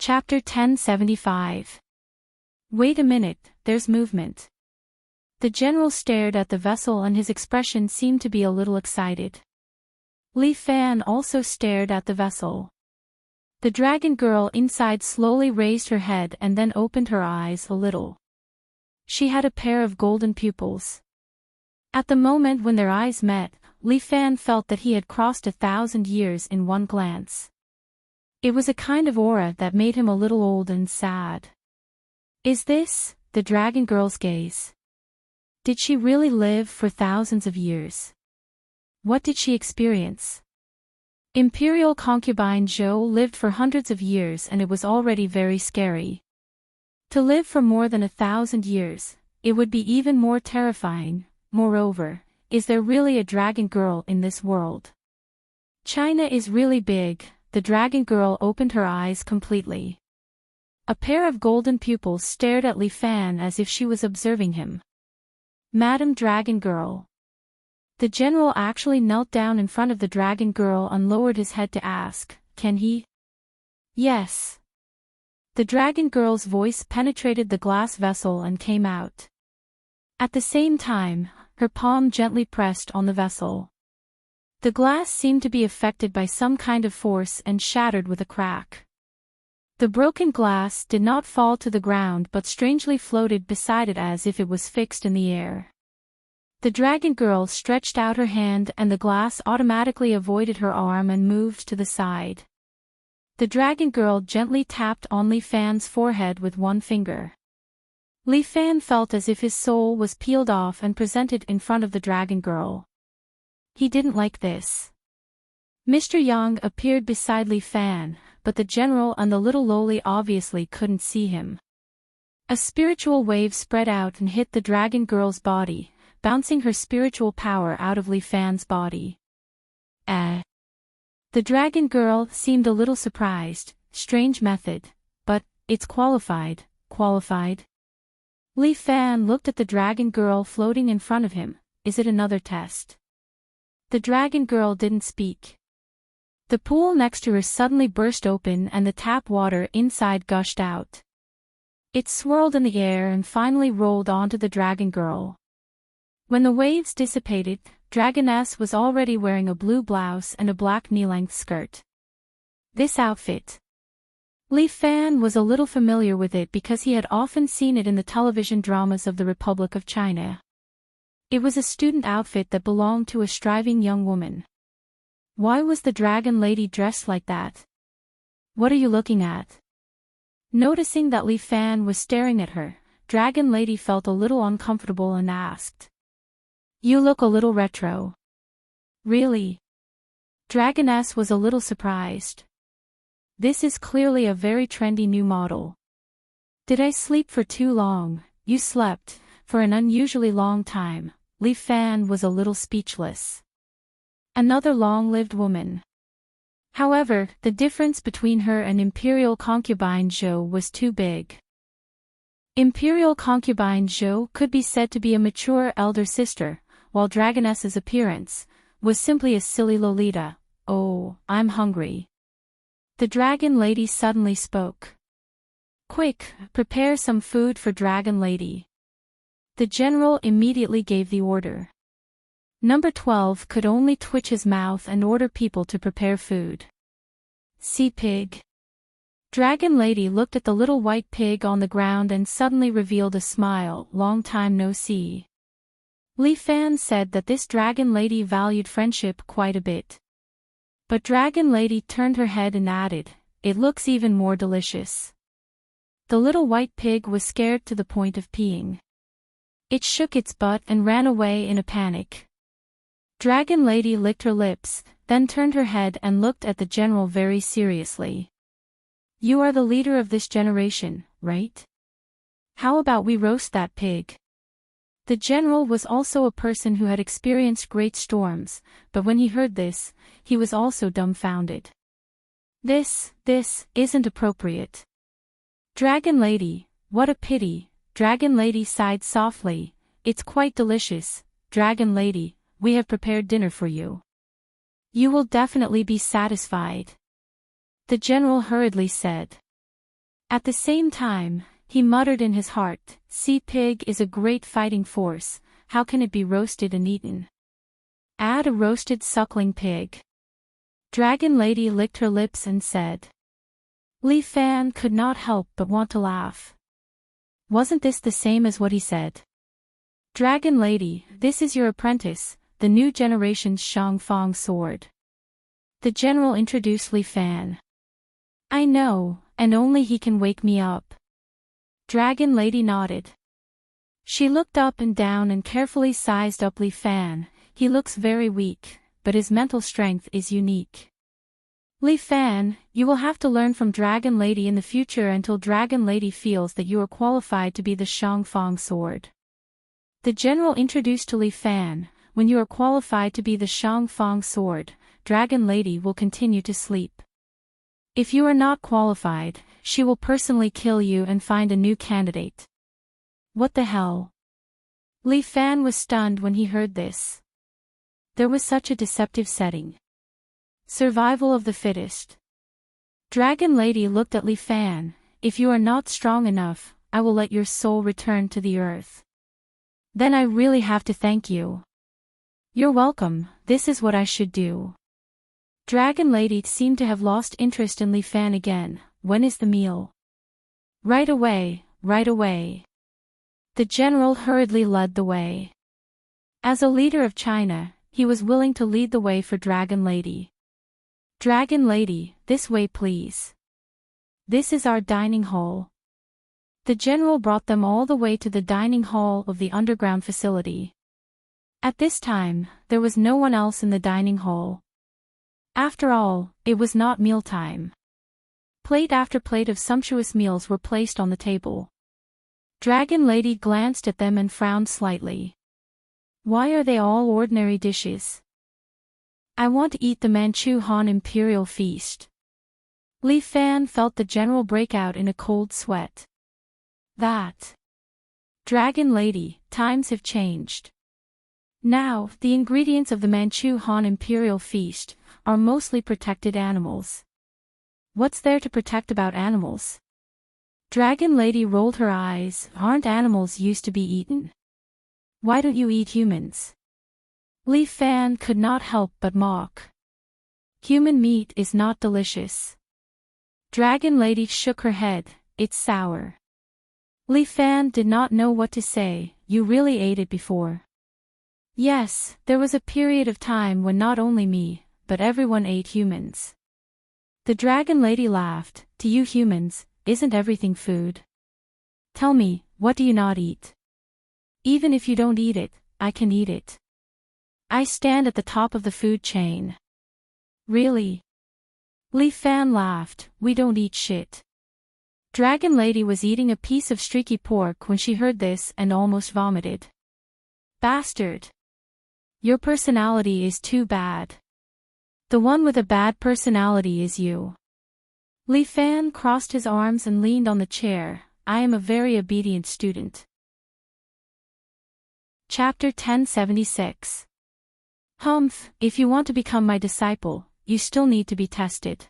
Chapter 1075. Wait a minute, there's movement. The general stared at the vessel and his expression seemed to be a little excited. Li Fan also stared at the vessel. The dragon girl inside slowly raised her head and then opened her eyes a little. She had a pair of golden pupils. At the moment when their eyes met, Li Fan felt that he had crossed 1,000 years in one glance. It was a kind of aura that made him a little old and sad. Is this the dragon girl's gaze? Did she really live for thousands of years? What did she experience? Imperial concubine Zhou lived for hundreds of years and it was already very scary. To live for more than 1,000 years, it would be even more terrifying. Moreover, is there really a dragon girl in this world? China is really big. The dragon girl opened her eyes completely. A pair of golden pupils stared at Li Fan as if she was observing him. Madam Dragon Girl. The general actually knelt down in front of the dragon girl and lowered his head to ask, "Can he?" "Yes." The dragon girl's voice penetrated the glass vessel and came out. At the same time, her palm gently pressed on the vessel. The glass seemed to be affected by some kind of force and shattered with a crack. The broken glass did not fall to the ground but strangely floated beside it as if it was fixed in the air. The dragon girl stretched out her hand and the glass automatically avoided her arm and moved to the side. The dragon girl gently tapped on Li Fan's forehead with one finger. Li Fan felt as if his soul was peeled off and presented in front of the dragon girl. He didn't like this. Mr. Yang appeared beside Li Fan, but the general and the little loli obviously couldn't see him. A spiritual wave spread out and hit the dragon girl's body, bouncing her spiritual power out of Li Fan's body. The dragon girl seemed a little surprised. Strange method, but it's qualified. Li Fan looked at the dragon girl floating in front of him. Is it another test? The dragon girl didn't speak. The pool next to her suddenly burst open and the tap water inside gushed out. It swirled in the air and finally rolled onto the dragon girl. When the waves dissipated, Dragoness was already wearing a blue blouse and a black knee-length skirt. This outfit. Li Fan was a little familiar with it because he had often seen it in the television dramas of the Republic of China. It was a student outfit that belonged to a striving young woman. Why was the dragon lady dressed like that? What are you looking at? Noticing that Li Fan was staring at her, dragon lady felt a little uncomfortable and asked. You look a little retro. Really? Dragoness was a little surprised. This is clearly a very trendy new model. Did I sleep for too long? You slept for an unusually long time. Li Fan was a little speechless. Another long-lived woman. However, the difference between her and Imperial concubine Zhou was too big. Imperial concubine Zhou could be said to be a mature elder sister, while Dragoness's appearance was simply a silly Lolita. Oh, I'm hungry. The dragon lady suddenly spoke. Quick, prepare some food for dragon lady. The general immediately gave the order. Number 12 could only twitch his mouth and order people to prepare food. See pig. Dragon lady looked at the little white pig on the ground and suddenly revealed a smile. Long time no see. Li Fan said that this dragon lady valued friendship quite a bit. But dragon lady turned her head and added, it looks even more delicious. The little white pig was scared to the point of peeing. It shook its butt and ran away in a panic. Dragon lady licked her lips, then turned her head and looked at the general very seriously. You are the leader of this generation, right? How about we roast that pig? The general was also a person who had experienced great storms, but when he heard this, he was also dumbfounded. This isn't appropriate. Dragon lady, what a pity. Dragon lady sighed softly. It's quite delicious. Dragon lady, we have prepared dinner for you. You will definitely be satisfied. The general hurriedly said. At the same time, he muttered in his heart, "Sea pig is a great fighting force, how can it be roasted and eaten? Add a roasted suckling pig." Dragon Lady licked her lips and said. Li Fan could not help but want to laugh. Wasn't this the same as what he said? "Dragon Lady, this is your apprentice, the new generation's Shang Fang sword." The general introduced Li Fan. "I know, and only he can wake me up." Dragon Lady nodded. She looked up and down and carefully sized up Li Fan. "He looks very weak, but his mental strength is unique. Li Fan, you will have to learn from Dragon Lady in the future until Dragon Lady feels that you are qualified to be the Shang Fang sword." The general introduced to Li Fan, "When you are qualified to be the Shang Fang sword, Dragon Lady will continue to sleep. If you are not qualified, she will personally kill you and find a new candidate." What the hell? Li Fan was stunned when he heard this. There was such a deceptive setting. Survival of the fittest. Dragon Lady looked at Li Fan. "If you are not strong enough, I will let your soul return to the earth." "Then I really have to thank you." "You're welcome, this is what I should do." Dragon Lady seemed to have lost interest in Li Fan again. "When is the meal?" "Right away, right away." The general hurriedly led the way. As a leader of China, he was willing to lead the way for Dragon Lady. "Dragon Lady, this way please. This is our dining hall." The general brought them all the way to the dining hall of the underground facility. At this time, there was no one else in the dining hall. After all, it was not mealtime. Plate after plate of sumptuous meals were placed on the table. Dragon Lady glanced at them and frowned slightly. "Why are they all ordinary dishes? I want to eat the Manchu Han Imperial Feast." Li Fan felt the general break out in a cold sweat. That. Dragon Lady, times have changed. Now, the ingredients of the Manchu Han Imperial Feast are mostly protected animals. What's there to protect about animals? Dragon Lady rolled her eyes. "Aren't animals used to be eaten? Why don't you eat humans?" Li Fan could not help but mock. "Human meat is not delicious." Dragon Lady shook her head. "It's sour." Li Fan did not know what to say. "You really ate it before?" "Yes, there was a period of time when not only me, but everyone ate humans." The Dragon Lady laughed. "To you humans, isn't everything food? Tell me, what do you not eat? Even if you don't eat it, I can eat it. I stand at the top of the food chain." "Really?" Li Fan laughed. "We don't eat shit." Dragon Lady was eating a piece of streaky pork when she heard this and almost vomited. "Bastard. Your personality is too bad. The one with a bad personality is you." Li Fan crossed his arms and leaned on the chair. "I am a very obedient student." Chapter 1076. "Humph, if you want to become my disciple, you still need to be tested."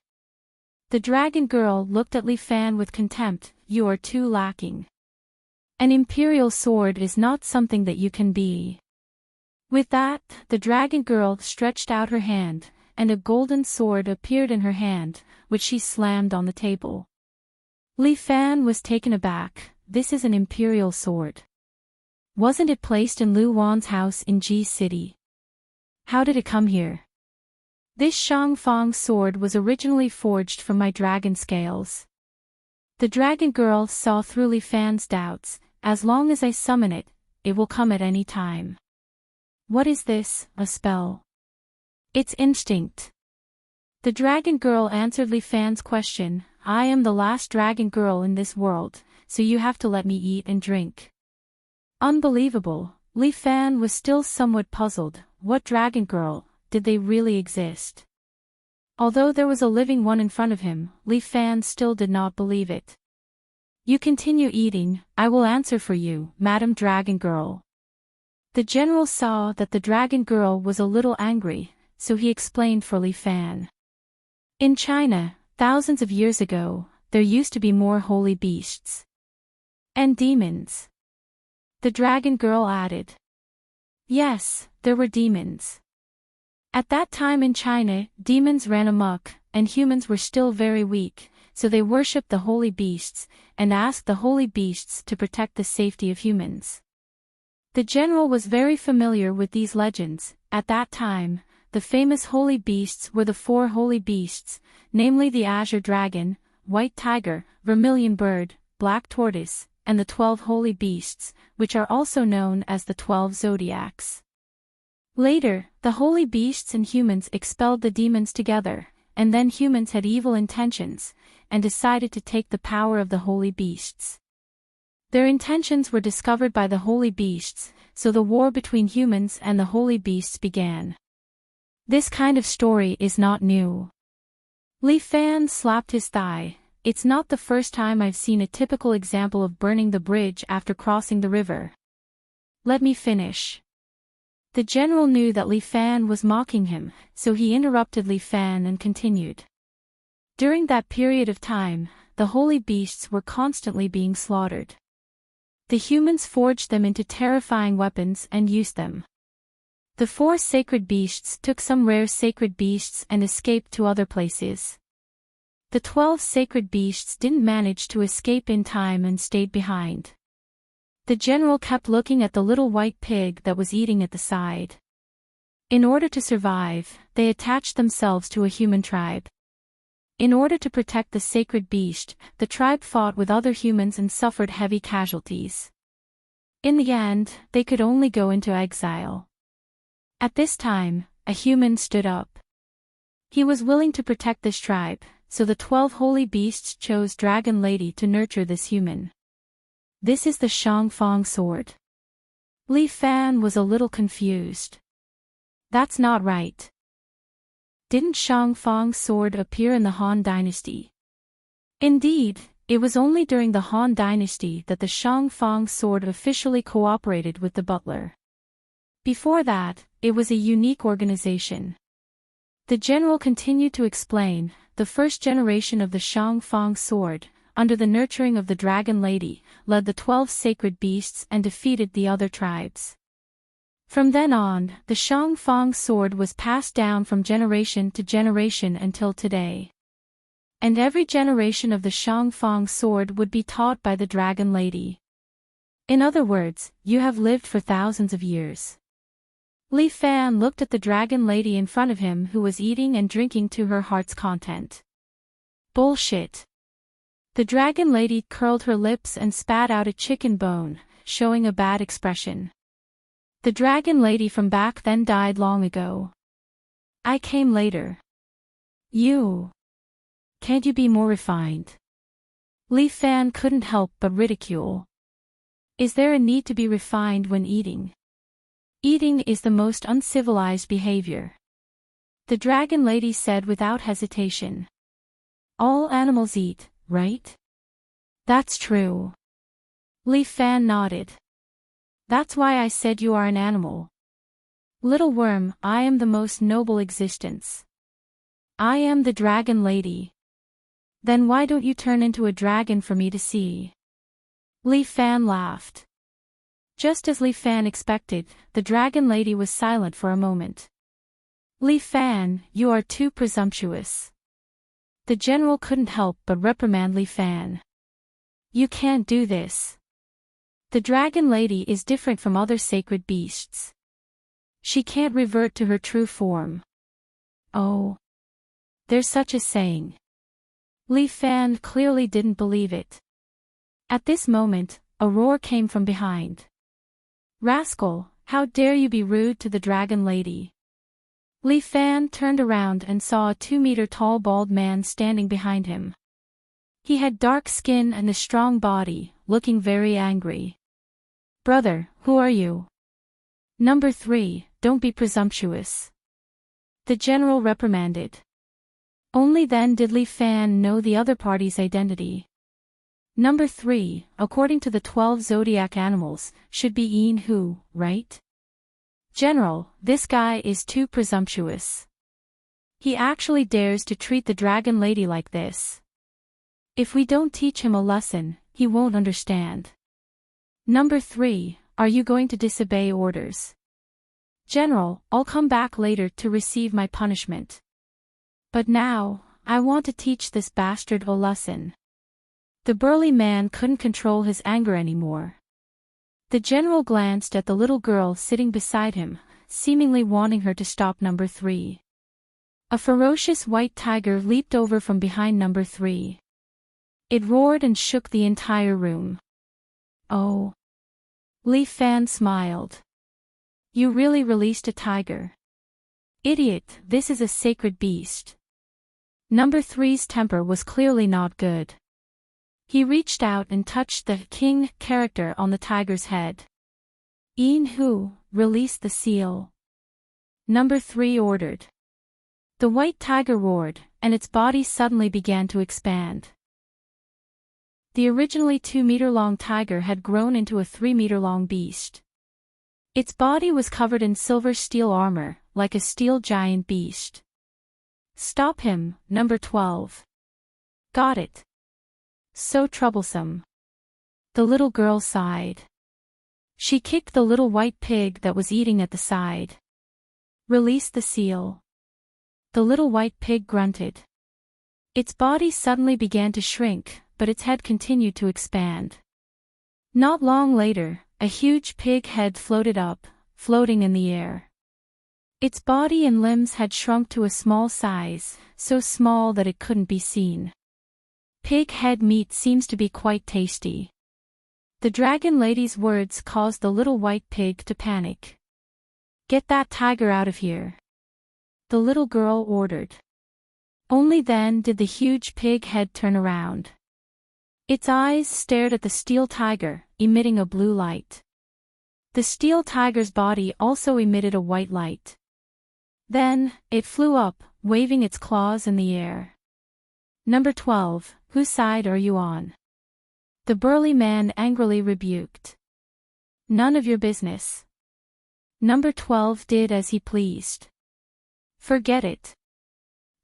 The dragon girl looked at Li Fan with contempt. "You are too lacking. An imperial sword is not something that you can be." With that, the dragon girl stretched out her hand, and a golden sword appeared in her hand, which she slammed on the table. Li Fan was taken aback. "This is an imperial sword. Wasn't it placed in Lu Wan's house in Ji City? How did it come here?" "This Shang Fang sword was originally forged from my dragon scales." The dragon girl saw through Li Fan's doubts. "As long as I summon it, it will come at any time." "What is this, a spell?" "It's instinct." The dragon girl answered Li Fan's question. "I am the last dragon girl in this world, so you have to let me eat and drink." Unbelievable. Li Fan was still somewhat puzzled. What dragon girl? Did they really exist? Although there was a living one in front of him, Li Fan still did not believe it. "You continue eating, I will answer for you, Madam Dragon Girl." The general saw that the dragon girl was a little angry, so he explained for Li Fan. "In China, thousands of years ago, there used to be more holy beasts. And demons. The dragon girl added. Yes, there were demons. At that time in China, demons ran amok, and humans were still very weak, so they worshipped the holy beasts, and asked the holy beasts to protect the safety of humans. The general was very familiar with these legends. At that time, the famous holy beasts were the 4 holy beasts, namely the azure dragon, white tiger, vermilion bird, black tortoise, and the 12 holy beasts, which are also known as the 12 zodiacs. Later, the holy beasts and humans expelled the demons together, and then humans had evil intentions, and decided to take the power of the holy beasts. Their intentions were discovered by the holy beasts, so the war between humans and the holy beasts began. This kind of story is not new. Li Fan slapped his thigh. It's not the first time I've seen a typical example of burning the bridge after crossing the river. Let me finish. The general knew that Li Fan was mocking him, so he interrupted Li Fan and continued. During that period of time, the holy beasts were constantly being slaughtered. The humans forged them into terrifying weapons and used them. The 4 sacred beasts took some rare sacred beasts and escaped to other places. The 12 sacred beasts didn't manage to escape in time and stayed behind. The general kept looking at the little white pig that was eating at the side. In order to survive, they attached themselves to a human tribe. In order to protect the sacred beast, the tribe fought with other humans and suffered heavy casualties. In the end, they could only go into exile. At this time, a human stood up. He was willing to protect this tribe, so the 12 holy beasts chose Dragon Lady to nurture this human. This is the Shangfang sword. Li Fan was a little confused. That's not right. Didn't Shangfang's sword appear in the Han Dynasty? Indeed, it was only during the Han Dynasty that the Shangfang sword officially cooperated with the butler. Before that, it was a unique organization. The general continued to explain. The first generation of the Shangfang sword, under the nurturing of the Dragon Lady, led the 12 sacred beasts and defeated the other tribes. From then on, the Shangfang sword was passed down from generation to generation until today. And every generation of the Shangfang sword would be taught by the Dragon Lady. In other words, you have lived for thousands of years. Li Fan looked at the Dragon Lady in front of him who was eating and drinking to her heart's content. Bullshit. The Dragon Lady curled her lips and spat out a chicken bone, showing a bad expression. The Dragon Lady from back then died long ago. I came later. You. Can't you be more refined? Li Fan couldn't help but ridicule. Is there a need to be refined when eating? Eating is the most uncivilized behavior. The Dragon Lady said without hesitation. All animals eat, right? That's true. Li Fan nodded. That's why I said you are an animal. Little worm, I am the most noble existence. I am the Dragon Lady. Then why don't you turn into a dragon for me to see? Li Fan laughed. Just as Li Fan expected, the Dragon Lady was silent for a moment. Li Fan, you are too presumptuous. The general couldn't help but reprimand Li Fan. You can't do this. The Dragon Lady is different from other sacred beasts. She can't revert to her true form. Oh. There's such a saying. Li Fan clearly didn't believe it. At this moment, a roar came from behind. Rascal, how dare you be rude to the Dragon Lady? Li Fan turned around and saw a 2-meter-tall bald man standing behind him. He had dark skin and a strong body, looking very angry. Brother, who are you? Number 3, don't be presumptuous. The general reprimanded. Only then did Li Fan know the other party's identity. Number 3, according to the 12 zodiac animals, should be Yin Hu, right? General, this guy is too presumptuous. He actually dares to treat the Dragon Lady like this. If we don't teach him a lesson, he won't understand. Number 3, are you going to disobey orders? General, I'll come back later to receive my punishment. But now, I want to teach this bastard a lesson. The burly man couldn't control his anger anymore. The general glanced at the little girl sitting beside him, seemingly wanting her to stop number 3. A ferocious white tiger leaped over from behind number 3. It roared and shook the entire room. Oh. Li Fan smiled. You really released a tiger. Idiot, this is a sacred beast. Number 3's temper was clearly not good. He reached out and touched the king character on the tiger's head. Hu, release the seal. Number 3 ordered. The white tiger roared, and its body suddenly began to expand. The originally 2-meter-long tiger had grown into a 3-meter-long beast. Its body was covered in silver steel armor, like a steel giant beast. Stop him, number 12. Got it. So troublesome. The little girl sighed. She kicked the little white pig that was eating at the side. Release the seal. The little white pig grunted. Its body suddenly began to shrink, but its head continued to expand. Not long later, a huge pig head floated up, floating in the air. Its body and limbs had shrunk to a small size, so small that it couldn't be seen. Pig head meat seems to be quite tasty. The dragon lady's words caused the little white pig to panic. Get that tiger out of here. The little girl ordered. Only then did the huge pig head turn around. Its eyes stared at the steel tiger, emitting a blue light. The steel tiger's body also emitted a white light. Then, it flew up, waving its claws in the air. Number 12, whose side are you on? The burly man angrily rebuked. None of your business. Number 12 did as he pleased. Forget it.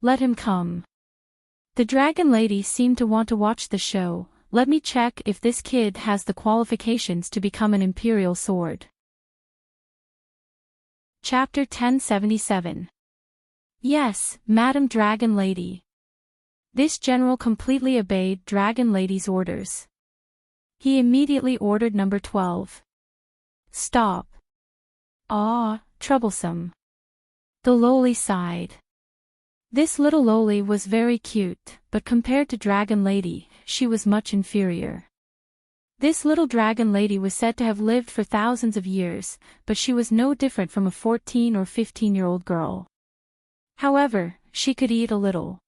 Let him come. The dragon lady seemed to want to watch the show. Let me check if this kid has the qualifications to become an imperial sword. Chapter 1077. Yes, Madam Dragon Lady. This general completely obeyed Dragon Lady's orders. He immediately ordered number 12. Stop. Ah, troublesome. The loli sighed. This little loli was very cute, but compared to Dragon Lady, she was much inferior. This little dragon lady was said to have lived for thousands of years, but she was no different from a 14 or 15-year-old girl. However, she could eat a little.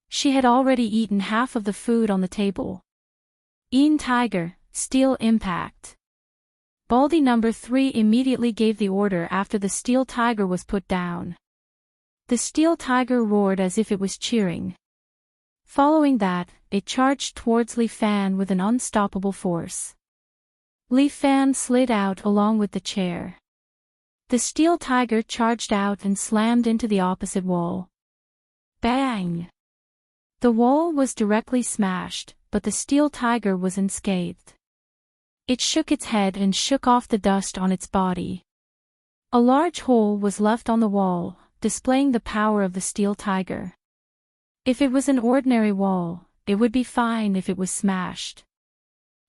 She had already eaten half of the food on the table. Tiger, steel impact. Baldy number 3 immediately gave the order after the steel tiger was put down. The steel tiger roared as if it was cheering. Following that, it charged towards Li Fan with an unstoppable force. Li Fan slid out along with the chair. The steel tiger charged out and slammed into the opposite wall. Bang! The wall was directly smashed, but the steel tiger was unscathed. It shook its head and shook off the dust on its body. A large hole was left on the wall, displaying the power of the steel tiger. If it was an ordinary wall, it would be fine if it was smashed.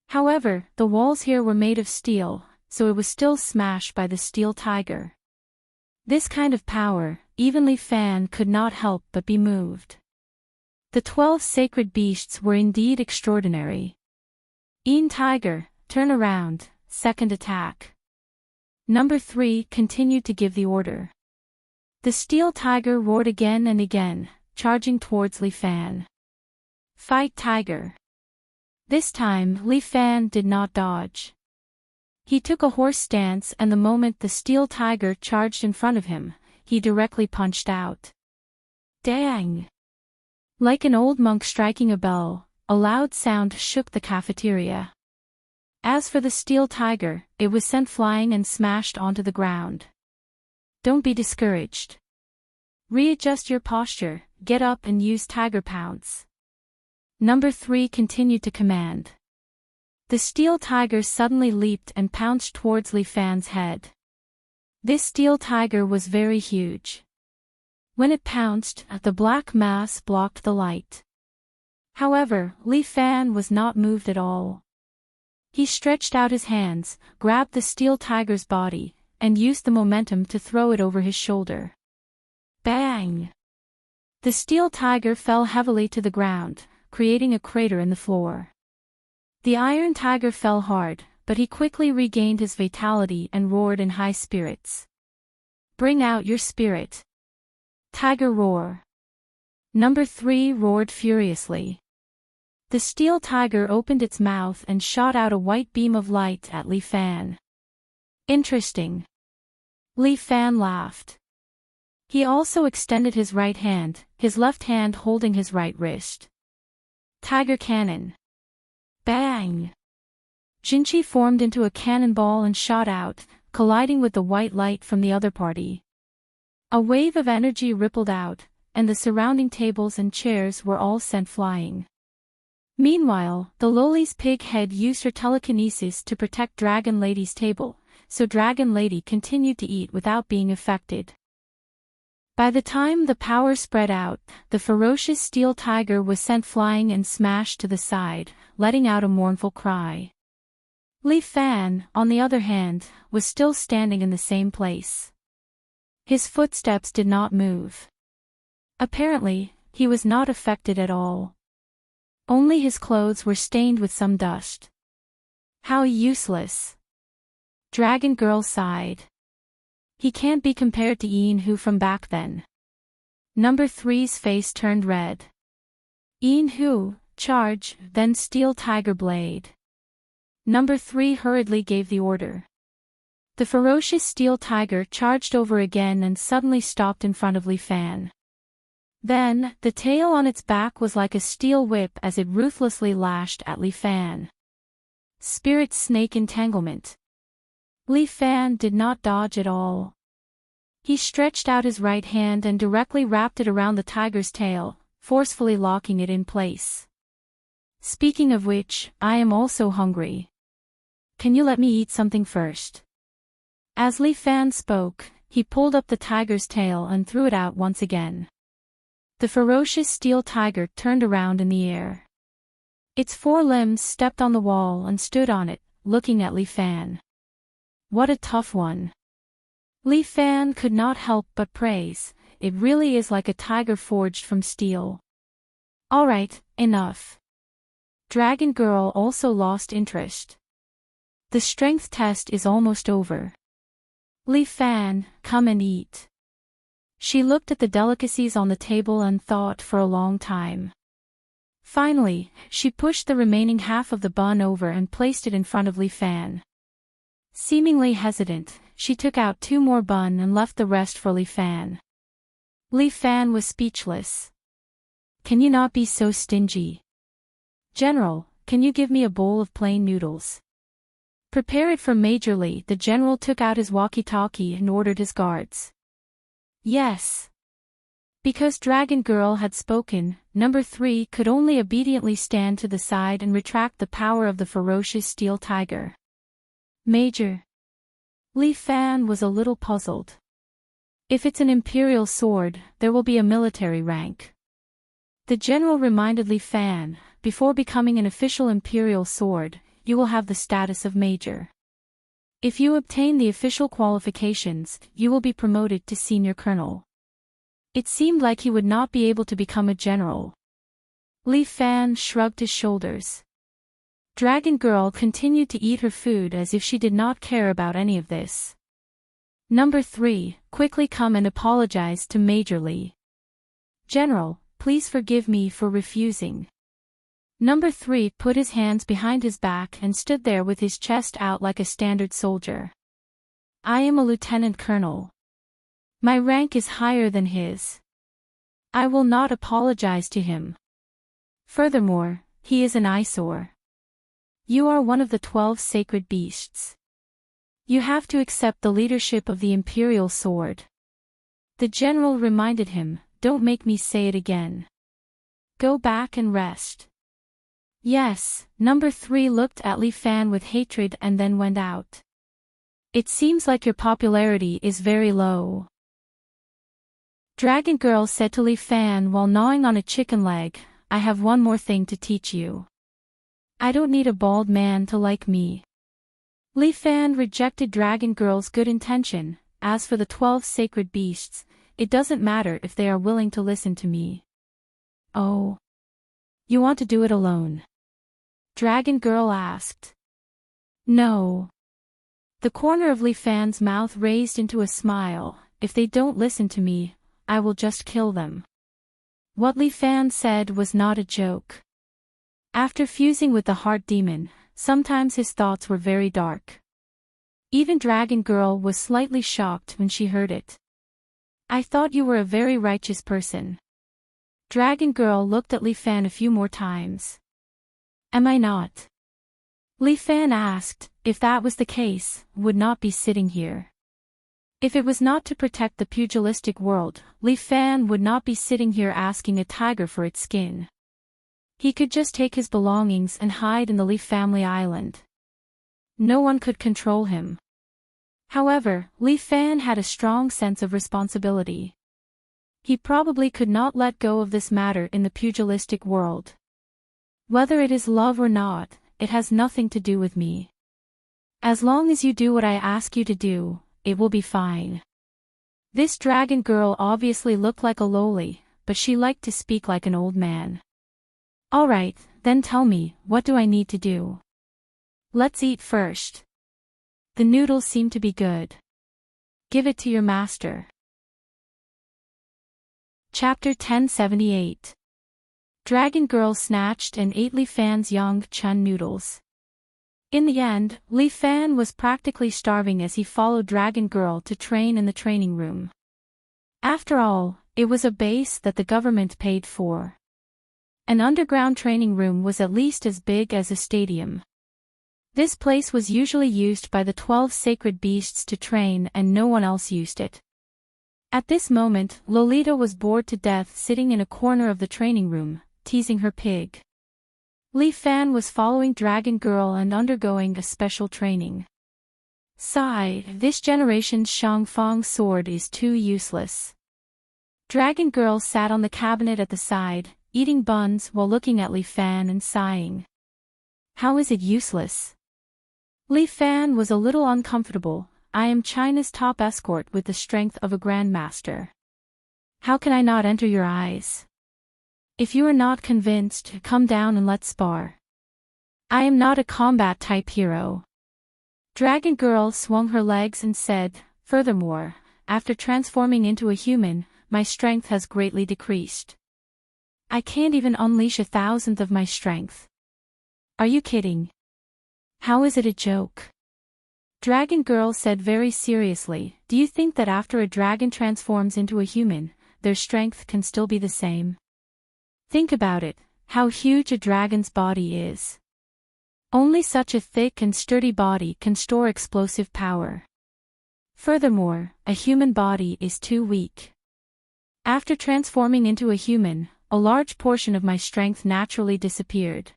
However, the walls here were made of steel, so it was still smashed by the steel tiger. This kind of power, even Li Fan could not help but be moved. The 12 sacred beasts were indeed extraordinary. Tiger, turn around, second attack. Number 3 continued to give the order. The steel tiger roared again and again, charging towards Li Fan. Fight tiger. This time Li Fan did not dodge. He took a horse stance, and the moment the steel tiger charged in front of him, he directly punched out. Dang! Like an old monk striking a bell, a loud sound shook the cafeteria. As for the steel tiger, it was sent flying and smashed onto the ground. Don't be discouraged. Readjust your posture, get up and use tiger pounce. Number 3 continued to command. The steel tiger suddenly leaped and pounced towards Li Fan's head. This steel tiger was very huge. When it pounced, the black mass blocked the light. However, Li Fan was not moved at all. He stretched out his hands, grabbed the steel tiger's body, and used the momentum to throw it over his shoulder. Bang! The steel tiger fell heavily to the ground, creating a crater in the floor. The iron tiger fell hard, but he quickly regained his vitality and roared in high spirits. Bring out your spirit. Tiger roar. Number 3 roared furiously. The steel tiger opened its mouth and shot out a white beam of light at Li Fan. Interesting. Li Fan laughed. He also extended his right hand, his left hand holding his right wrist. Tiger cannon. Bang! Jinchi formed into a cannonball and shot out, colliding with the white light from the other party. A wave of energy rippled out, and the surrounding tables and chairs were all sent flying. Meanwhile, the Loli's pig head used her telekinesis to protect Dragon Lady's table, so Dragon Lady continued to eat without being affected. By the time the power spread out, the ferocious steel tiger was sent flying and smashed to the side, letting out a mournful cry. Li Fan, on the other hand, was still standing in the same place. His footsteps did not move. Apparently, he was not affected at all. Only his clothes were stained with some dust. How useless. Dragon Girl sighed. He can't be compared to Ian Hu from back then. Number 3's face turned red. Ian Hu, charge, then steel tiger blade. Number 3 hurriedly gave the order. The ferocious steel tiger charged over again and suddenly stopped in front of Li Fan. Then, the tail on its back was like a steel whip as it ruthlessly lashed at Li Fan. Spirit snake entanglement. Li Fan did not dodge at all. He stretched out his right hand and directly wrapped it around the tiger's tail, forcefully locking it in place. Speaking of which, I am also hungry. Can you let me eat something first? As Li Fan spoke, he pulled up the tiger's tail and threw it out once again. The ferocious steel tiger turned around in the air. Its 4 limbs stepped on the wall and stood on it, looking at Li Fan. What a tough one. Li Fan could not help but praise, it really is like a tiger forged from steel. Alright, enough. Dragon Girl also lost interest. The strength test is almost over. Li Fan, come and eat. She looked at the delicacies on the table and thought for a long time. Finally, she pushed the remaining half of the bun over and placed it in front of Li Fan. Seemingly hesitant, she took out 2 more bun and left the rest for Li Fan. Li Fan was speechless. Can you not be so stingy? General, can you give me a bowl of plain noodles? Prepare it for Major Li. The general took out his walkie-talkie and ordered his guards. Yes. Because Dragon Girl had spoken, number 3 could only obediently stand to the side and retract the power of the ferocious steel tiger. Major. Li Fan was a little puzzled. If it's an imperial sword, there will be a military rank. The general reminded Li Fan, before becoming an official imperial sword, you will have the status of major. If you obtain the official qualifications, you will be promoted to senior colonel. It seemed like he would not be able to become a general. Li Fan shrugged his shoulders. Dragon Girl continued to eat her food as if she did not care about any of this. Number 3, quickly come and apologize to Major Li. General, please forgive me for refusing. Number 3 put his hands behind his back and stood there with his chest out like a standard soldier. I am a lieutenant colonel. My rank is higher than his. I will not apologize to him. Furthermore, he is an eyesore. You are one of the 12 sacred beasts. You have to accept the leadership of the imperial sword. The general reminded him, don't make me say it again. Go back and rest. Yes, number 3 looked at Li Fan with hatred and then went out. It seems like your popularity is very low. Dragon Girl said to Li Fan while gnawing on a chicken leg, I have one more thing to teach you. I don't need a bald man to like me. Li Fan rejected Dragon Girl's good intention. As for the 12 sacred beasts, it doesn't matter if they are willing to listen to me. Oh. You want to do it alone? Dragon Girl asked. No. The corner of Li Fan's mouth raised into a smile. If they don't listen to me, I will just kill them. What Li Fan said was not a joke. After fusing with the heart demon, sometimes his thoughts were very dark. Even Dragon Girl was slightly shocked when she heard it. I thought you were a very righteous person. Dragon Girl looked at Li Fan a few more times. Am I not? Li Fan asked, if that was the case, would not be sitting here. If it was not to protect the pugilistic world, Li Fan would not be sitting here asking a tiger for its skin. He could just take his belongings and hide in the Li family island. No one could control him. However, Li Fan had a strong sense of responsibility. He probably could not let go of this matter in the pugilistic world. Whether it is love or not, it has nothing to do with me. As long as you do what I ask you to do, it will be fine. This Dragon Girl obviously looked like a loli, but she liked to speak like an old man. Alright, then tell me, what do I need to do? Let's eat first. The noodles seem to be good. Give it to your master. Chapter 1078. Dragon Girl snatched and ate Li Fan's Yang Chun noodles. In the end, Li Fan was practically starving as he followed Dragon Girl to train in the training room. After all, it was a base that the government paid for. An underground training room was at least as big as a stadium. This place was usually used by the 12 sacred beasts to train and no one else used it. At this moment, Lolita was bored to death sitting in a corner of the training room, teasing her pig. Li Fan was following Dragon Girl and undergoing a special training. Sigh, this generation's Shangfang sword is too useless. Dragon Girl sat on the cabinet at the side, eating buns while looking at Li Fan and sighing. How is it useless? Li Fan was a little uncomfortable. I am China's top escort with the strength of a grandmaster. How can I not enter your eyes? If you are not convinced, come down and let's spar. I am not a combat-type hero. Dragon Girl swung her legs and said, furthermore, after transforming into a human, my strength has greatly decreased. I can't even unleash 1,000th of my strength. Are you kidding? How is it a joke? Dragon Girl said very seriously, do you think that after a dragon transforms into a human, their strength can still be the same? Think about it, how huge a dragon's body is. Only such a thick and sturdy body can store explosive power. Furthermore, a human body is too weak. After transforming into a human, a large portion of my strength naturally disappeared.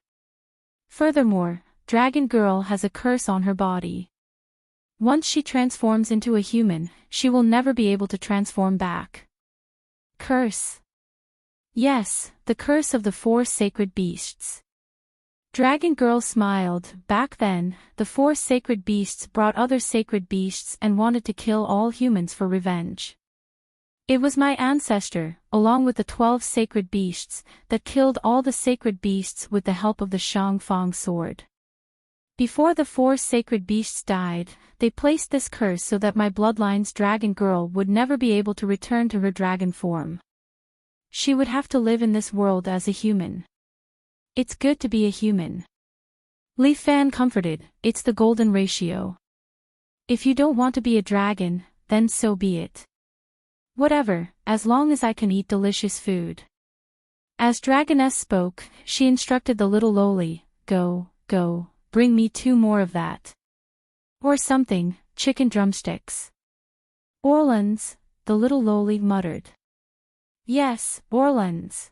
Furthermore, Dragon Girl has a curse on her body. Once she transforms into a human, she will never be able to transform back. Curse. Yes, the curse of the 4 sacred beasts. Dragon Girl smiled. Back then, the 4 sacred beasts brought other sacred beasts and wanted to kill all humans for revenge. It was my ancestor, along with the 12 sacred beasts, that killed all the sacred beasts with the help of the Shangfang sword. Before the 4 sacred beasts died, they placed this curse so that my bloodline's Dragon Girl would never be able to return to her dragon form. She would have to live in this world as a human. It's good to be a human. Li Fan comforted, it's the golden ratio. If you don't want to be a dragon, then so be it. Whatever, as long as I can eat delicious food. As Dragoness spoke, she instructed the little loli, go, bring me 2 more of that. Or something, chicken drumsticks. Orleans, the little loli muttered. Yes, Orleans.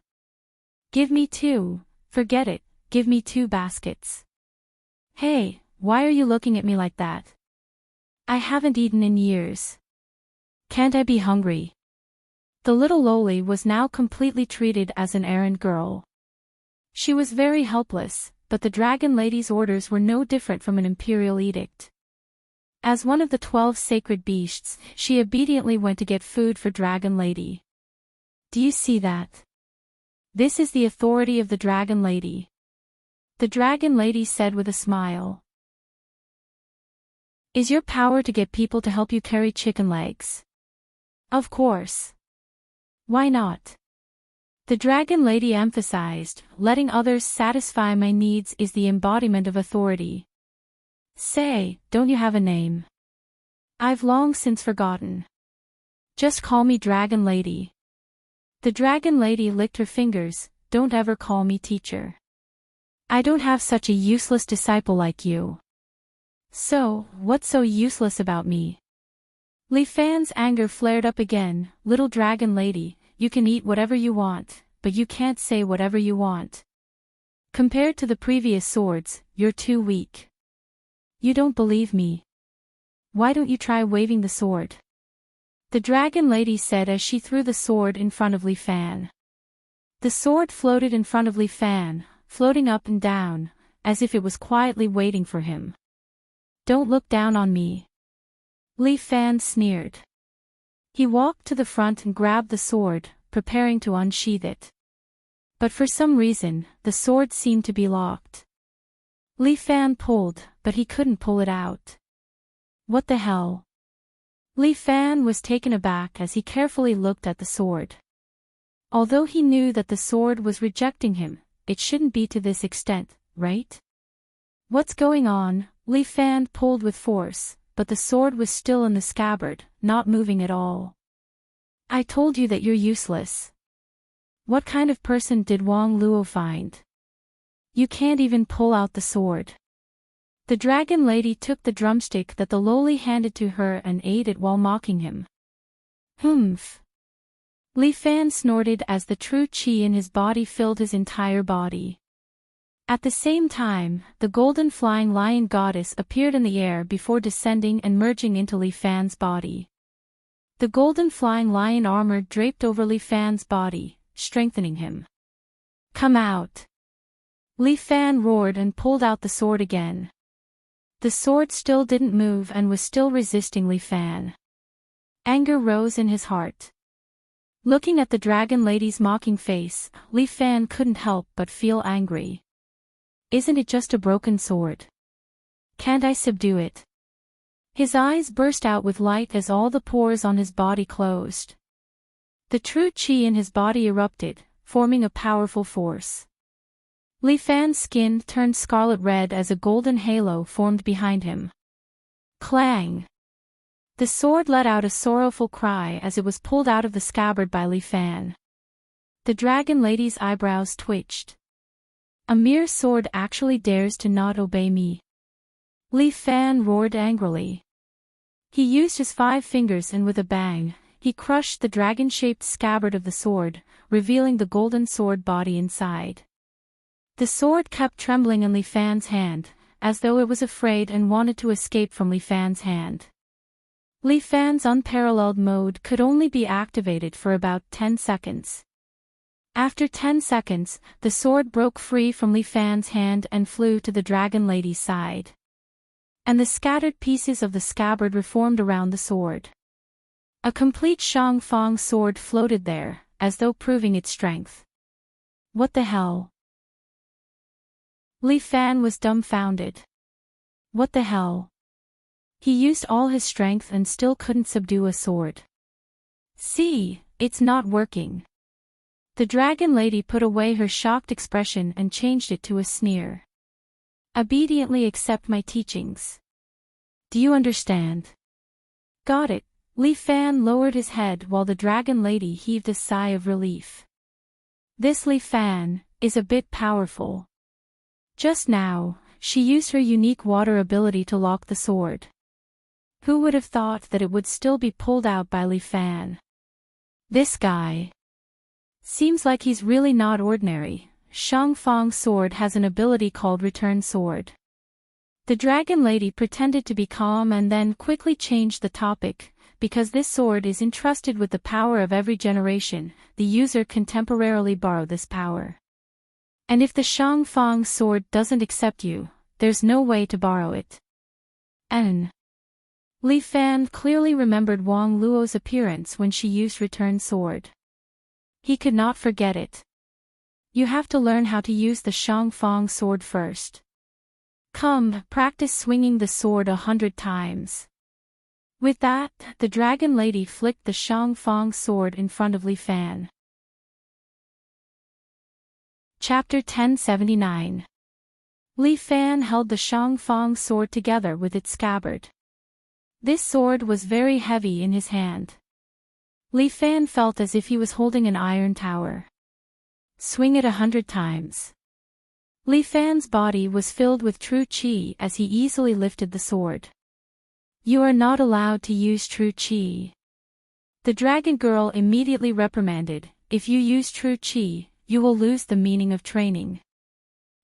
Give me 2, forget it, give me 2 baskets. Hey, why are you looking at me like that? I haven't eaten in years. Can't I be hungry? The little loli was now completely treated as an errand girl. She was very helpless, but the dragon lady's orders were no different from an imperial edict. As one of the 12 sacred beasts, she obediently went to get food for Dragon Lady. Do you see that? This is the authority of the Dragon Lady. The Dragon Lady said with a smile. Is your power to get people to help you carry chicken legs? Of course. Why not? The Dragon Lady emphasized, letting others satisfy my needs is the embodiment of authority. Say, don't you have a name? I've long since forgotten. Just call me Dragon Lady. The Dragon Lady licked her fingers, don't ever call me teacher. I don't have such a useless disciple like you. So, what's so useless about me? Li Fan's anger flared up again. Little Dragon Lady, you can eat whatever you want, but you can't say whatever you want. Compared to the previous swords, you're too weak. You don't believe me. Why don't you try waving the sword? The Dragon Lady said as she threw the sword in front of Li Fan. The sword floated in front of Li Fan, floating up and down, as if it was quietly waiting for him. Don't look down on me. Li Fan sneered. He walked to the front and grabbed the sword, preparing to unsheath it. But for some reason, the sword seemed to be locked. Li Fan pulled, but he couldn't pull it out. What the hell? Li Fan was taken aback as he carefully looked at the sword. Although he knew that the sword was rejecting him, it shouldn't be to this extent, right? What's going on? Li Fan pulled with force, but the sword was still in the scabbard, not moving at all. I told you that you're useless. What kind of person did Wang Luo find? You can't even pull out the sword. The Dragon Lady took the drumstick that the loli handed to her and ate it while mocking him. Humph. Li Fan snorted as the true qi in his body filled his entire body. At the same time, the golden flying lion goddess appeared in the air before descending and merging into Li Fan's body. The golden flying lion armor draped over Li Fan's body, strengthening him. Come out! Li Fan roared and pulled out the sword again. The sword still didn't move and was still resisting Li Fan. Anger rose in his heart. Looking at the Dragon Lady's mocking face, Li Fan couldn't help but feel angry. Isn't it just a broken sword? Can't I subdue it? His eyes burst out with light as all the pores on his body closed. The true qi in his body erupted, forming a powerful force. Li Fan's skin turned scarlet red as a golden halo formed behind him. Clang! The sword let out a sorrowful cry as it was pulled out of the scabbard by Li Fan. The Dragon Lady's eyebrows twitched. A mere sword actually dares to not obey me. Li Fan roared angrily. He used his 5 fingers and with a bang, he crushed the dragon-shaped scabbard of the sword, revealing the golden sword body inside. The sword kept trembling in Li Fan's hand, as though it was afraid and wanted to escape from Li Fan's hand. Li Fan's unparalleled mode could only be activated for about 10 seconds. After 10 seconds, the sword broke free from Li Fan's hand and flew to the Dragon Lady's side. And the scattered pieces of the scabbard reformed around the sword. A complete Shang Fang sword floated there, as though proving its strength. What the hell? Li Fan was dumbfounded. What the hell? He used all his strength and still couldn't subdue a sword. See, it's not working. The Dragon Lady put away her shocked expression and changed it to a sneer. Obediently accept my teachings. Do you understand? Got it. Li Fan lowered his head while the Dragon Lady heaved a sigh of relief. This Li Fan is a bit powerful. Just now, she used her unique water ability to lock the sword. Who would have thought that it would still be pulled out by Li Fan? This guy. Seems like he's really not ordinary, Shang Fang's sword has an ability called Return Sword. The dragon lady pretended to be calm and then quickly changed the topic. Because this sword is entrusted with the power of every generation, the user can temporarily borrow this power. And if the Shang Fang sword doesn't accept you, there's no way to borrow it. Li Fan clearly remembered Wang Luo's appearance when she used Return Sword. He could not forget it. You have to learn how to use the Shang Fang sword first. Come, practice swinging the sword 100 times. With that, the dragon lady flicked the Shang Fang sword in front of Li Fan. Chapter 1079. Li Fan held the Shang Fang sword together with its scabbard. This sword was very heavy in his hand. Li Fan felt as if he was holding an iron tower. Swing it 100 times. Li Fan's body was filled with true qi as he easily lifted the sword. You are not allowed to use true qi. The dragon girl immediately reprimanded, if you use true qi, you will lose the meaning of training.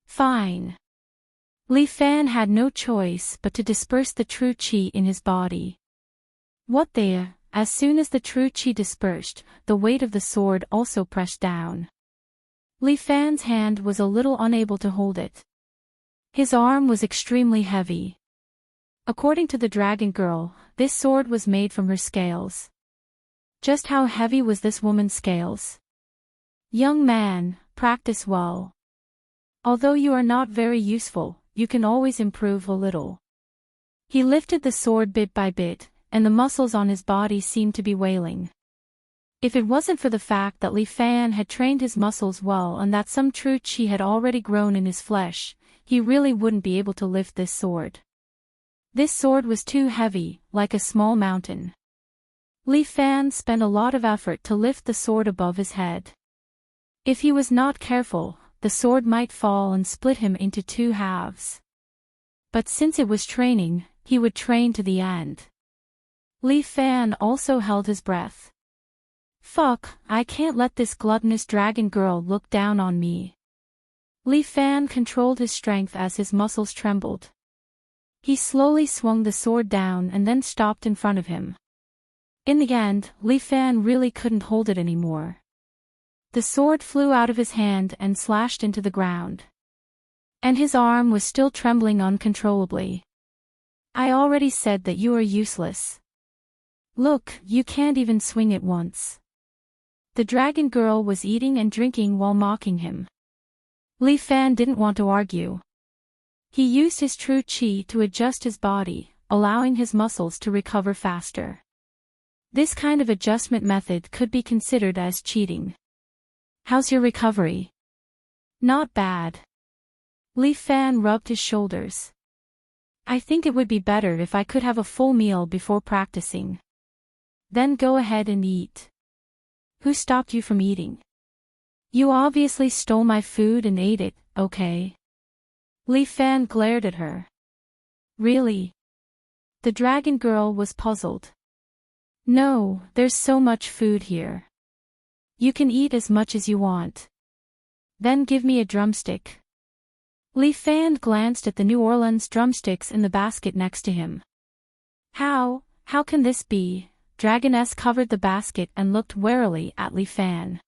Fine. Li Fan had no choice but to disperse the true qi in his body. As soon as the true qi dispersed, the weight of the sword also pressed down. Li Fan's hand was a little unable to hold it. His arm was extremely heavy. According to the dragon girl, this sword was made from her scales. Just how heavy was this woman's scales? Young man, practice well. Although you are not very useful, you can always improve a little. He lifted the sword bit by bit, and the muscles on his body seemed to be wailing. If it wasn't for the fact that Li Fan had trained his muscles well and that some true qi had already grown in his flesh, he really wouldn't be able to lift this sword. This sword was too heavy, like a small mountain. Li Fan spent a lot of effort to lift the sword above his head. If he was not careful, the sword might fall and split him into 2 halves. But since it was training, he would train to the end. Li Fan also held his breath. Fuck, I can't let this gluttonous dragon girl look down on me. Li Fan controlled his strength as his muscles trembled. He slowly swung the sword down and then stopped in front of him. In the end, Li Fan really couldn't hold it anymore. The sword flew out of his hand and slashed into the ground. And his arm was still trembling uncontrollably. I already said that you are useless. Look, you can't even swing it once. The dragon girl was eating and drinking while mocking him. Li Fan didn't want to argue. He used his true qi to adjust his body, allowing his muscles to recover faster. This kind of adjustment method could be considered as cheating. How's your recovery? Not bad. Li Fan rubbed his shoulders. I think it would be better if I could have a full meal before practicing. Then go ahead and eat. Who stopped you from eating? You obviously stole my food and ate it, okay? Li Fan glared at her. Really? The dragon girl was puzzled. No, there's so much food here. You can eat as much as you want. Then give me a drumstick. Li Fan glanced at the New Orleans drumsticks in the basket next to him. How can this be? Dragoness covered the basket and looked warily at Li Fan.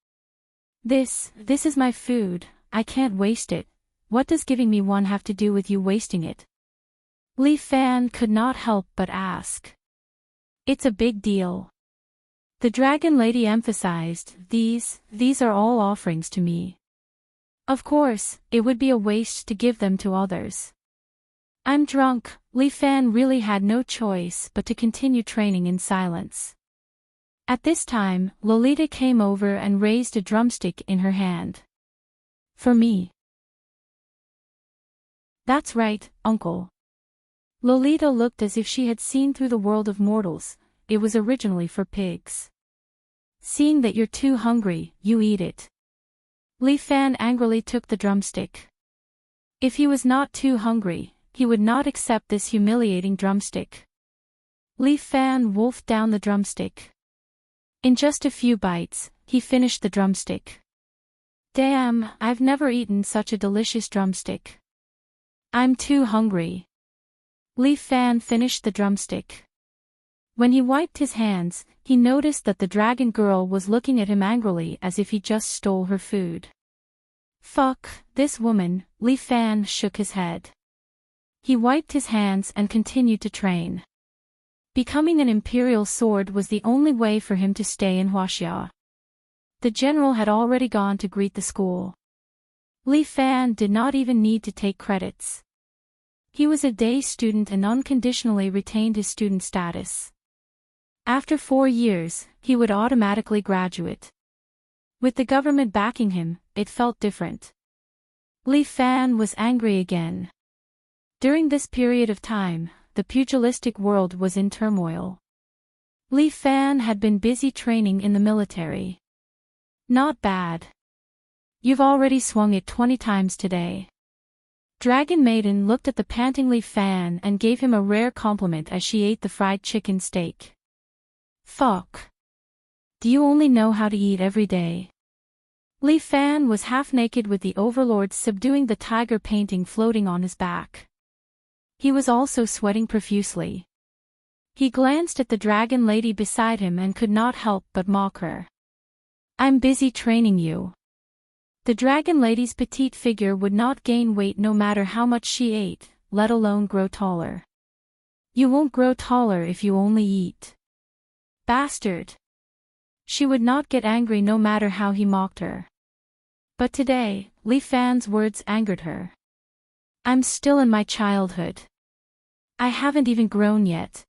This is my food, I can't waste it. What does giving me one have to do with you wasting it? Li Fan could not help but ask. It's a big deal. The dragon lady emphasized, these are all offerings to me. Of course, it would be a waste to give them to others. I'm drunk. Li Fan really had no choice but to continue training in silence. At this time, Lolita came over and raised a drumstick in her hand. For me. That's right, uncle. Lolita looked as if she had seen through the world of mortals. It was originally for pigs. Seeing that you're too hungry, you eat it. Li Fan angrily took the drumstick. If he was not too hungry, he would not accept this humiliating drumstick. Li Fan wolfed down the drumstick. In just a few bites, he finished the drumstick. Damn, I've never eaten such a delicious drumstick. I'm too hungry. Li Fan finished the drumstick. When he wiped his hands, he noticed that the dragon girl was looking at him angrily as if he just stole her food. Fuck, this woman, Li Fan shook his head. He wiped his hands and continued to train. Becoming an imperial sword was the only way for him to stay in Huaxia. The general had already gone to greet the school. Li Fan did not even need to take credits. He was a day student and unconditionally retained his student status. After 4 years, he would automatically graduate. With the government backing him, it felt different. Li Fan was angry again. During this period of time, the pugilistic world was in turmoil. Li Fan had been busy training in the military. Not bad. You've already swung it 20 times today. Dragon Maiden looked at the panting Li Fan and gave him a rare compliment as she ate the fried chicken steak. Fuck. Do you only know how to eat every day? Li Fan was half naked with the overlord subduing the tiger painting floating on his back. He was also sweating profusely. He glanced at the dragon lady beside him and could not help but mock her. I'm busy training you. The dragon lady's petite figure would not gain weight no matter how much she ate, let alone grow taller. You won't grow taller if you only eat. Bastard. She would not get angry no matter how he mocked her. But today, Li Fan's words angered her. I'm still in my childhood. I haven't even grown yet.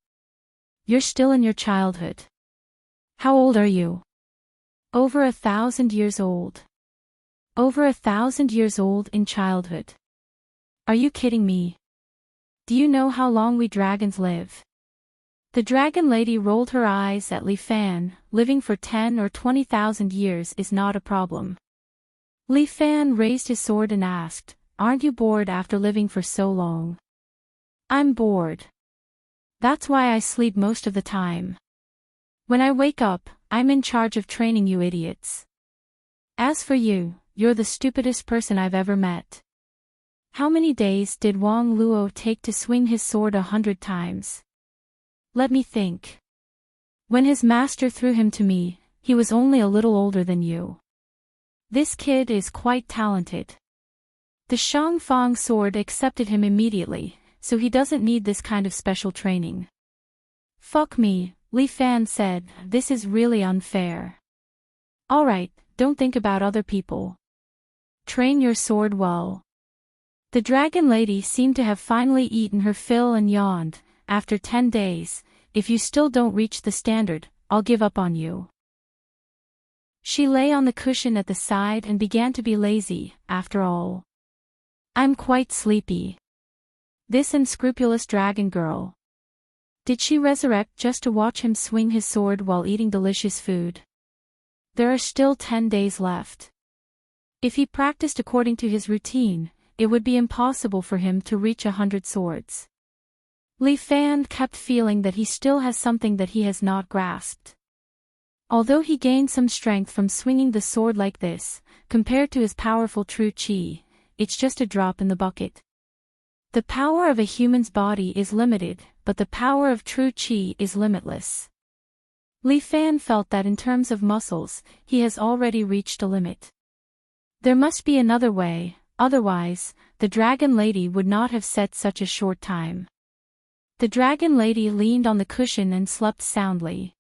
You're still in your childhood. How old are you? Over 1,000 years old. Over 1,000 years old in childhood. Are you kidding me? Do you know how long we dragons live? The dragon lady rolled her eyes at Li Fan. Living for 10 or 20,000 years is not a problem. Li Fan raised his sword and asked, aren't you bored after living for so long? I'm bored. That's why I sleep most of the time. When I wake up, I'm in charge of training you idiots. As for you, you're the stupidest person I've ever met. How many days did Wang Luo take to swing his sword 100 times? Let me think. When his master threw him to me, he was only a little older than you. This kid is quite talented. The Shangfang sword accepted him immediately, so he doesn't need this kind of special training. Fuck me, Li Fan said, this is really unfair. Alright, don't think about other people. Train your sword well. The dragon lady seemed to have finally eaten her fill and yawned. After 10 days, if you still don't reach the standard, I'll give up on you. She lay on the cushion at the side and began to be lazy, after all. I'm quite sleepy. This unscrupulous dragon girl. Did she resurrect just to watch him swing his sword while eating delicious food? There are still 10 days left. If he practiced according to his routine, it would be impossible for him to reach 100 swords. Li Fan kept feeling that he still has something that he has not grasped. Although he gained some strength from swinging the sword like this, compared to his powerful true chi, it's just a drop in the bucket. The power of a human's body is limited, but the power of true chi is limitless. Li Fan felt that in terms of muscles, he has already reached a limit. There must be another way, otherwise, the dragon lady would not have set such a short time. The dragon lady leaned on the cushion and slept soundly.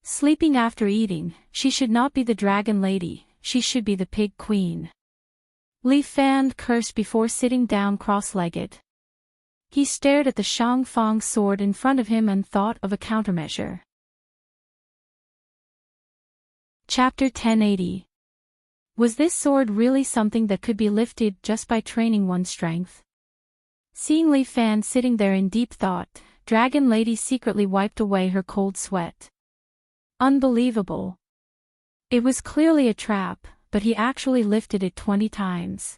Sleeping after eating, she should not be the dragon lady, she should be the pig queen. Li Fan cursed before sitting down cross-legged. He stared at the Shangfang sword in front of him and thought of a countermeasure. Chapter 1080. Was this sword really something that could be lifted just by training one's strength? Seeing Li Fan sitting there in deep thought, Dragon Lady secretly wiped away her cold sweat. Unbelievable. It was clearly a trap, but he actually lifted it 20 times.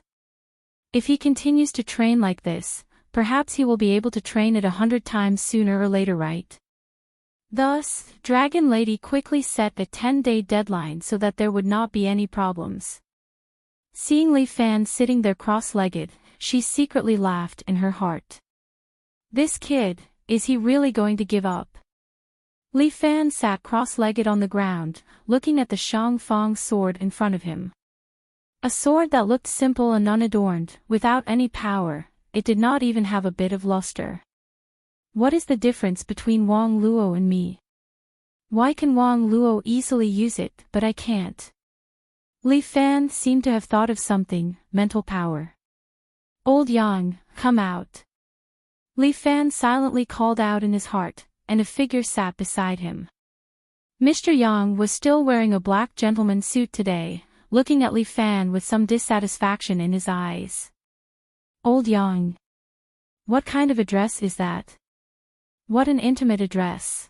If he continues to train like this, perhaps he will be able to train it 100 times sooner or later, right? Thus, Dragon Lady quickly set a 10-day deadline so that there would not be any problems. Seeing Li Fan sitting there cross-legged, she secretly laughed in her heart. This kid, is he really going to give up? Li Fan sat cross-legged on the ground, looking at the Shang Fang sword in front of him. A sword that looked simple and unadorned, without any power. It did not even have a bit of luster. What is the difference between Wang Luo and me? Why can Wang Luo easily use it, but I can't? Li Fan seemed to have thought of something, mental power. Old Yang, come out. Li Fan silently called out in his heart, and a figure sat beside him. Mr. Yang was still wearing a black gentleman suit today, looking at Li Fan with some dissatisfaction in his eyes. Old Yang. What kind of a dress is that? What an intimate address.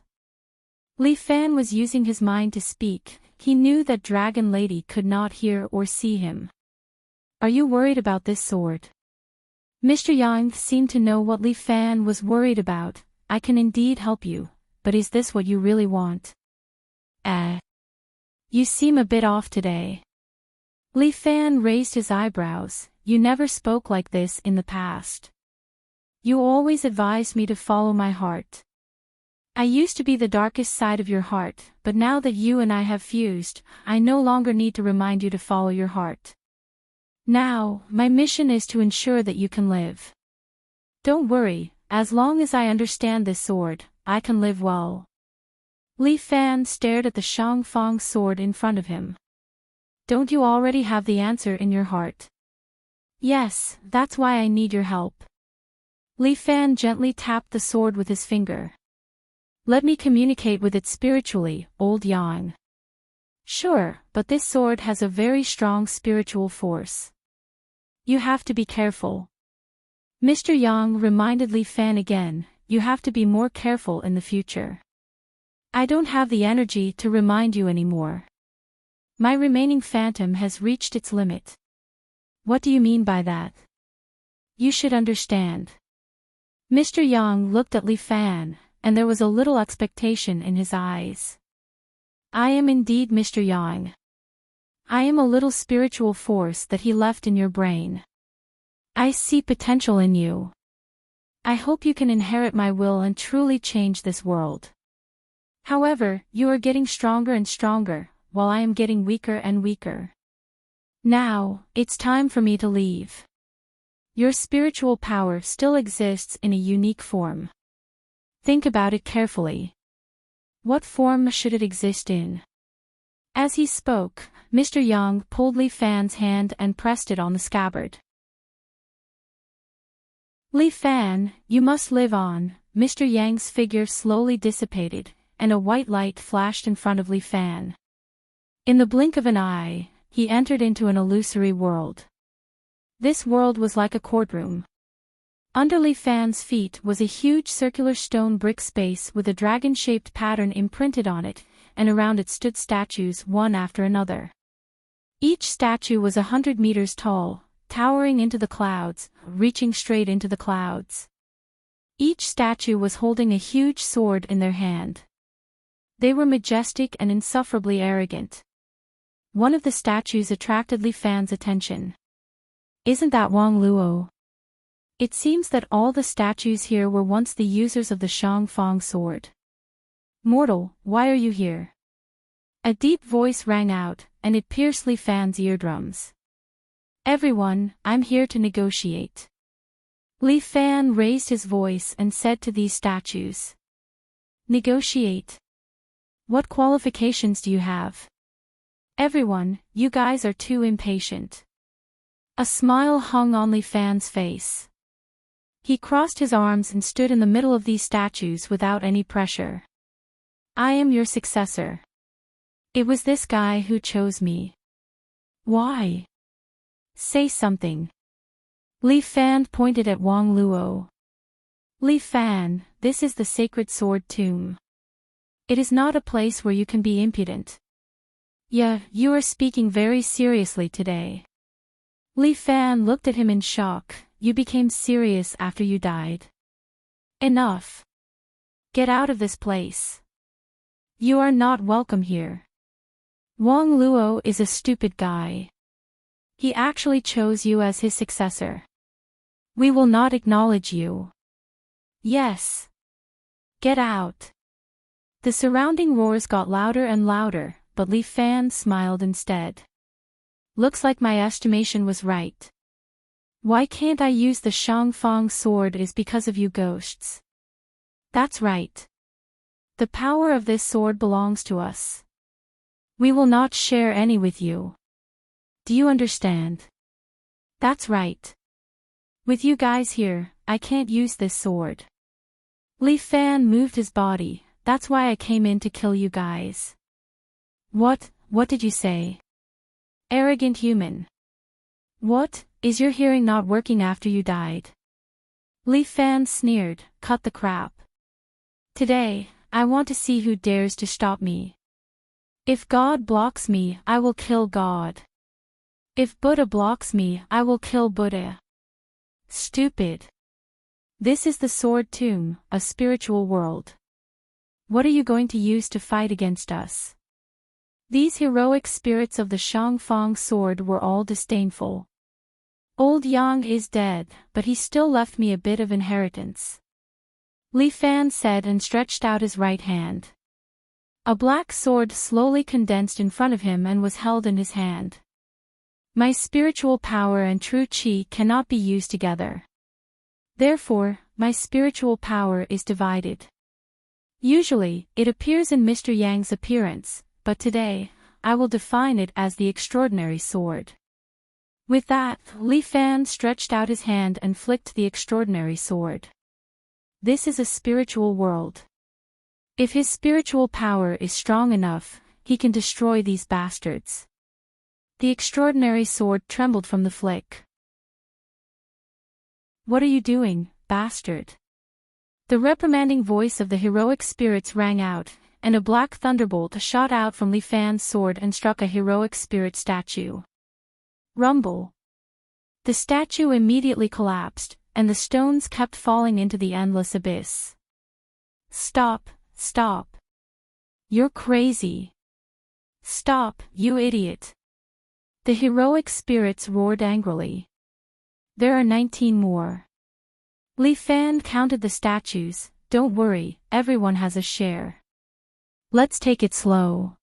Li Fan was using his mind to speak. He knew that Dragon Lady could not hear or see him. Are you worried about this sword? Mr. Yang seemed to know what Li Fan was worried about. I can indeed help you, but is this what you really want? You seem a bit off today. Li Fan raised his eyebrows. You never spoke like this in the past. You always advised me to follow my heart. I used to be the darkest side of your heart, but now that you and I have fused, I no longer need to remind you to follow your heart. Now, my mission is to ensure that you can live. Don't worry, as long as I understand this sword, I can live well. Li Fan stared at the Shang Fang sword in front of him. Don't you already have the answer in your heart? Yes, that's why I need your help. Li Fan gently tapped the sword with his finger. Let me communicate with it spiritually, Old Yang. Sure, but this sword has a very strong spiritual force. You have to be careful. Mr. Yang reminded Li Fan again, you have to be more careful in the future. I don't have the energy to remind you anymore. My remaining phantom has reached its limit. What do you mean by that? You should understand. Mr. Yang looked at Li Fan, and there was a little expectation in his eyes. I am indeed Mr. Yang. I am a little spiritual force that he left in your brain. I see potential in you. I hope you can inherit my will and truly change this world. However, you are getting stronger and stronger, while I am getting weaker and weaker. Now, it's time for me to leave. Your spiritual power still exists in a unique form. Think about it carefully. What form should it exist in? As he spoke, Mr. Yang pulled Li Fan's hand and pressed it on the scabbard. Li Fan, you must live on. Mr. Yang's figure slowly dissipated, and a white light flashed in front of Li Fan. In the blink of an eye, he entered into an illusory world. This world was like a courtroom. Under Li Fan's feet was a huge circular stone brick space with a dragon-shaped pattern imprinted on it, and around it stood statues one after another. Each statue was 100 meters tall, towering into the clouds, reaching straight into the clouds. Each statue was holding a huge sword in their hand. They were majestic and insufferably arrogant. One of the statues attracted Li Fan's attention. Isn't that Wang Luo? It seems that all the statues here were once the users of the Shang Fang sword. Mortal, why are you here? A deep voice rang out, and it pierced Li Fan's eardrums. Everyone, I'm here to negotiate. Li Fan raised his voice and said to these statues. Negotiate? What qualifications do you have? Everyone, you guys are too impatient. A smile hung on Li Fan's face. He crossed his arms and stood in the middle of these statues without any pressure. I am your successor. It was this guy who chose me. Why? Say something. Li Fan pointed at Wang Luo. Li Fan, this is the sacred sword tomb. It is not a place where you can be impudent. Yeah, you are speaking very seriously today. Li Fan looked at him in shock. You became serious after you died. Enough. Get out of this place. You are not welcome here. Wang Luo is a stupid guy. He actually chose you as his successor. We will not acknowledge you. Yes. Get out. The surrounding roars got louder and louder, but Li Fan smiled instead. Looks like my estimation was right. Why can't I use the Shangfang sword is because of you ghosts. That's right. The power of this sword belongs to us. We will not share any with you. Do you understand? That's right. With you guys here, I can't use this sword. Li Fan moved his body, that's why I came in to kill you guys. What did you say? Arrogant human. What, is your hearing not working after you died? Li Fan sneered, cut the crap. Today, I want to see who dares to stop me. If God blocks me, I will kill God. If Buddha blocks me, I will kill Buddha. Stupid. This is the Sword Tomb, a spiritual world. What are you going to use to fight against us? These heroic spirits of the Shangfang sword were all disdainful. Old Yang is dead, but he still left me a bit of inheritance. Li Fan said and stretched out his right hand. A black sword slowly condensed in front of him and was held in his hand. My spiritual power and true qi cannot be used together. Therefore, my spiritual power is divided. Usually, it appears in Mr. Yang's appearance, but today, I will define it as the extraordinary sword. With that, Li Fan stretched out his hand and flicked the extraordinary sword. This is a spiritual world. If his spiritual power is strong enough, he can destroy these bastards. The extraordinary sword trembled from the flick. What are you doing, bastard? The reprimanding voice of the heroic spirits rang out, and a black thunderbolt shot out from Li Fan's sword and struck a heroic spirit statue. Rumble. The statue immediately collapsed, and the stones kept falling into the endless abyss. Stop, stop. You're crazy. Stop, you idiot. The heroic spirits roared angrily. There are 19 more. Li Fan counted the statues, don't worry, everyone has a share. Let's take it slow.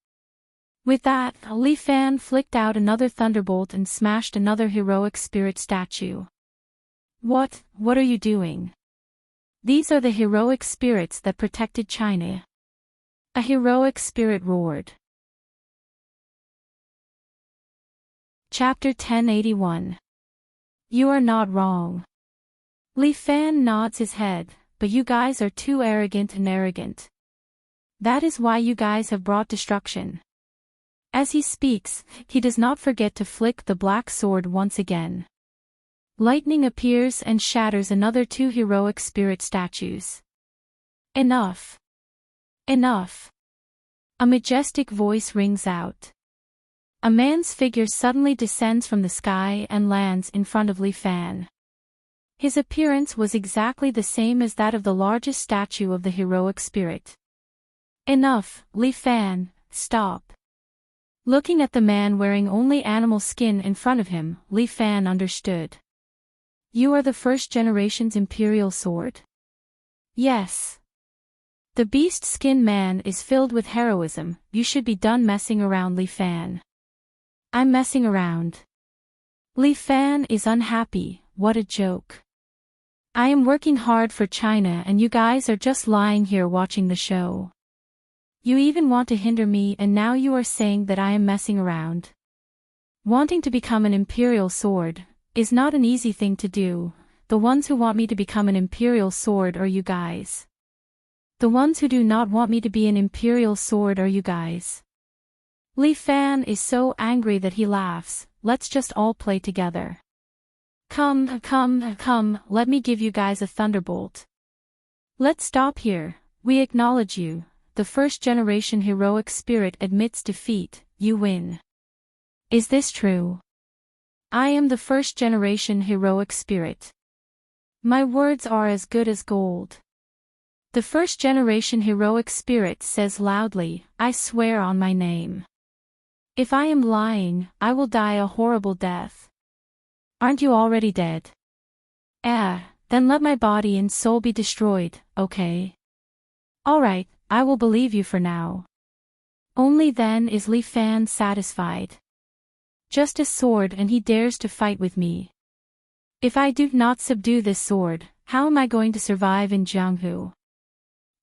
With that, Li Fan flicked out another thunderbolt and smashed another heroic spirit statue. What are you doing? These are the heroic spirits that protected China. A heroic spirit roared. Chapter 1081. You are not wrong. Li Fan nods his head, but you guys are too arrogant and arrogant. That is why you guys have brought destruction. As he speaks, he does not forget to flick the black sword once again. Lightning appears and shatters another 2 heroic spirit statues. Enough. Enough. A majestic voice rings out. A man's figure suddenly descends from the sky and lands in front of Li Fan. His appearance was exactly the same as that of the largest statue of the heroic spirit. Enough, Li Fan, stop. Looking at the man wearing only animal skin in front of him, Li Fan understood. You are the first generation's imperial sword? Yes. The beast skin man is filled with heroism, you should be done messing around, Li Fan. I'm messing around. Li Fan is unhappy, what a joke. I am working hard for China and you guys are just lying here watching the show. You even want to hinder me and now you are saying that I am messing around. Wanting to become an imperial sword is not an easy thing to do. The ones who want me to become an imperial sword are you guys. The ones who do not want me to be an imperial sword are you guys. Li Fan is so angry that he laughs, let's just all play together. Come, let me give you guys a thunderbolt. Let's stop here, we acknowledge you, the first generation heroic spirit admits defeat, you win. Is this true? I am the first generation heroic spirit. My words are as good as gold. The first generation heroic spirit says loudly, I swear on my name. If I am lying, I will die a horrible death. Aren't you already dead? Then let my body and soul be destroyed, okay? Alright, I will believe you for now. Only then is Li Fan satisfied. Just a sword and he dares to fight with me. If I do not subdue this sword, how am I going to survive in Jianghu?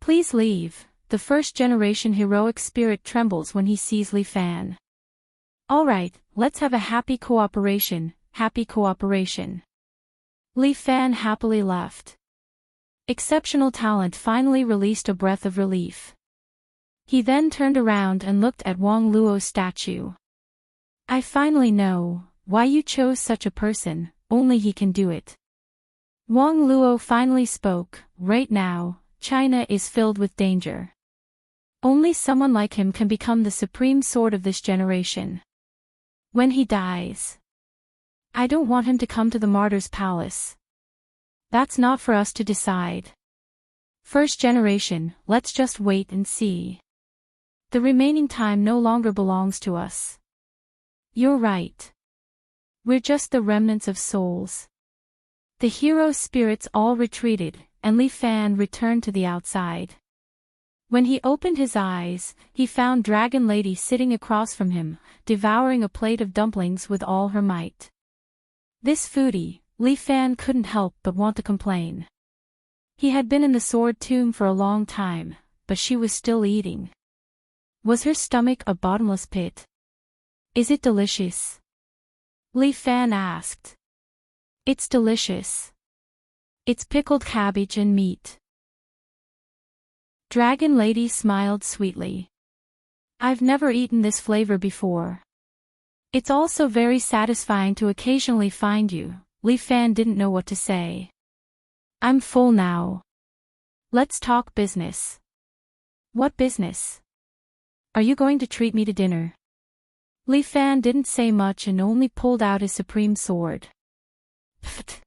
Please leave. The first-generation heroic spirit trembles when he sees Li Fan. Alright, let's have a happy cooperation, happy cooperation. Li Fan happily left. Exceptional talent finally released a breath of relief. He then turned around and looked at Wang Luo's statue. I finally know why you chose such a person, only he can do it. Wang Luo finally spoke. Right now, China is filled with danger. Only someone like him can become the supreme sword of this generation. When he dies, I don't want him to come to the martyr's palace. That's not for us to decide. First generation, let's just wait and see. The remaining time no longer belongs to us. You're right. We're just the remnants of souls. The hero spirits all retreated, and Li Fan returned to the outside. When he opened his eyes, he found Dragon Lady sitting across from him, devouring a plate of dumplings with all her might. This foodie, Li Fan couldn't help but want to complain. He had been in the sword tomb for a long time, but she was still eating. Was her stomach a bottomless pit? Is it delicious? Li Fan asked. It's delicious. It's pickled cabbage and meat. Dragon Lady smiled sweetly. I've never eaten this flavor before. It's also very satisfying to occasionally find you. Li Fan didn't know what to say. I'm full now. Let's talk business. What business? Are you going to treat me to dinner? Li Fan didn't say much and only pulled out his supreme sword. Pfft.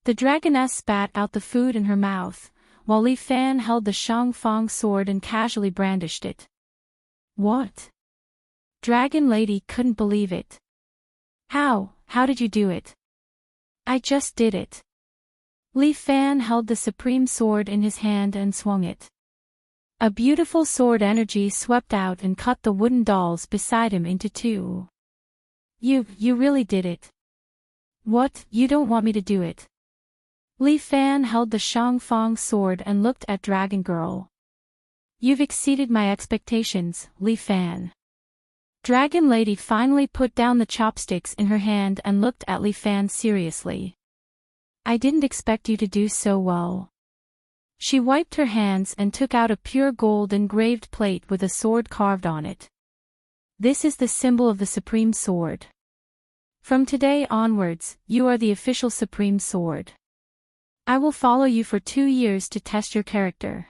The dragoness spat out the food in her mouth, while Li Fan held the Shangfang sword and casually brandished it. What? Dragon Lady couldn't believe it. How did you do it? I just did it. Li Fan held the supreme sword in his hand and swung it. A beautiful sword energy swept out and cut the wooden dolls beside him into two. You really did it. What, you don't want me to do it? Li Fan held the Shangfang sword and looked at Dragon Girl. You've exceeded my expectations, Li Fan. Dragon Lady finally put down the chopsticks in her hand and looked at Li Fan seriously. I didn't expect you to do so well. She wiped her hands and took out a pure gold engraved plate with a sword carved on it. This is the symbol of the Supreme Sword. From today onwards, you are the official Supreme Sword. I will follow you for 2 years to test your character.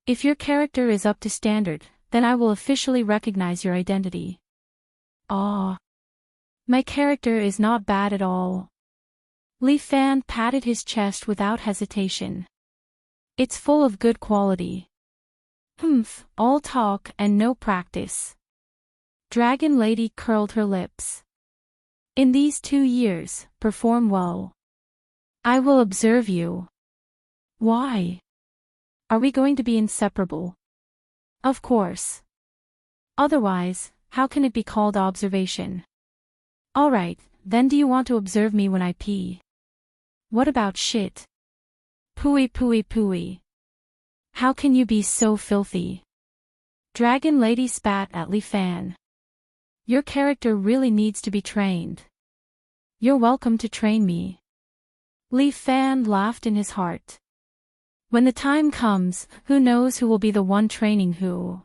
If your character is up to standard, then I will officially recognize your identity. Ah. My character is not bad at all. Li Fan patted his chest without hesitation. It's full of good quality. All talk and no practice. Dragon Lady curled her lips. In these 2 years, perform well. I will observe you. Why? Are we going to be inseparable? Of course. Otherwise, how can it be called observation? Alright, then do you want to observe me when I pee? What about shit? Pooey pooey pooey. How can you be so filthy? Dragon Lady spat at Li Fan. Your character really needs to be trained. You're welcome to train me. Li Fan laughed in his heart. When the time comes, who knows who will be the one training who?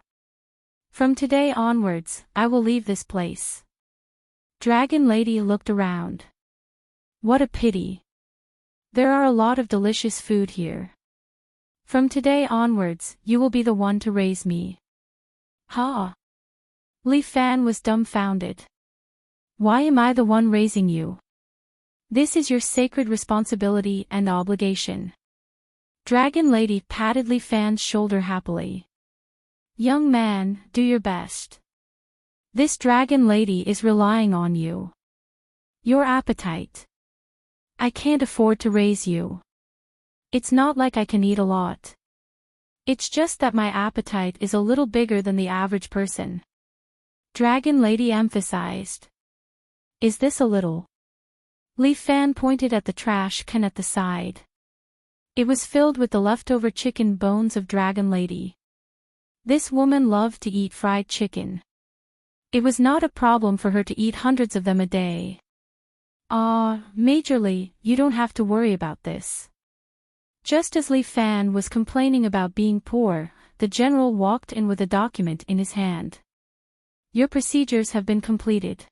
From today onwards, I will leave this place. Dragon Lady looked around. What a pity. There are a lot of delicious food here. From today onwards, you will be the one to raise me. Ha! Li Fan was dumbfounded. Why am I the one raising you? This is your sacred responsibility and obligation. Dragon Lady patted Li Fan's shoulder happily. Young man, do your best. This dragon lady is relying on you. Your appetite. I can't afford to raise you. It's not like I can eat a lot. It's just that my appetite is a little bigger than the average person. Dragon lady emphasized. Is this a little? Li Fan pointed at the trash can at the side. It was filled with the leftover chicken bones of Dragon Lady. This woman loved to eat fried chicken. It was not a problem for her to eat hundreds of them a day. Majorly, you don't have to worry about this. Just as Li Fan was complaining about being poor, the general walked in with a document in his hand. Your procedures have been completed.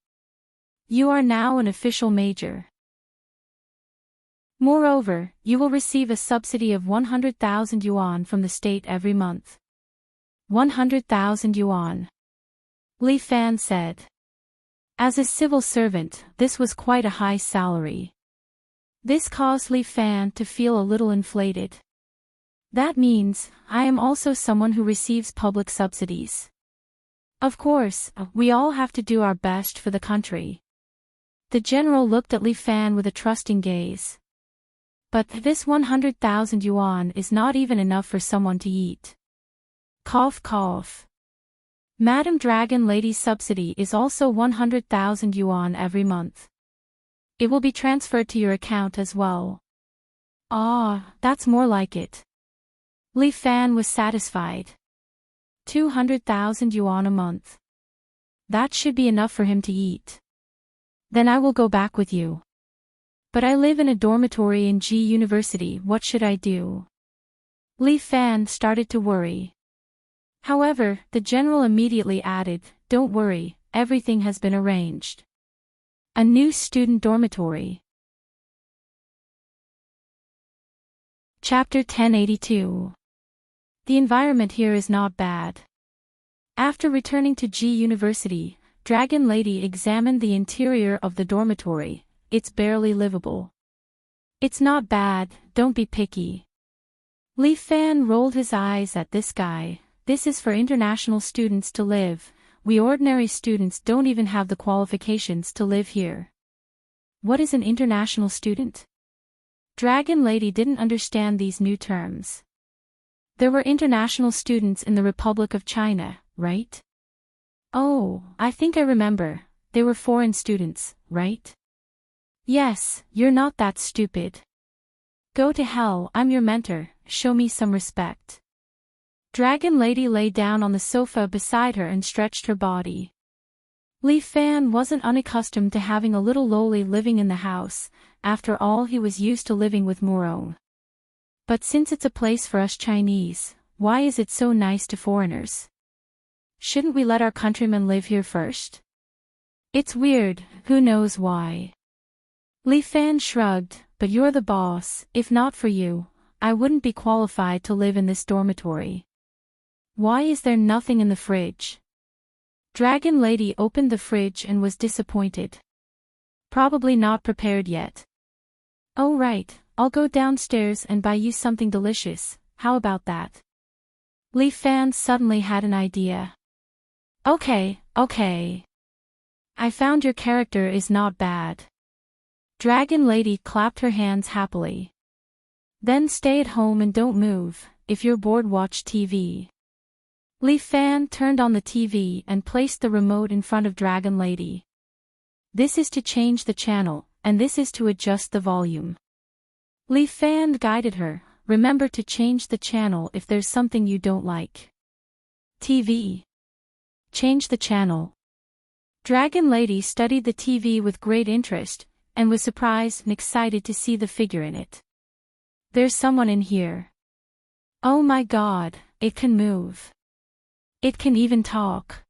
You are now an official major. Moreover, you will receive a subsidy of 100,000 yuan from the state every month. 100,000 yuan. Li Fan said. As a civil servant, this was quite a high salary. This caused Li Fan to feel a little inflated. That means, I am also someone who receives public subsidies. Of course, we all have to do our best for the country. The general looked at Li Fan with a trusting gaze. But this 100,000 yuan is not even enough for someone to eat. Cough cough. Madam Dragon Lady's subsidy is also 100,000 yuan every month. It will be transferred to your account as well. That's more like it. Li Fan was satisfied. 200,000 yuan a month. That should be enough for him to eat. Then I will go back with you. But I live in a dormitory in G University, what should I do? Li Fan started to worry. However, the general immediately added, don't worry, everything has been arranged. A new student dormitory. Chapter 1082. The environment here is not bad. After returning to G University, Dragon Lady examined the interior of the dormitory. It's barely livable. It's not bad, don't be picky. Li Fan rolled his eyes at this guy. This is for international students to live. We ordinary students don't even have the qualifications to live here. What is an international student? Dragon Lady didn't understand these new terms. There were international students in the Republic of China, right? Oh, I think I remember. They were foreign students, right? Yes, you're not that stupid. Go to hell, I'm your mentor, show me some respect. Dragon Lady lay down on the sofa beside her and stretched her body. Li Fan wasn't unaccustomed to having a little loli living in the house, after all he was used to living with Murong. But since it's a place for us Chinese, why is it so nice to foreigners? Shouldn't we let our countrymen live here first? It's weird, who knows why? Li Fan shrugged, but you're the boss, if not for you, I wouldn't be qualified to live in this dormitory. Why is there nothing in the fridge? Dragon Lady opened the fridge and was disappointed. Probably not prepared yet. Oh right, I'll go downstairs and buy you something delicious, how about that? Li Fan suddenly had an idea. Okay. I found your character is not bad. Dragon Lady clapped her hands happily. Then stay at home and don't move, if you're bored watch TV. Li Fan turned on the TV and placed the remote in front of Dragon Lady. This is to change the channel, and this is to adjust the volume. Li Fan guided her, remember to change the channel if there's something you don't like. TV. Change the channel. Dragon Lady studied the TV with great interest, and was surprised and excited to see the figure in it. There's someone in here. Oh my god, it can move. It can even talk.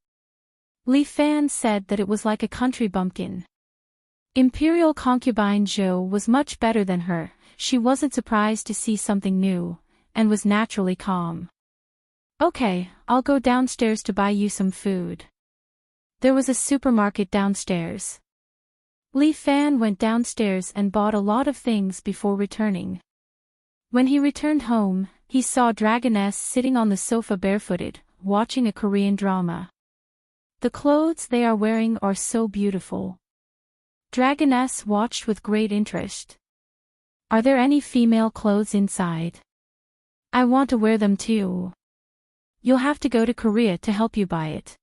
Li Fan said that it was like a country bumpkin. Imperial concubine Zhou was much better than her, she wasn't surprised to see something new, and was naturally calm. Okay, I'll go downstairs to buy you some food. There was a supermarket downstairs. Li Fan went downstairs and bought a lot of things before returning. When he returned home, he saw Dragoness sitting on the sofa barefooted, watching a Korean drama. The clothes they are wearing are so beautiful. Dragoness watched with great interest. Are there any female clothes inside? I want to wear them too. You'll have to go to Korea to help you buy it.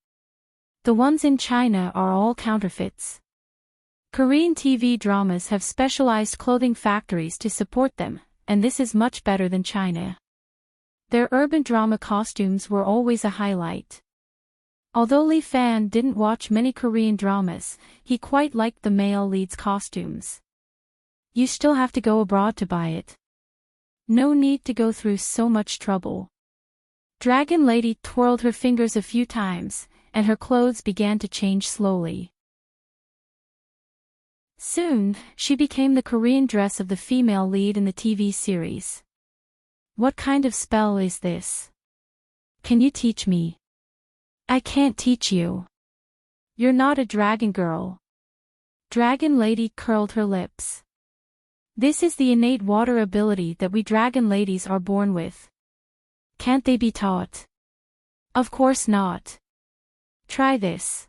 The ones in China are all counterfeits. Korean TV dramas have specialized clothing factories to support them, and this is much better than China. Their urban drama costumes were always a highlight. Although Lee Fan didn't watch many Korean dramas, he quite liked the male leads' costumes. You still have to go abroad to buy it. No need to go through so much trouble. Dragon Lady twirled her fingers a few times, and her clothes began to change slowly. Soon, she became the Korean dress of the female lead in the TV series. What kind of spell is this? Can you teach me? I can't teach you. You're not a dragon girl. Dragon Lady curled her lips. This is the innate water ability that we dragon ladies are born with. Can't they be taught? Of course not. Try this.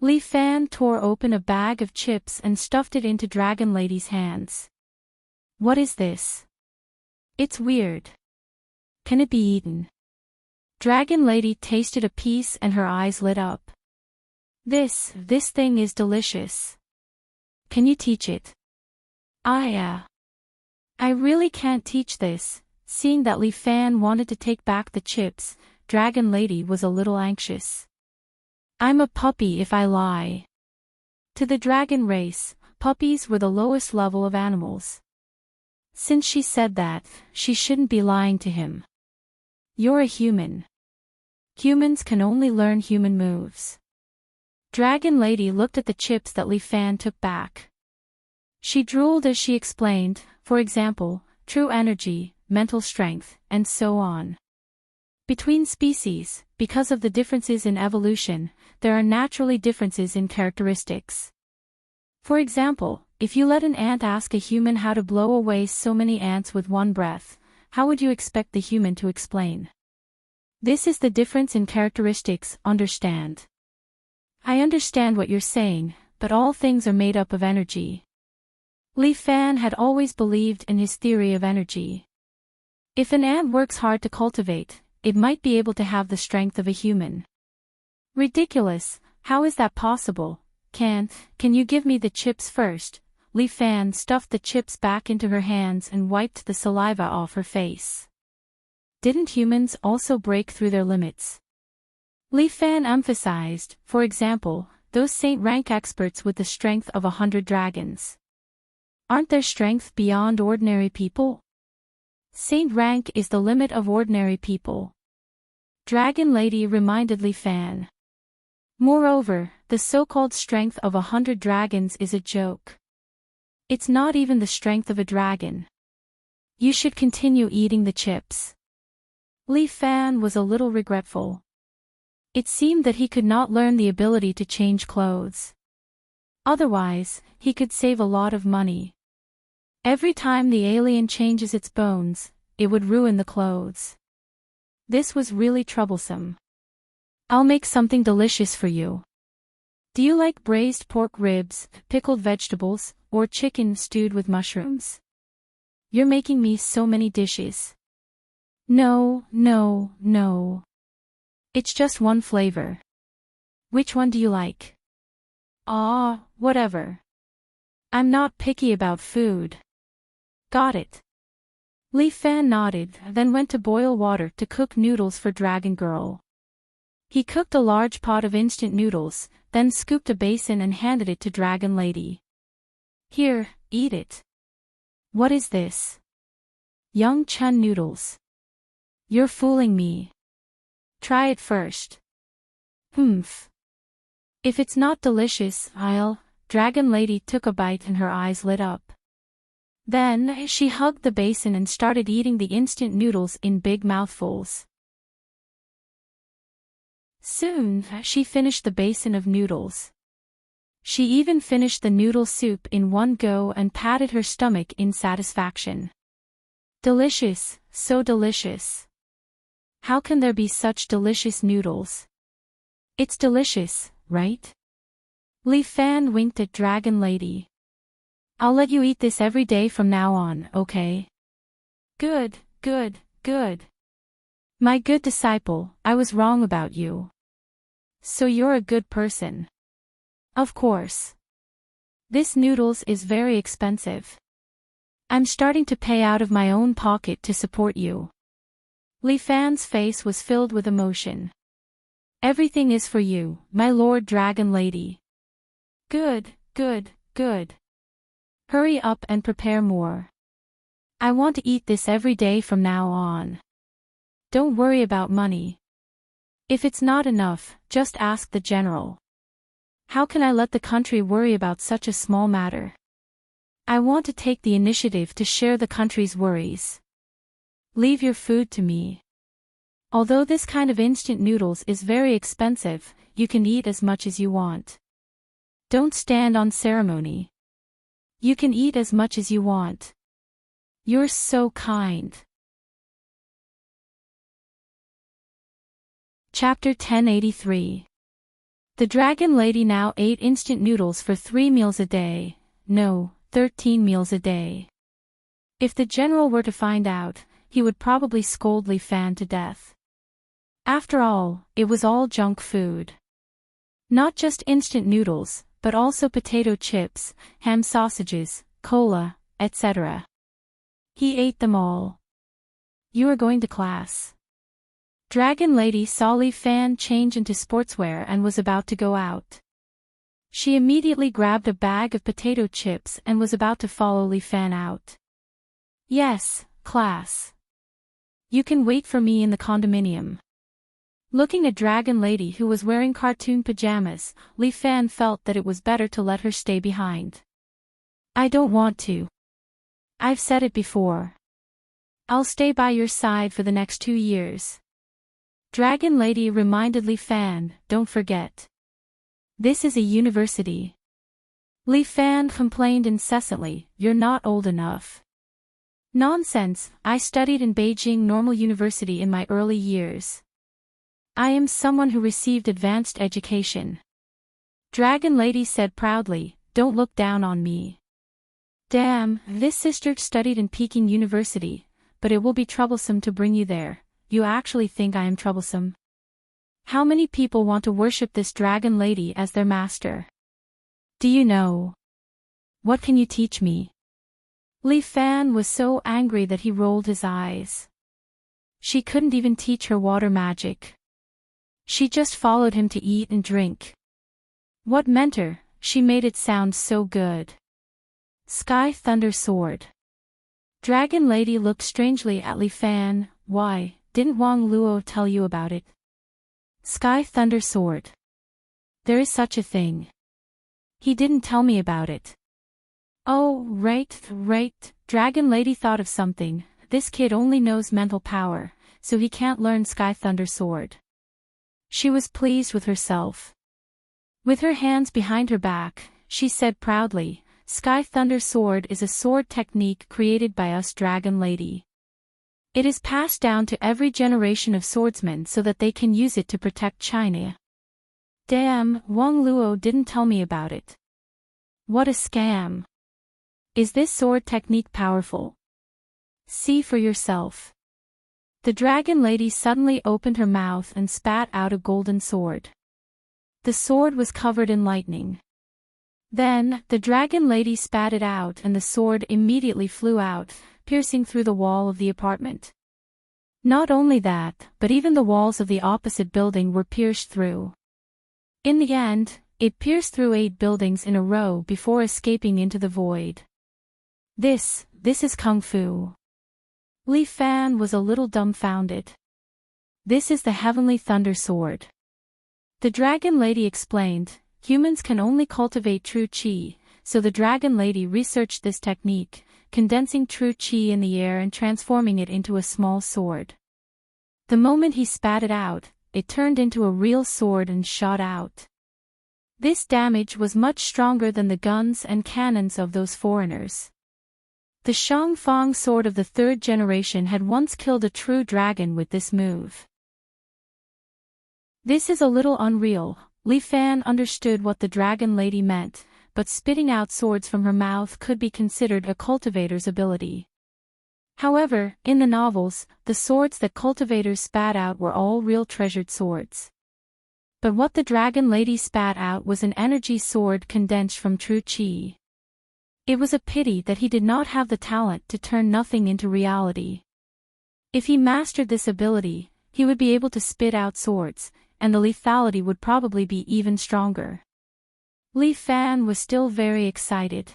Lee Fan tore open a bag of chips and stuffed it into Dragon Lady's hands. What is this? It's weird. Can it be eaten? Dragon Lady tasted a piece and her eyes lit up. This thing is delicious. Can you teach it? I really can't teach this. Seeing that Lee Fan wanted to take back the chips, Dragon Lady was a little anxious. I'm a puppy if I lie. To the dragon race, puppies were the lowest level of animals. Since she said that, she shouldn't be lying to him. You're a human. Humans can only learn human moves. Dragon Lady looked at the chips that Lee Fan took back. She drooled as she explained, for example, true energy, mental strength, and so on. Between species, because of the differences in evolution, there are naturally differences in characteristics. For example, if you let an ant ask a human how to blow away so many ants with one breath, how would you expect the human to explain? This is the difference in characteristics, understand? I understand what you're saying, but all things are made up of energy. Lee Fan had always believed in his theory of energy. If an ant works hard to cultivate, it might be able to have the strength of a human. Ridiculous, how is that possible? Can you give me the chips first? Lee Fan stuffed the chips back into her hands and wiped the saliva off her face. Didn't humans also break through their limits? Lee Fan emphasized, for example, those Saint rank experts with the strength of 100 dragons. Aren't their strength beyond ordinary people? Saint rank is the limit of ordinary people. Dragon Lady reminded Lee Fan. Moreover, the so-called strength of 100 dragons is a joke. It's not even the strength of a dragon. You should continue eating the chips. Lee Fan was a little regretful. It seemed that he could not learn the ability to change clothes. Otherwise, he could save a lot of money. Every time the alien changes its bones, it would ruin the clothes. This was really troublesome. I'll make something delicious for you. Do you like braised pork ribs, pickled vegetables, or chicken stewed with mushrooms? You're making me so many dishes. No. It's just one flavor. Which one do you like? Whatever. I'm not picky about food. Got it. Lee Fan nodded, then went to boil water to cook noodles for Dragon Girl. He cooked a large pot of instant noodles, then scooped a basin and handed it to Dragon Lady. Here, eat it. What is this? Young Chun noodles. You're fooling me. Try it first. If it's not delicious, Dragon Lady took a bite and her eyes lit up. Then, she hugged the basin and started eating the instant noodles in big mouthfuls. Soon, she finished the basin of noodles. She even finished the noodle soup in one go and patted her stomach in satisfaction. Delicious, so delicious. How can there be such delicious noodles? It's delicious, right? Li Fan winked at Dragon Lady. I'll let you eat this every day from now on, okay? Good, good, good. My good disciple, I was wrong about you. So you're a good person. Of course. This noodles is very expensive. I'm starting to pay out of my own pocket to support you. Li Fan's face was filled with emotion. Everything is for you, my Lord Dragon Lady. Good, good, good. Hurry up and prepare more. I want to eat this every day from now on. Don't worry about money. If it's not enough, just ask the general. How can I let the country worry about such a small matter? I want to take the initiative to share the country's worries. Leave your food to me. Although this kind of instant noodles is very expensive, you can eat as much as you want. Don't stand on ceremony. You can eat as much as you want. You're so kind. Chapter 1083. The Dragon Lady now ate instant noodles for 3 meals a day. No, 13 meals a day. If the general were to find out, he would probably scold Li Fan to death. After all, it was all junk food. Not just instant noodles, but also potato chips, ham sausages, cola, etc. He ate them all. You are going to class. Dragon Lady saw Li Fan change into sportswear and was about to go out. She immediately grabbed a bag of potato chips and was about to follow Li Fan out. Yes, class. You can wait for me in the condominium. Looking at Dragon Lady who was wearing cartoon pajamas, Li Fan felt that it was better to let her stay behind. I don't want to. I've said it before. I'll stay by your side for the next 2 years. Dragon Lady reminded Li Fan, don't forget. This is a university. Li Fan complained incessantly, you're not old enough. Nonsense, I studied in Beijing Normal University in my early years. I am someone who received advanced education. Dragon Lady said proudly, don't look down on me. Damn, this sister studied in Peking University, but it will be troublesome to bring you there. You actually think I am troublesome? How many people want to worship this Dragon Lady as their master? Do you know? What can you teach me? Li Fan was so angry that he rolled his eyes. She couldn't even teach her water magic. She just followed him to eat and drink. What mentor? She made it sound so good. Sky Thunder Sword. Dragon Lady looked strangely at Li Fan. Why, didn't Wang Luo tell you about it? Sky Thunder Sword. There is such a thing. He didn't tell me about it. Oh, right. Dragon Lady thought of something. This kid only knows mental power, so he can't learn Sky Thunder Sword. She was pleased with herself. With her hands behind her back, she said proudly, Sky Thunder Sword is a sword technique created by us Dragon Lady. It is passed down to every generation of swordsmen so that they can use it to protect China. Damn, Wang Luo didn't tell me about it. What a scam. Is this sword technique powerful? See for yourself. The Dragon Lady suddenly opened her mouth and spat out a golden sword. The sword was covered in lightning. Then, the Dragon Lady spat it out and the sword immediately flew out, piercing through the wall of the apartment. Not only that, but even the walls of the opposite building were pierced through. In the end, it pierced through 8 buildings in a row before escaping into the void. This is Kung Fu. Li Fan was a little dumbfounded. This is the Heavenly Thunder Sword. The Dragon Lady explained, humans can only cultivate true qi, so the Dragon Lady researched this technique, condensing true qi in the air and transforming it into a small sword. The moment he spat it out, it turned into a real sword and shot out. This damage was much stronger than the guns and cannons of those foreigners. The Shangfang sword of the 3rd generation had once killed a true dragon with this move. This is a little unreal. Li Fan understood what the dragon lady meant, but spitting out swords from her mouth could be considered a cultivator's ability. However, in the novels, the swords that cultivators spat out were all real treasured swords. But what the dragon lady spat out was an energy sword condensed from true chi. It was a pity that he did not have the talent to turn nothing into reality. If he mastered this ability, he would be able to spit out swords, and the lethality would probably be even stronger. Li Fan was still very excited.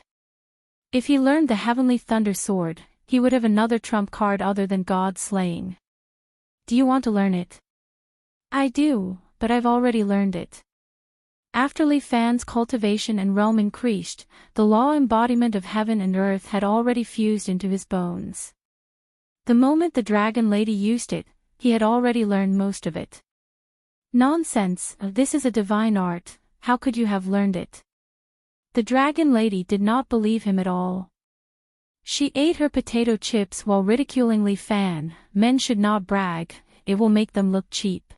If he learned the Heavenly Thunder Sword, he would have another trump card other than God slaying. Do you want to learn it? I do, but I've already learned it. After Li Fan's cultivation and realm increased, the law embodiment of heaven and earth had already fused into his bones. The moment the dragon lady used it, he had already learned most of it. Nonsense, this is a divine art, how could you have learned it? The dragon lady did not believe him at all. She ate her potato chips while ridiculing Li Fan. Men should not brag, it will make them look cheap.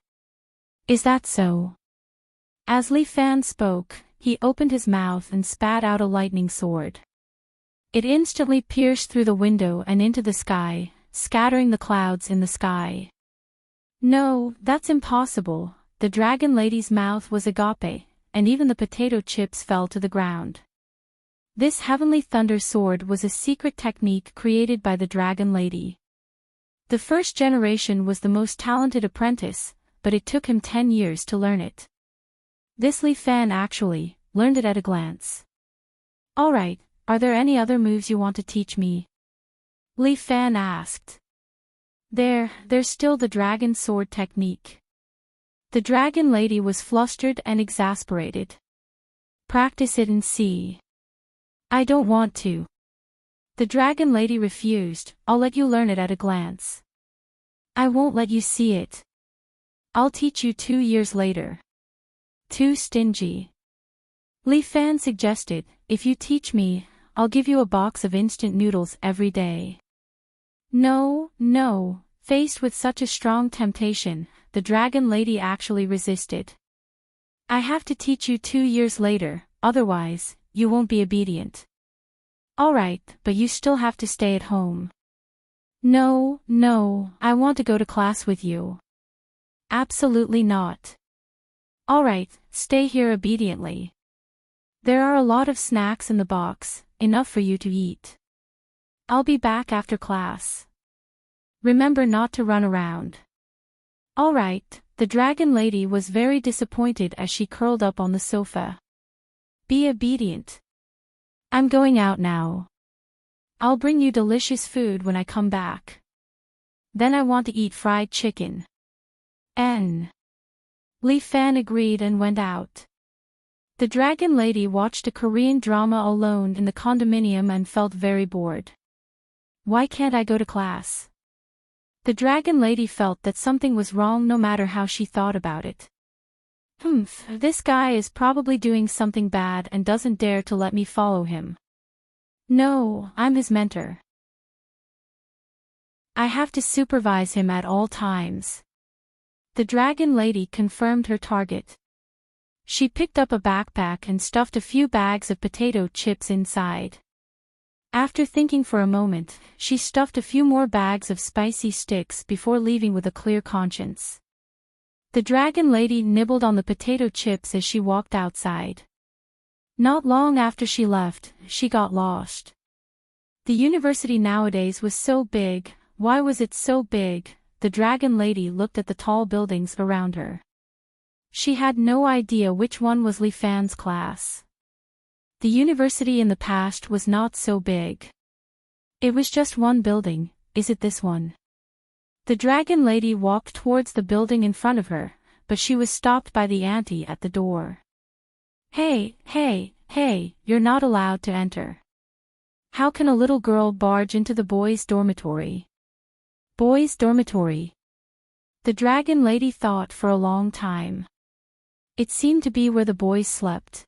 Is that so? As Li Fan spoke, he opened his mouth and spat out a lightning sword. It instantly pierced through the window and into the sky, scattering the clouds in the sky. No, that's impossible. The dragon lady's mouth was agape, and even the potato chips fell to the ground. This heavenly thunder sword was a secret technique created by the dragon lady. The first generation was the most talented apprentice, but it took him 10 years to learn it. This Li Fan actually learned it at a glance. Alright, are there any other moves you want to teach me? Li Fan asked. There's still the dragon sword technique. The dragon lady was flustered and exasperated. Practice it and see. I don't want to. The dragon lady refused. I'll let you learn it at a glance. I won't let you see it. I'll teach you 2 years later. Too stingy. Li Fan suggested, if you teach me, I'll give you a box of instant noodles every day. No. Faced with such a strong temptation, the dragon lady actually resisted. I have to teach you 2 years later, otherwise, you won't be obedient. Alright, but you still have to stay at home. No, I want to go to class with you. Absolutely not. Alright, stay here obediently. There are a lot of snacks in the box, enough for you to eat. I'll be back after class. Remember not to run around. Alright, the dragon lady was very disappointed as she curled up on the sofa. Be obedient. I'm going out now. I'll bring you delicious food when I come back. Then I want to eat fried chicken. Li Fan agreed and went out. The dragon lady watched a Korean drama alone in the condominium and felt very bored. Why can't I go to class? The dragon lady felt that something was wrong no matter how she thought about it. This guy is probably doing something bad and doesn't dare to let me follow him. No, I'm his mentor. I have to supervise him at all times. The dragon lady confirmed her target. She picked up a backpack and stuffed a few bags of potato chips inside. After thinking for a moment, she stuffed a few more bags of spicy sticks before leaving with a clear conscience. The dragon lady nibbled on the potato chips as she walked outside. Not long after she left, she got lost. The university nowadays was so big. Why was it so big? The dragon lady looked at the tall buildings around her. She had no idea which one was Li Fan's class. The university in the past was not so big. It was just one building. Is it this one? The dragon lady walked towards the building in front of her, but she was stopped by the auntie at the door. Hey, you're not allowed to enter. How can a little girl barge into the boys' dormitory? Boys' dormitory. The dragon lady thought for a long time. It seemed to be where the boys slept.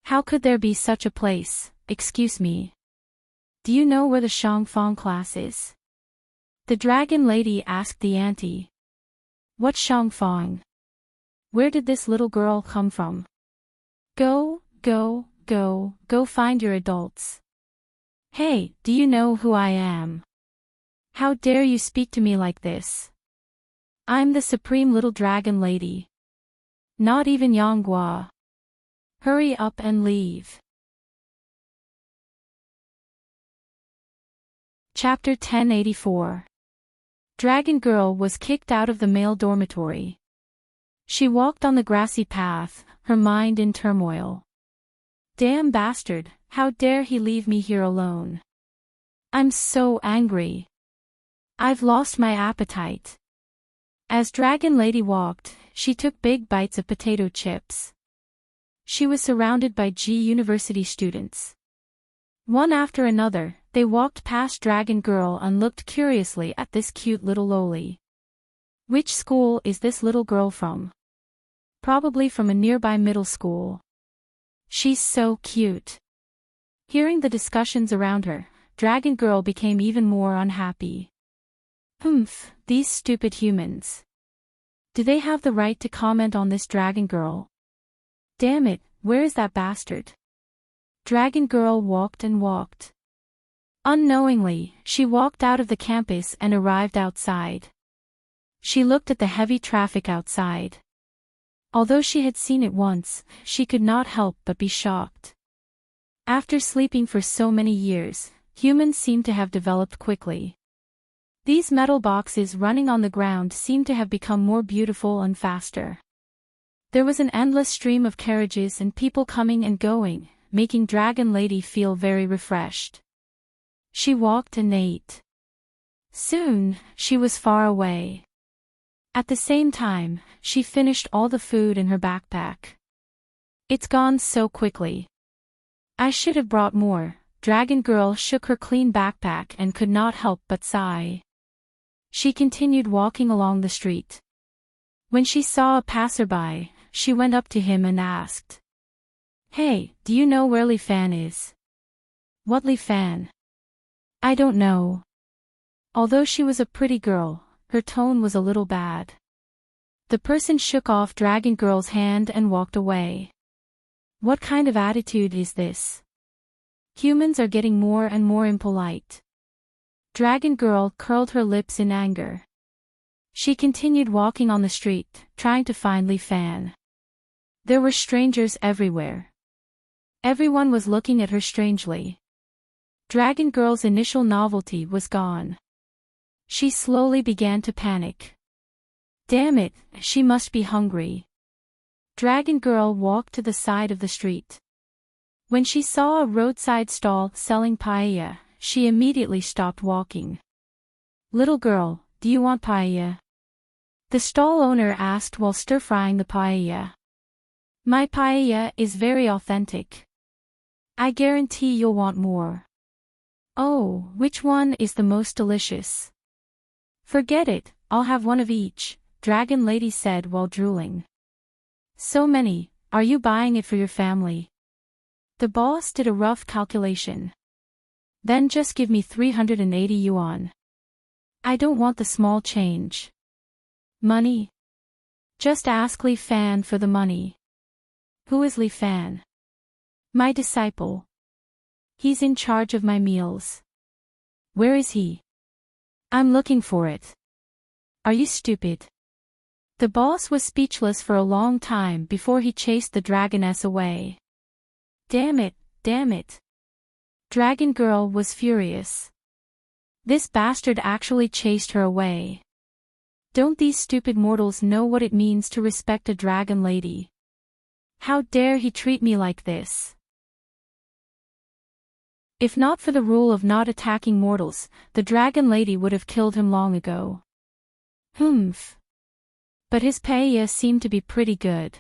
How could there be such a place? Excuse me. Do you know where the Shangfang class is? The dragon lady asked the auntie. What Shangfang? Where did this little girl come from? Go, go, go, go find your adults. Hey, do you know who I am? How dare you speak to me like this? I'm the supreme little dragon lady. Not even Yanghua. Hurry up and leave. Chapter 1084. Dragon Girl was kicked out of the male dormitory. She walked on the grassy path, her mind in turmoil. Damn bastard, how dare he leave me here alone? I'm so angry. I've lost my appetite. As Dragon Lady walked, she took big bites of potato chips. She was surrounded by University students. One after another, they walked past Dragon Girl and looked curiously at this cute little loli. Which school is this little girl from? Probably from a nearby middle school. She's so cute. Hearing the discussions around her, Dragon Girl became even more unhappy. Humph, these stupid humans. Do they have the right to comment on this Dragon Girl? Damn it, where is that bastard? Dragon Girl walked and walked. Unknowingly, she walked out of the campus and arrived outside. She looked at the heavy traffic outside. Although she had seen it once, she could not help but be shocked. After sleeping for so many years, humans seem to have developed quickly. These metal boxes running on the ground seemed to have become more beautiful and faster. There was an endless stream of carriages and people coming and going, making Dragon Lady feel very refreshed. She walked and ate. Soon, she was far away. At the same time, she finished all the food in her backpack. It's gone so quickly. I should have brought more. Dragon Girl shook her clean backpack and could not help but sigh. She continued walking along the street. When she saw a passerby, she went up to him and asked, "Hey, do you know where Li Fan is?" "What Li Fan?" "I don't know." Although she was a pretty girl, her tone was a little bad. The person shook off Dragon Girl's hand and walked away. What kind of attitude is this? Humans are getting more and more impolite. Dragon Girl curled her lips in anger. She continued walking on the street, trying to find Li Fan. There were strangers everywhere. Everyone was looking at her strangely. Dragon Girl's initial novelty was gone. She slowly began to panic. Damn it, she must be hungry. Dragon Girl walked to the side of the street. When she saw a roadside stall selling paella, she immediately stopped walking. "Little girl, do you want paella?" the stall owner asked while stir-frying the paella. "My paella is very authentic. I guarantee you'll want more." "Oh, which one is the most delicious?" "Forget it, I'll have one of each," Dragon Lady said while drooling. "So many, are you buying it for your family?" The boss did a rough calculation. "Then just give me 380 yuan. I don't want the small change." "Money? Just ask Li Fan for the money." "Who is Li Fan?" "My disciple. He's in charge of my meals." "Where is he?" "I'm looking for it." "Are you stupid?" The boss was speechless for a long time before he chased the dragoness away. Damn it, damn it. Dragon Girl was furious. This bastard actually chased her away. Don't these stupid mortals know what it means to respect a dragon lady? How dare he treat me like this? If not for the rule of not attacking mortals, the dragon lady would have killed him long ago. Humph. But his paella seemed to be pretty good.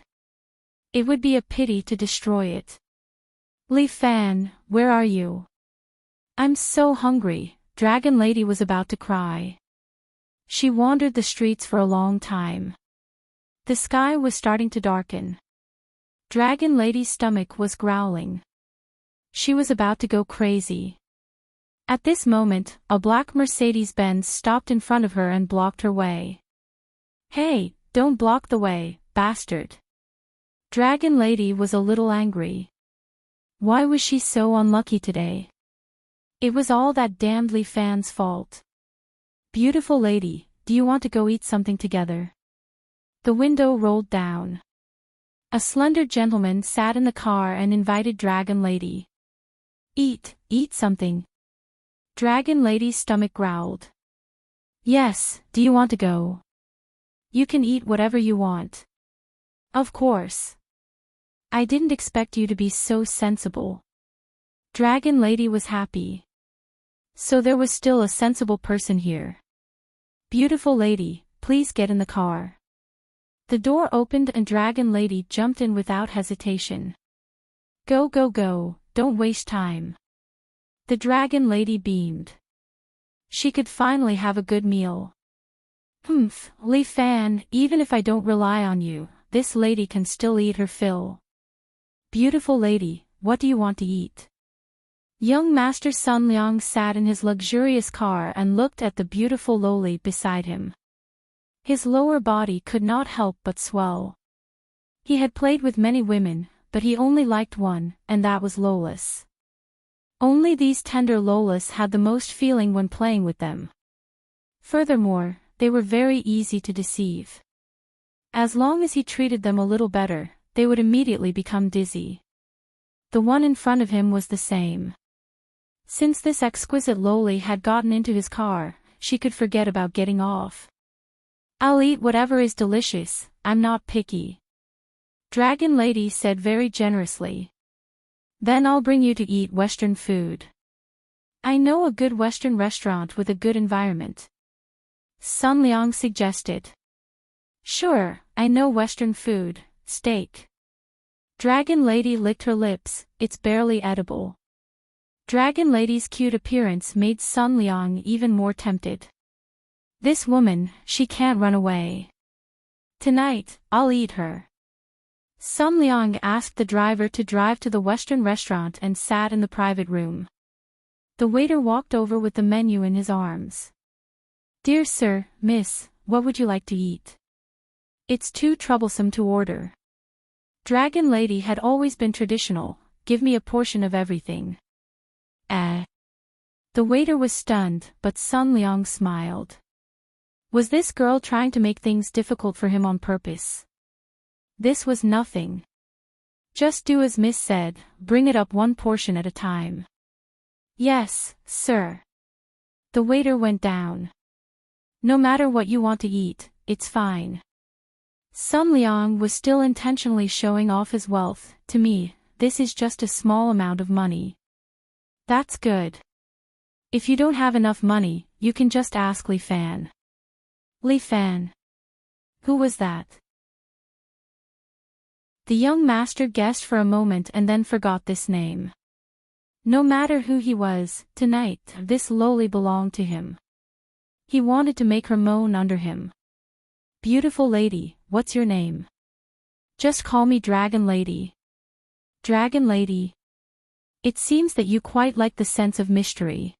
It would be a pity to destroy it. Li Fan, where are you? I'm so hungry. Dragon Lady was about to cry. She wandered the streets for a long time. The sky was starting to darken. Dragon Lady's stomach was growling. She was about to go crazy. At this moment, a black Mercedes-Benz stopped in front of her and blocked her way. Hey, don't block the way, bastard. Dragon Lady was a little angry. Why was she so unlucky today? It was all that damned Li Fan's fault. Beautiful lady, do you want to go eat something together? The window rolled down. A slender gentleman sat in the car and invited Dragon Lady. Eat something. Dragon Lady's stomach growled. Yes, do you want to go? You can eat whatever you want. Of course. I didn't expect you to be so sensible. Dragon Lady was happy. So there was still a sensible person here. Beautiful lady, please get in the car. The door opened and Dragon Lady jumped in without hesitation. Go, don't waste time. The Dragon Lady beamed. She could finally have a good meal. Li Fan, even if I don't rely on you, this lady can still eat her fill. Beautiful lady, what do you want to eat? Young Master Sun Liang sat in his luxurious car and looked at the beautiful loli beside him. His lower body could not help but swell. He had played with many women, but he only liked one, and that was Lolis. Only these tender Lolis had the most feeling when playing with them. Furthermore, they were very easy to deceive. As long as he treated them a little better, they would immediately become dizzy. The one in front of him was the same. Since this exquisite loli had gotten into his car, she could forget about getting off. I'll eat whatever is delicious, I'm not picky. Dragon Lady said very generously. Then I'll bring you to eat Western food. I know a good Western restaurant with a good environment. Sun Liang suggested. Sure, I know Western food, steak. Dragon Lady licked her lips, it's barely edible. Dragon Lady's cute appearance made Sun Liang even more tempted. This woman, she can't run away. Tonight, I'll eat her. Sun Liang asked the driver to drive to the Western restaurant and sat in the private room. The waiter walked over with the menu in his arms. Dear sir, miss, what would you like to eat? It's too troublesome to order. Dragon Lady had always been traditional, give me a portion of everything. The waiter was stunned, but Sun Liang smiled. Was this girl trying to make things difficult for him on purpose? This was nothing. Just do as Miss said, bring it up one portion at a time. Yes, sir. The waiter went down. No matter what you want to eat, it's fine. Sun Liang was still intentionally showing off his wealth. To me, this is just a small amount of money. That's good. If you don't have enough money, you can just ask Li Fan. Li Fan. Who was that? The young master guessed for a moment and then forgot this name. No matter who he was, tonight, this loli belonged to him. He wanted to make her moan under him. Beautiful lady, what's your name? Just call me Dragon Lady. Dragon Lady. It seems that you quite like the sense of mystery.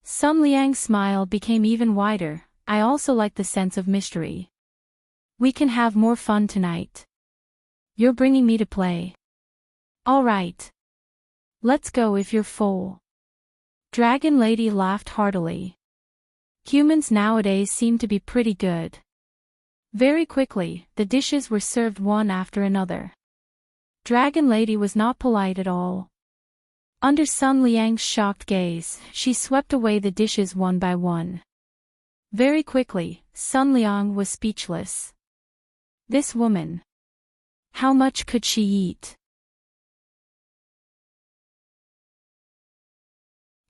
Sun Liang's smile became even wider. I also like the sense of mystery. We can have more fun tonight. You're bringing me to play. All right. Let's go if you're full. Dragon Lady laughed heartily. Humans nowadays seem to be pretty good. Very quickly, the dishes were served one after another. Dragon Lady was not polite at all. Under Sun Liang's shocked gaze, she swept away the dishes one by one. Very quickly, Sun Liang was speechless. This woman. How much could she eat?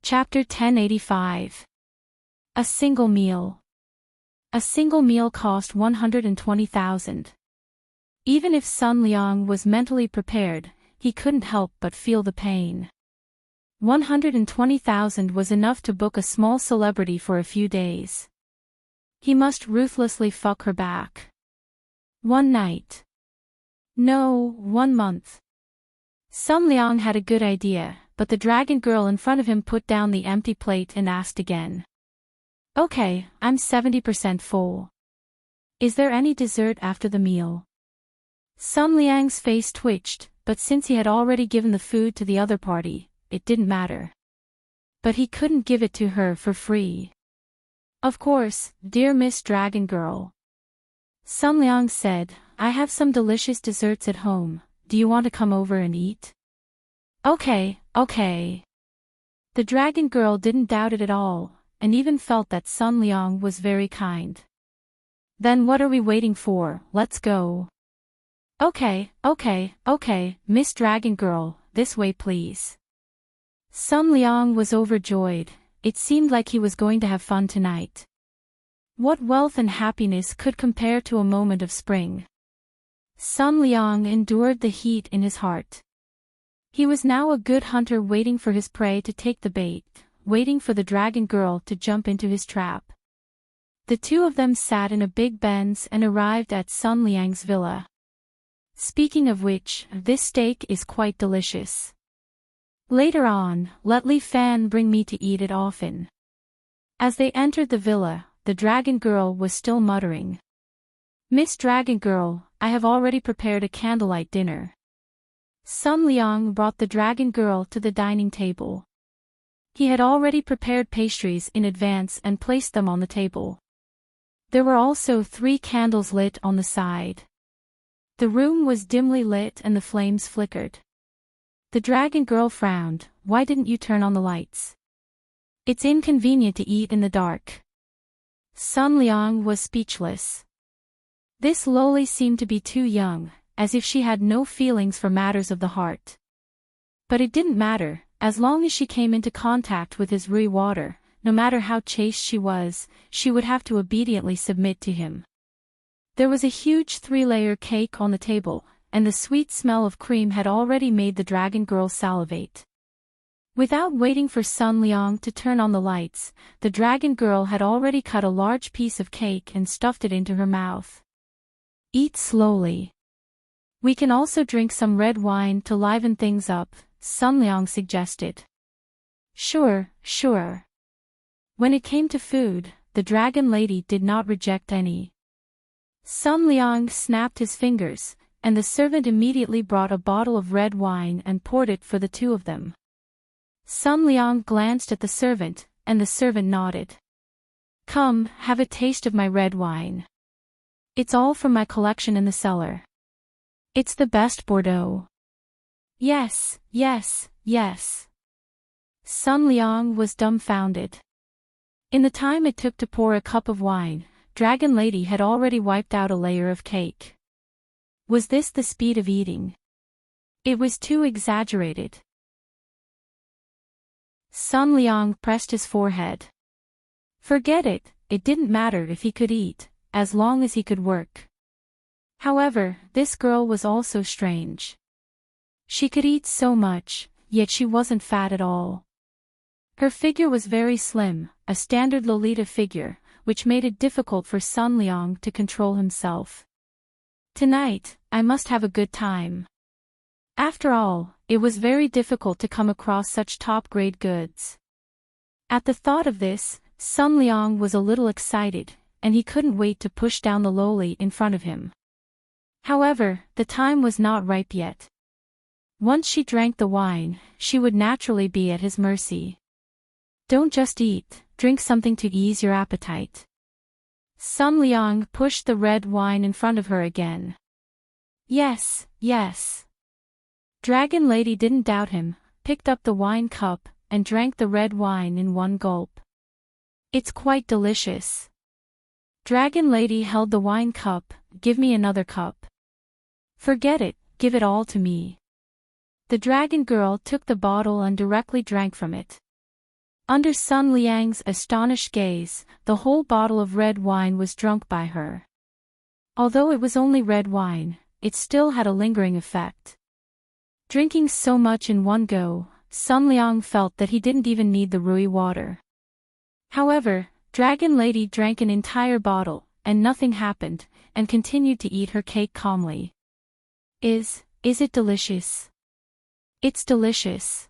Chapter 1085. A single meal. A single meal cost 120,000. Even if Sun Liang was mentally prepared, he couldn't help but feel the pain. 120,000 was enough to book a small celebrity for a few days. He must ruthlessly fuck her back. One night. No, 1 month. Sun Liang had a good idea, but the dragon girl in front of him put down the empty plate and asked again. Okay, I'm 70% full. Is there any dessert after the meal? Sun Liang's face twitched, but since he had already given the food to the other party, it didn't matter. But he couldn't give it to her for free. Of course, dear Miss Dragon Girl. Sun Liang said, I have some delicious desserts at home, do you want to come over and eat? Okay. The Dragon Girl didn't doubt it at all, and even felt that Sun Liang was very kind. Then what are we waiting for, let's go. Okay, Miss Dragon Girl, this way please. Sun Liang was overjoyed, it seemed like he was going to have fun tonight. What wealth and happiness could compare to a moment of spring? Sun Liang endured the heat in his heart. He was now a good hunter waiting for his prey to take the bait, waiting for the Dragon Girl to jump into his trap. The two of them sat in a big Benz and arrived at Sun Liang's villa. Speaking of which, this steak is quite delicious. Later on, let Li Fan bring me to eat it often. As they entered the villa, the Dragon Girl was still muttering. Miss Dragon Girl, I have already prepared a candlelight dinner. Sun Liang brought the Dragon Girl to the dining table. He had already prepared pastries in advance and placed them on the table. There were also 3 candles lit on the side. The room was dimly lit and the flames flickered. The Dragon Girl frowned, why didn't you turn on the lights? It's inconvenient to eat in the dark. Sun Liang was speechless. This loli seemed to be too young, as if she had no feelings for matters of the heart. But it didn't matter, as long as she came into contact with his Rui water, no matter how chaste she would have to obediently submit to him. There was a huge 3-layer cake on the table, and the sweet smell of cream had already made the Dragon Girl salivate. Without waiting for Sun Liang to turn on the lights, the Dragon Girl had already cut a large piece of cake and stuffed it into her mouth. Eat slowly. We can also drink some red wine to liven things up, Sun Liang suggested. Sure. When it came to food, the Dragon Lady did not reject any. Sun Liang snapped his fingers, and the servant immediately brought a bottle of red wine and poured it for the two of them. Sun Liang glanced at the servant, and the servant nodded. Come, have a taste of my red wine. It's all from my collection in the cellar. It's the best Bordeaux. Yes. Sun Liang was dumbfounded. In the time it took to pour a cup of wine, Dragon Lady had already wiped out a layer of cake. Was this the speed of eating? It was too exaggerated. Sun Liang pressed his forehead. Forget it, it didn't matter if he could eat, as long as he could work. However, this girl was also strange. She could eat so much, yet she wasn't fat at all. Her figure was very slim, a standard Lolita figure, which made it difficult for Sun Liang to control himself. Tonight, I must have a good time. After all, it was very difficult to come across such top-grade goods. At the thought of this, Sun Liang was a little excited, and he couldn't wait to push down the loli in front of him. However, the time was not ripe yet. Once she drank the wine, she would naturally be at his mercy. Don't just eat, drink something to ease your appetite. Sun Liang pushed the red wine in front of her again. Yes. Dragon Lady didn't doubt him, picked up the wine cup, and drank the red wine in one gulp. It's quite delicious. Dragon Lady held the wine cup, give me another cup. Forget it, give it all to me. The Dragon Girl took the bottle and directly drank from it. Under Sun Liang's astonished gaze, the whole bottle of red wine was drunk by her. Although it was only red wine, it still had a lingering effect. Drinking so much in one go, Sun Liang felt that he didn't even need the Rui water. However, Dragon Lady drank an entire bottle, and nothing happened, and continued to eat her cake calmly. Is it delicious? It's delicious.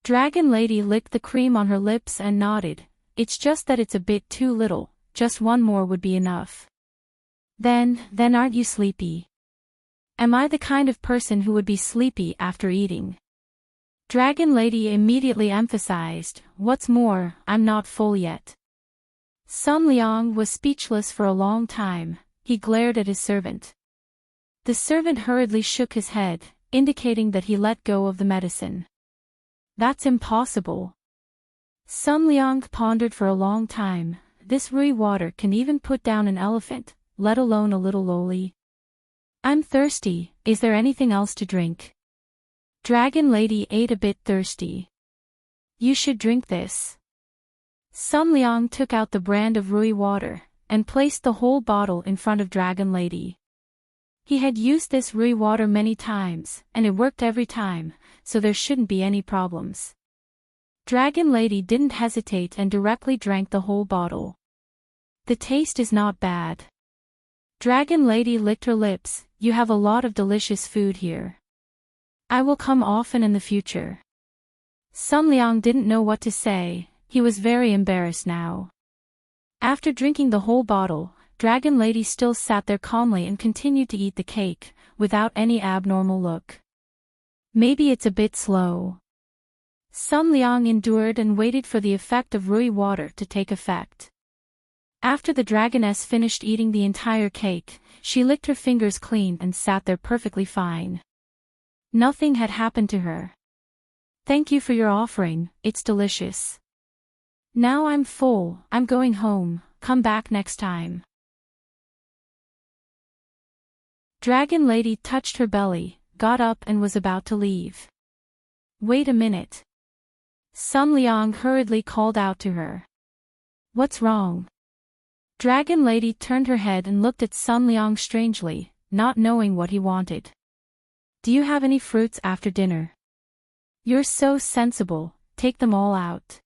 Dragon Lady licked the cream on her lips and nodded, it's just that it's a bit too little, just one more would be enough. Then aren't you sleepy? Am I the kind of person who would be sleepy after eating? Dragon Lady immediately emphasized, what's more, I'm not full yet. Sun Liang was speechless for a long time. He glared at his servant. The servant hurriedly shook his head, indicating that he let go of the medicine. That's impossible. Sun Liang pondered for a long time. This rui water can even put down an elephant, let alone a little loli. I'm thirsty, is there anything else to drink? Dragon Lady ate a bit thirsty. You should drink this. Sun Liang took out the brand of rui water, and placed the whole bottle in front of Dragon Lady. He had used this rui water many times, and it worked every time, so there shouldn't be any problems. Dragon Lady didn't hesitate and directly drank the whole bottle. The taste is not bad. Dragon Lady licked her lips. You have a lot of delicious food here. I will come often in the future. Sun Liang didn't know what to say. He was very embarrassed now. After drinking the whole bottle, Dragon Lady still sat there calmly and continued to eat the cake, without any abnormal look. Maybe it's a bit slow. Sun Liang endured and waited for the effect of rui water to take effect. After the dragoness finished eating the entire cake, she licked her fingers clean and sat there perfectly fine. Nothing had happened to her. Thank you for your offering, it's delicious. Now I'm full, I'm going home, come back next time. Dragon Lady touched her belly, got up and was about to leave. Wait a minute. Sun Liang hurriedly called out to her. What's wrong? Dragon Lady turned her head and looked at Sun Liang strangely, not knowing what he wanted. Do you have any fruits after dinner? You're so sensible, take them all out.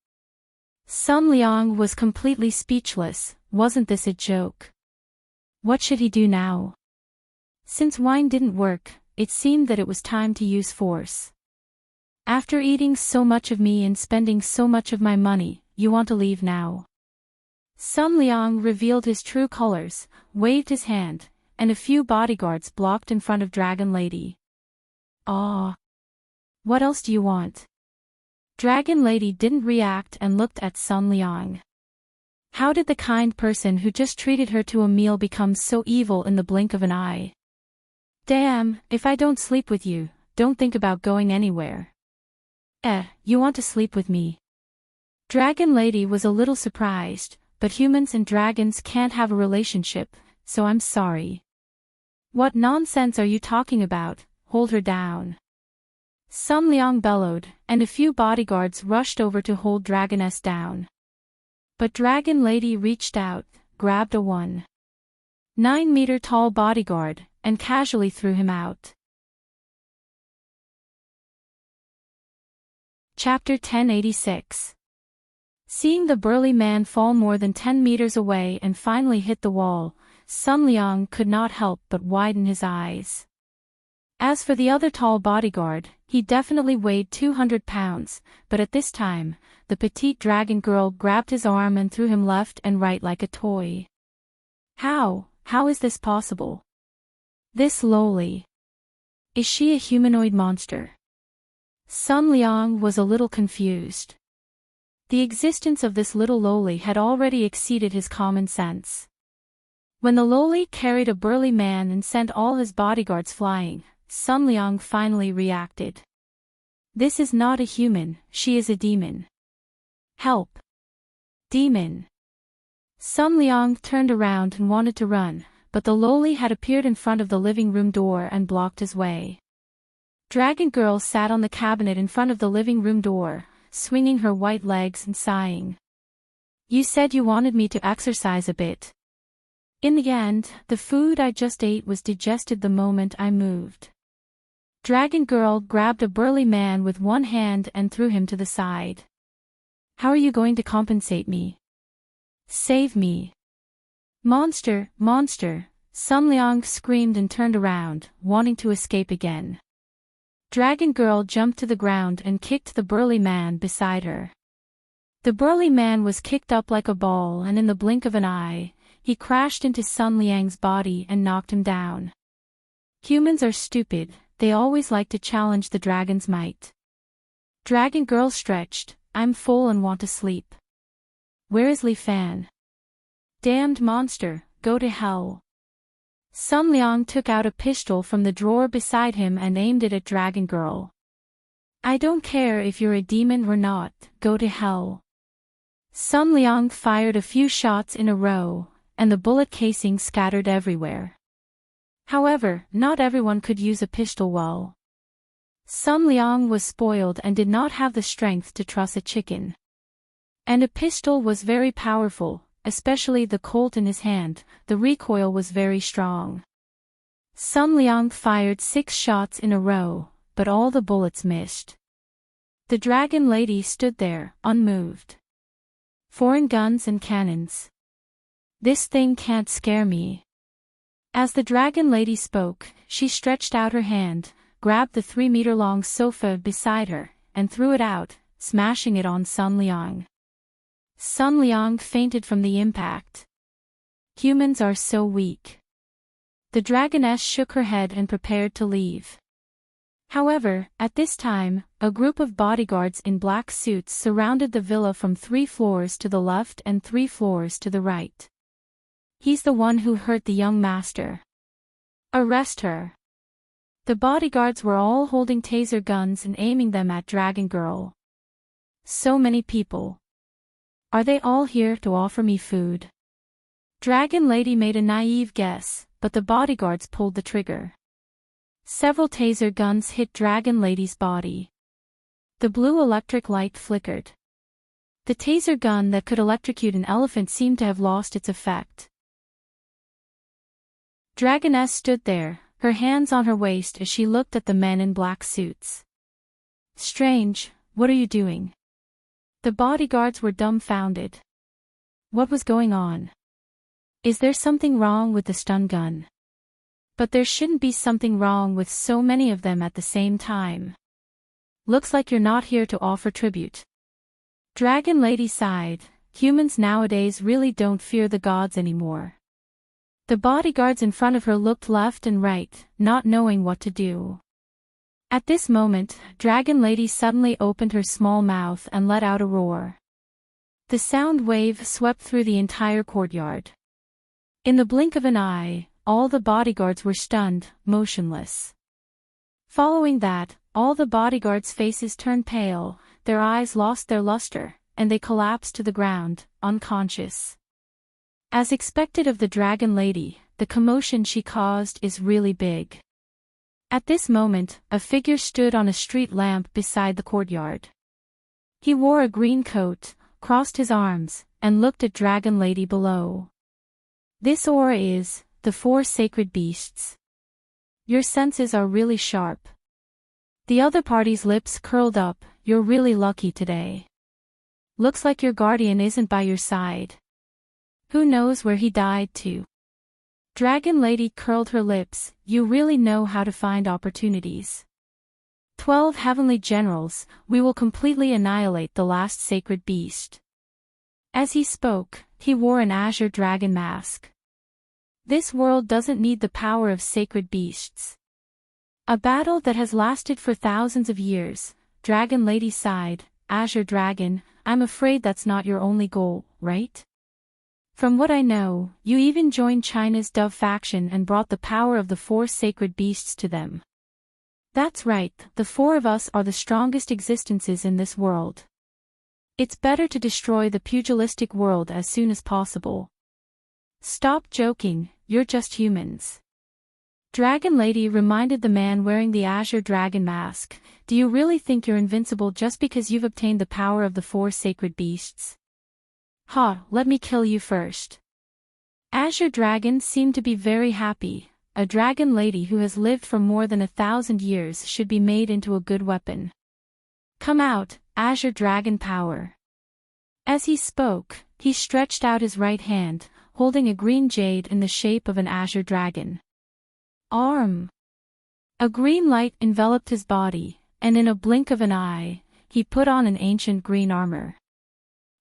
Sun Liang was completely speechless. Wasn't this a joke? What should he do now? Since wine didn't work, it seemed that it was time to use force. After eating so much of me and spending so much of my money, you want to leave now? Sun Liang revealed his true colors, waved his hand, and a few bodyguards blocked in front of Dragon Lady. Ah. What else do you want? Dragon Lady didn't react and looked at Sun Liang. How did the kind person who just treated her to a meal become so evil in the blink of an eye? Damn, if I don't sleep with you, don't think about going anywhere. You want to sleep with me? Dragon Lady was a little surprised, but humans and dragons can't have a relationship, so I'm sorry. What nonsense are you talking about? Hold her down. Sun Liang bellowed, and a few bodyguards rushed over to hold Dragoness down. But Dragon Lady reached out, grabbed a 1.9-meter tall bodyguard, and casually threw him out. Chapter 1086. Seeing the burly man fall more than 10 meters away and finally hit the wall, Sun Liang could not help but widen his eyes. As for the other tall bodyguard, he definitely weighed 200 pounds, but at this time, the petite dragon girl grabbed his arm and threw him left and right like a toy. How is this possible? This loli. Is she a humanoid monster? Sun Liang was a little confused. The existence of this little loli had already exceeded his common sense. When the loli carried a burly man and sent all his bodyguards flying, Sun Liang finally reacted. This is not a human, she is a demon. Help! Demon! Sun Liang turned around and wanted to run, but the loli had appeared in front of the living room door and blocked his way. Dragon Girl sat on the cabinet in front of the living room door, swinging her white legs and sighing. You said you wanted me to exercise a bit. In the end, the food I just ate was digested the moment I moved. Dragon Girl grabbed a burly man with one hand and threw him to the side. How are you going to compensate me? Save me. Monster, monster, Sun Liang screamed and turned around, wanting to escape again. Dragon Girl jumped to the ground and kicked the burly man beside her. The burly man was kicked up like a ball and in the blink of an eye, he crashed into Sun Liang's body and knocked him down. Humans are stupid, they always like to challenge the dragon's might. Dragon girl stretched, I'm full and want to sleep. Where is Li Fan? Damned monster, go to hell. Sun Liang took out a pistol from the drawer beside him and aimed it at Dragon Girl. I don't care if you're a demon or not, go to hell. Sun Liang fired a few shots in a row, and the bullet casings scattered everywhere. However, not everyone could use a pistol well. Sun Liang was spoiled and did not have the strength to truss a chicken. And a pistol was very powerful, especially the Colt in his hand, the recoil was very strong. Sun Liang fired 6 shots in a row, but all the bullets missed. The dragon lady stood there, unmoved. Foreign guns and cannons. This thing can't scare me. As the dragon lady spoke, she stretched out her hand, grabbed the 3-meter-long sofa beside her, and threw it out, smashing it on Sun Liang. Sun Liang fainted from the impact. Humans are so weak. The dragoness shook her head and prepared to leave. However, at this time, a group of bodyguards in black suits surrounded the villa from 3 floors to the left and 3 floors to the right. He's the one who hurt the young master. Arrest her. The bodyguards were all holding taser guns and aiming them at Dragon Girl. So many people. Are they all here to offer me food? Dragon Lady made a naive guess, but the bodyguards pulled the trigger. Several taser guns hit Dragon Lady's body. The blue electric light flickered. The taser gun that could electrocute an elephant seemed to have lost its effect. Dragoness stood there, her hands on her waist as she looked at the men in black suits. Strange, what are you doing? The bodyguards were dumbfounded. What was going on? Is there something wrong with the stun gun? But there shouldn't be something wrong with so many of them at the same time. Looks like you're not here to offer tribute. Dragon Lady sighed, humans nowadays really don't fear the gods anymore. The bodyguards in front of her looked left and right, not knowing what to do. At this moment, Dragon Lady suddenly opened her small mouth and let out a roar. The sound wave swept through the entire courtyard. In the blink of an eye, all the bodyguards were stunned, motionless. Following that, all the bodyguards' faces turned pale, their eyes lost their luster, and they collapsed to the ground, unconscious. As expected of the Dragon Lady, the commotion she caused is really big. At this moment, a figure stood on a street lamp beside the courtyard. He wore a green coat, crossed his arms, and looked at Dragon Lady below. This aura is the 4 sacred beasts. Your senses are really sharp. The other party's lips curled up, you're really lucky today. Looks like your guardian isn't by your side. Who knows where he died to? Dragon Lady curled her lips, you really know how to find opportunities. 12 heavenly generals, we will completely annihilate the last sacred beast. As he spoke, he wore an azure dragon mask. This world doesn't need the power of sacred beasts. A battle that has lasted for thousands of years, Dragon Lady sighed, Azure Dragon, I'm afraid that's not your only goal, right? From what I know, you even joined China's Dove faction and brought the power of the 4 sacred beasts to them. That's right, the 4 of us are the strongest existences in this world. It's better to destroy the pugilistic world as soon as possible. Stop joking, you're just humans. Dragon Lady reminded the man wearing the Azure Dragon mask, do you really think you're invincible just because you've obtained the power of the 4 sacred beasts? Ha, let me kill you first. Azure Dragon seemed to be very happy, a Dragon Lady who has lived for more than 1,000 years should be made into a good weapon. Come out, Azure Dragon power. As he spoke, he stretched out his right hand, holding a green jade in the shape of an azure dragon. Arm! A green light enveloped his body, and in a blink of an eye, he put on an ancient green armor.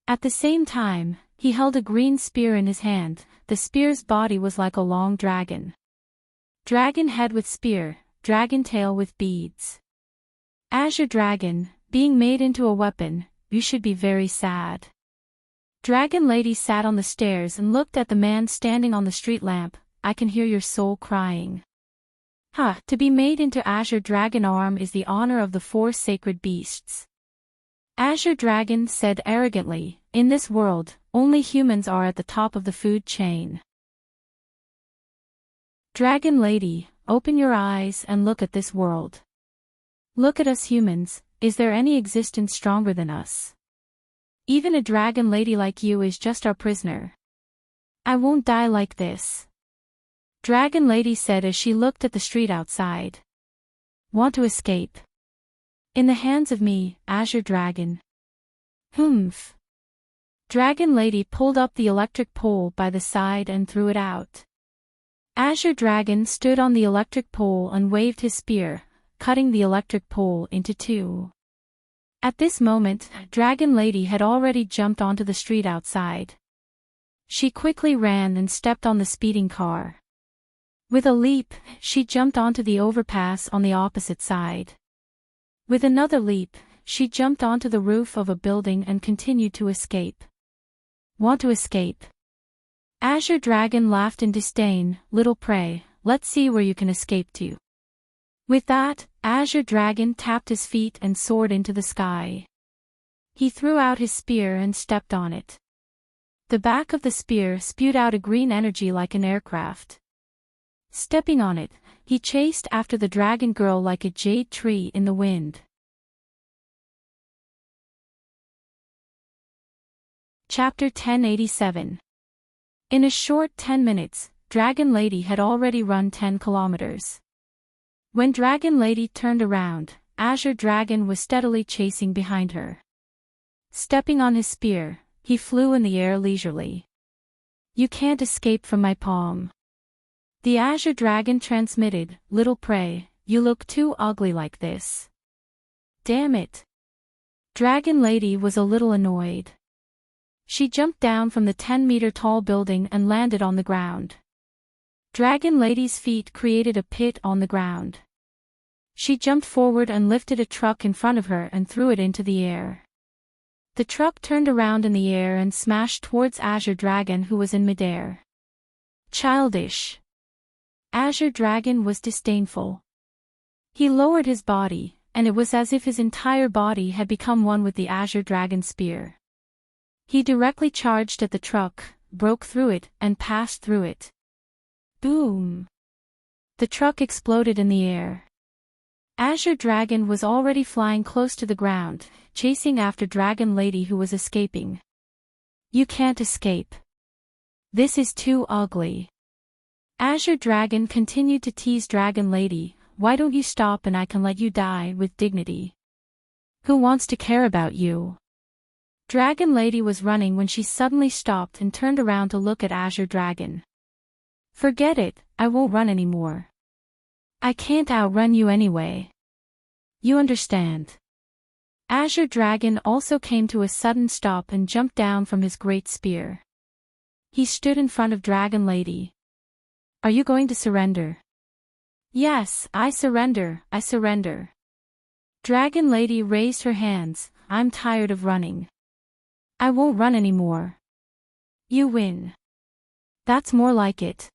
At the same time, he held a green spear in his hand, the spear's body was like a long dragon. Dragon head with spear, dragon tail with beads. Azure dragon, being made into a weapon, you should be very sad. Dragon lady sat on the stairs and looked at the man standing on the street lamp. I can hear your soul crying. To be made into Azure dragon arm is the honor of the 4 sacred beasts. Azure dragon said arrogantly, in this world, only humans are at the top of the food chain. Dragon lady, open your eyes and look at this world. Look at us humans, is there any existence stronger than us? Even a dragon lady like you is just our prisoner. I won't die like this. Dragon lady said as she looked at the street outside. Want to escape? In the hands of me, Azure dragon. Humph. Dragon lady pulled up the electric pole by the side and threw it out. Azure dragon stood on the electric pole and waved his spear, cutting the electric pole into 2. At this moment, Dragon Lady had already jumped onto the street outside. She quickly ran and stepped on the speeding car. With a leap, she jumped onto the overpass on the opposite side. With another leap, she jumped onto the roof of a building and continued to escape. Want to escape? Azure Dragon laughed in disdain. Little prey, let's see where you can escape to. With that, Azure Dragon tapped his feet and soared into the sky. He threw out his spear and stepped on it. The back of the spear spewed out a green energy like an aircraft. Stepping on it, he chased after the dragon girl like a jade tree in the wind. Chapter 1087. In a short 10 minutes, Dragon Lady had already run 10 kilometers. When Dragon Lady turned around, Azure Dragon was steadily chasing behind her. Stepping on his spear, he flew in the air leisurely. You can't escape from my palm. The Azure Dragon transmitted, little prey, you look too ugly like this. Damn it. Dragon Lady was a little annoyed. She jumped down from the 10-meter-tall building and landed on the ground. Dragon Lady's feet created a pit on the ground. She jumped forward and lifted a truck in front of her and threw it into the air. The truck turned around in the air and smashed towards Azure Dragon, who was in midair. Childish. Azure Dragon was disdainful. He lowered his body, and it was as if his entire body had become one with the Azure Dragon spear. He directly charged at the truck, broke through it, and passed through it. Boom! The truck exploded in the air. Azure Dragon was already flying close to the ground, chasing after Dragon Lady, who was escaping. You can't escape. This is too ugly. Azure Dragon continued to tease Dragon Lady. Why don't you stop and I can let you die with dignity? Who wants to care about you? Dragon Lady was running when she suddenly stopped and turned around to look at Azure Dragon. Forget it, I won't run anymore. I can't outrun you anyway. You understand. Azure Dragon also came to a sudden stop and jumped down from his great spear. He stood in front of Dragon Lady. Are you going to surrender? Yes, I surrender, I surrender. Dragon Lady raised her hands. I'm tired of running. I won't run anymore. You win. That's more like it.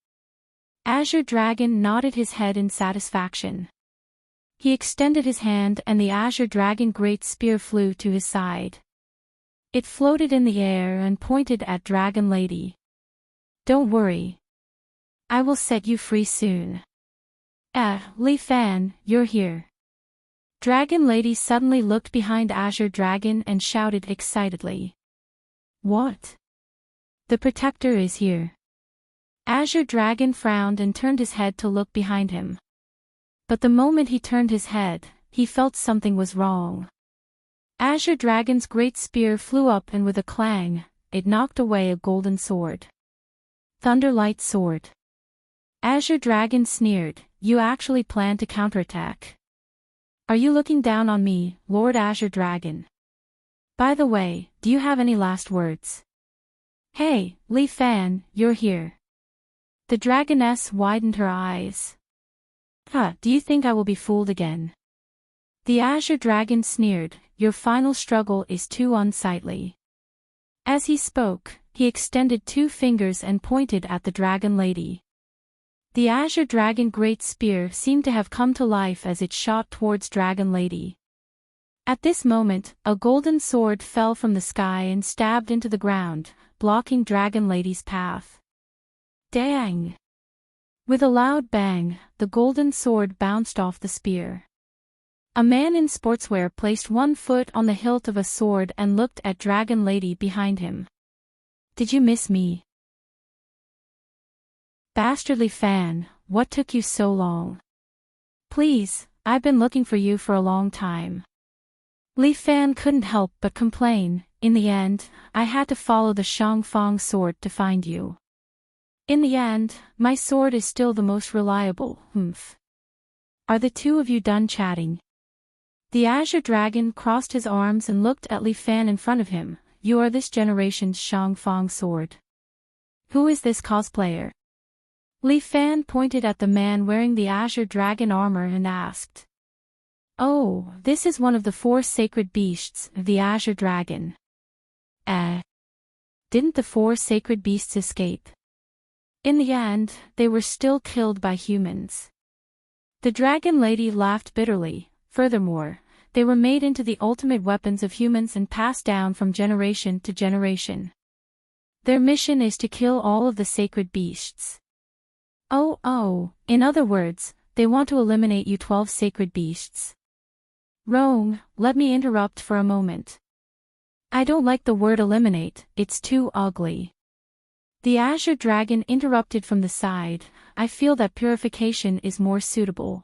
Azure Dragon nodded his head in satisfaction. He extended his hand and the Azure Dragon great spear flew to his side. It floated in the air and pointed at Dragon Lady. Don't worry. I will set you free soon. Li Fan, you're here. Dragon Lady suddenly looked behind Azure Dragon and shouted excitedly. What? The protector is here. Azure Dragon frowned and turned his head to look behind him. But the moment he turned his head, he felt something was wrong. Azure Dragon's great spear flew up and with a clang, it knocked away a golden sword. Thunderlight sword. Azure Dragon sneered, you actually plan to counterattack. Are you looking down on me, Lord Azure Dragon? By the way, do you have any last words? Hey, Li Fan, you're here. The dragoness widened her eyes. Do you think I will be fooled again? The Azure Dragon sneered, your final struggle is too unsightly. As he spoke, he extended 2 fingers and pointed at the Dragon Lady. The Azure Dragon Great Spear seemed to have come to life as it shot towards Dragon Lady. At this moment, a golden sword fell from the sky and stabbed into the ground, blocking Dragon Lady's path. Dang! With a loud bang, the golden sword bounced off the spear. A man in sportswear placed 1 foot on the hilt of a sword and looked at Dragon Lady behind him. Did you miss me? Bastardly fan, what took you so long? Please, I've been looking for you for a long time. Li Fan couldn't help but complain, in the end, I had to follow the Shangfang sword to find you. In the end, my sword is still the most reliable, humph. Are the 2 of you done chatting? The Azure Dragon crossed his arms and looked at Li Fan in front of him. You are this generation's Shangfang sword. Who is this cosplayer? Li Fan pointed at the man wearing the Azure Dragon armor and asked. Oh, this is one of the 4 sacred beasts, the Azure Dragon. Didn't the 4 sacred beasts escape? In the end, they were still killed by humans. The Dragon Lady laughed bitterly. Furthermore, they were made into the ultimate weapons of humans and passed down from generation to generation. Their mission is to kill all of the sacred beasts. Oh, in other words, they want to eliminate you 12 sacred beasts. Wrong, let me interrupt for a moment. I don't like the word eliminate, it's too ugly. The Azure Dragon interrupted from the side, I feel that purification is more suitable.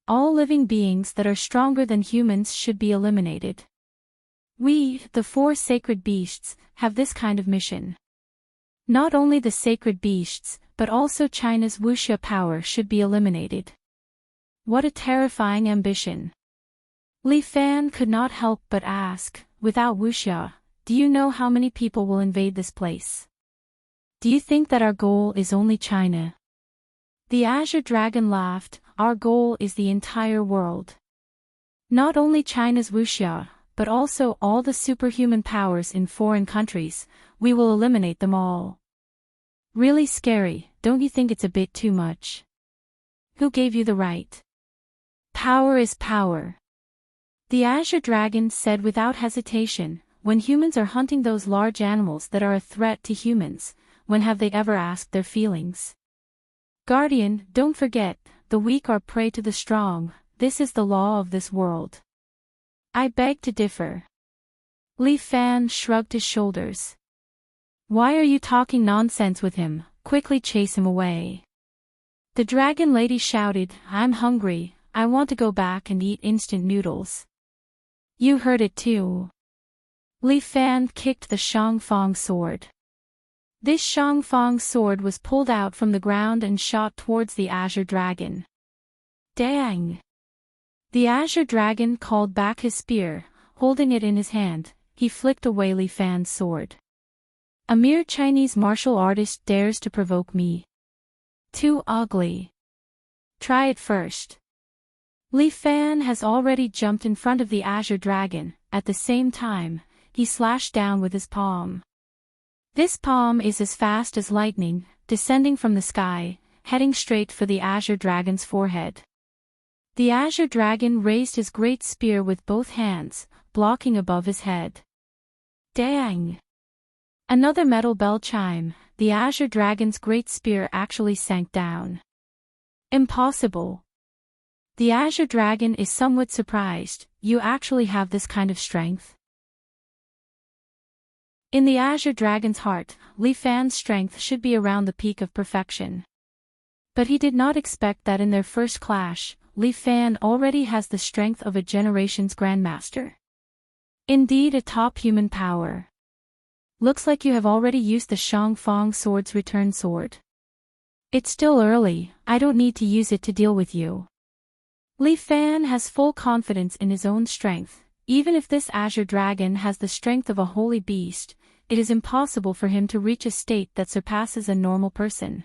All living beings that are stronger than humans should be eliminated. We, the 4 sacred beasts, have this kind of mission. Not only the sacred beasts, but also China's wuxia power should be eliminated. What a terrifying ambition. Li Fan could not help but ask, without wuxia, do you know how many people will invade this place? Do you think that our goal is only China? The Azure Dragon laughed, our goal is the entire world. Not only China's wuxia, but also all the superhuman powers in foreign countries, we will eliminate them all. Really scary, don't you think it's a bit too much? Who gave you the right? Power is power. The Azure Dragon said without hesitation, when humans are hunting those large animals that are a threat to humans, when have they ever asked their feelings? Guardian, don't forget, the weak are prey to the strong, this is the law of this world. I beg to differ. Li Fan shrugged his shoulders. Why are you talking nonsense with him? Quickly chase him away. The Dragon Lady shouted, I'm hungry, I want to go back and eat instant noodles. You heard it too. Li Fan kicked the Shangfang sword. This Shangfang sword was pulled out from the ground and shot towards the Azure Dragon. Dang! The Azure Dragon called back his spear, holding it in his hand, he flicked away Li Fan's sword. A mere Chinese martial artist dares to provoke me. Too ugly. Try it first. Li Fan has already jumped in front of the Azure Dragon, at the same time, he slashed down with his palm. This palm is as fast as lightning, descending from the sky, heading straight for the Azure Dragon's forehead. The Azure Dragon raised his great spear with both hands, blocking above his head. Dang! Another metal bell chime, the Azure Dragon's great spear actually sank down. Impossible! The Azure Dragon is somewhat surprised, you actually have this kind of strength? In the Azure Dragon's heart, Li Fan's strength should be around the peak of perfection. But he did not expect that in their first clash, Li Fan already has the strength of a generation's grandmaster. Indeed a top human power. Looks like you have already used the Shangfang sword's return sword. It's still early, I don't need to use it to deal with you. Li Fan has full confidence in his own strength. Even if this Azure Dragon has the strength of a holy beast, it is impossible for him to reach a state that surpasses a normal person.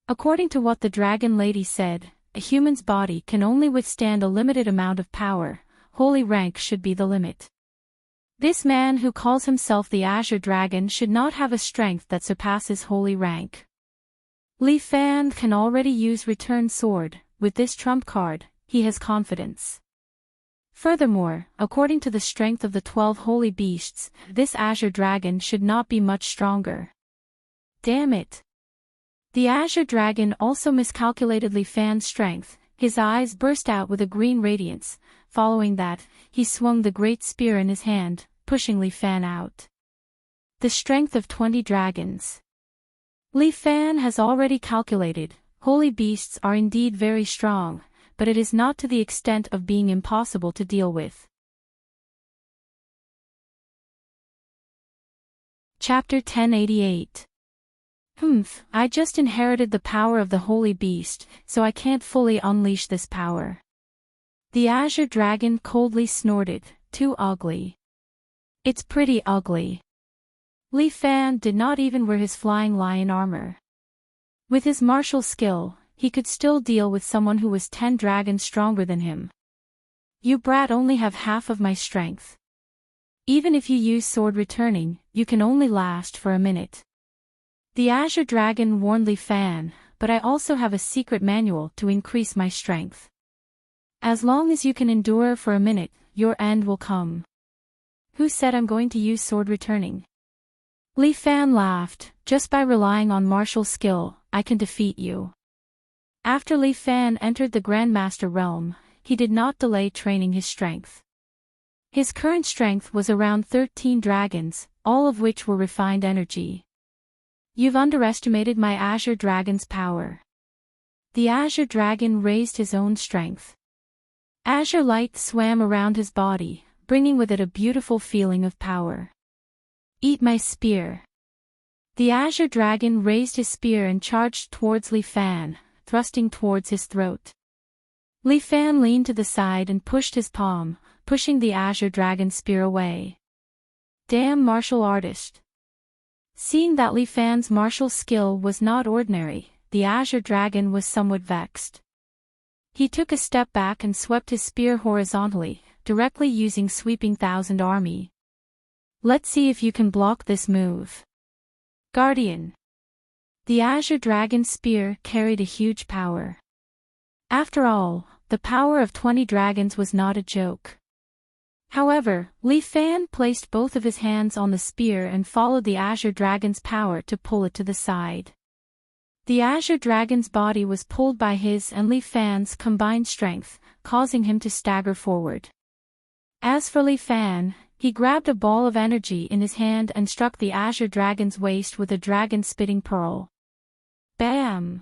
According to what the Dragon Lady said, a human's body can only withstand a limited amount of power. Holy rank should be the limit. This man who calls himself the Azure Dragon should not have a strength that surpasses holy rank. Li Fan can already use Return Sword. With this trump card, he has confidence. Furthermore, according to the strength of the 12 holy beasts, this Azure Dragon should not be much stronger. Damn it! The Azure Dragon also miscalculated Li Fan's strength. His eyes burst out with a green radiance. Following that, he swung the great spear in his hand, pushing Li Fan out. The strength of 20 dragons. Li Fan has already calculated, holy beasts are indeed very strong, but it is not to the extent of being impossible to deal with. Chapter 1088. I just inherited the power of the holy beast, so I can't fully unleash this power. The Azure Dragon coldly snorted, too ugly. It's pretty ugly. Li Fan did not even wear his flying lion armor. With his martial skill, he could still deal with someone who was 10 dragons stronger than him. You brat only have half of my strength. Even if you use sword returning, you can only last for a minute. The Azure Dragon warned Li Fan, but I also have a secret manual to increase my strength. As long as you can endure for a minute, your end will come. Who said I'm going to use sword returning? Li Fan laughed, just by relying on martial skill, I can defeat you. After Li Fan entered the Grandmaster realm, he did not delay training his strength. His current strength was around 13 dragons, all of which were refined energy. You've underestimated my Azure Dragon's power. The Azure Dragon raised his own strength. Azure light swam around his body, bringing with it a beautiful feeling of power. Eat my spear. The Azure Dragon raised his spear and charged towards Li Fan, thrusting towards his throat. Li Fan leaned to the side and pushed his palm, pushing the Azure Dragon's spear away. Damn martial artist. Seeing that Li Fan's martial skill was not ordinary, the Azure Dragon was somewhat vexed. He took a step back and swept his spear horizontally, directly using Sweeping Thousand Army. Let's see if you can block this move. Guardian. The Azure Dragon's spear carried a huge power. After all, the power of 20 dragons was not a joke. However, Li Fan placed both of his hands on the spear and followed the Azure Dragon's power to pull it to the side. The Azure Dragon's body was pulled by his and Li Fan's combined strength, causing him to stagger forward. As for Li Fan, he grabbed a ball of energy in his hand and struck the Azure Dragon's waist with a dragon-spitting pearl. Bam!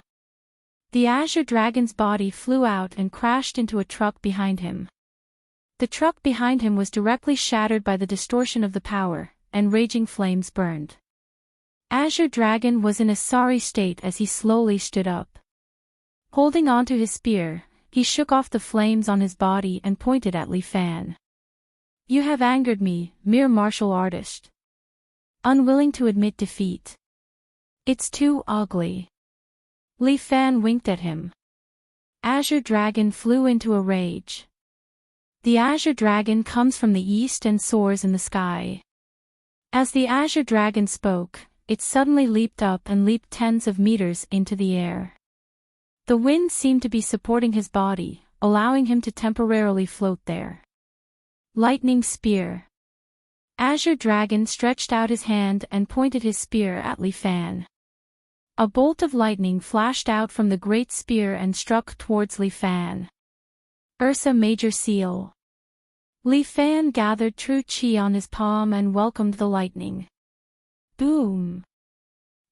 The Azure Dragon's body flew out and crashed into a truck behind him. The truck behind him was directly shattered by the distortion of the power, and raging flames burned. Azure Dragon was in a sorry state as he slowly stood up. Holding onto his spear, he shook off the flames on his body and pointed at Li Fan. You have angered me, mere martial artist. Unwilling to admit defeat. It's too ugly. Li Fan winked at him. Azure Dragon flew into a rage. The Azure Dragon comes from the east and soars in the sky. As the Azure Dragon spoke, it suddenly leaped up and leaped tens of meters into the air. The wind seemed to be supporting his body, allowing him to temporarily float there. Lightning Spear. Azure Dragon stretched out his hand and pointed his spear at Li Fan. A bolt of lightning flashed out from the great spear and struck towards Li Fan. Ursa Major Seal. Li Fan gathered true chi on his palm and welcomed the lightning. Boom!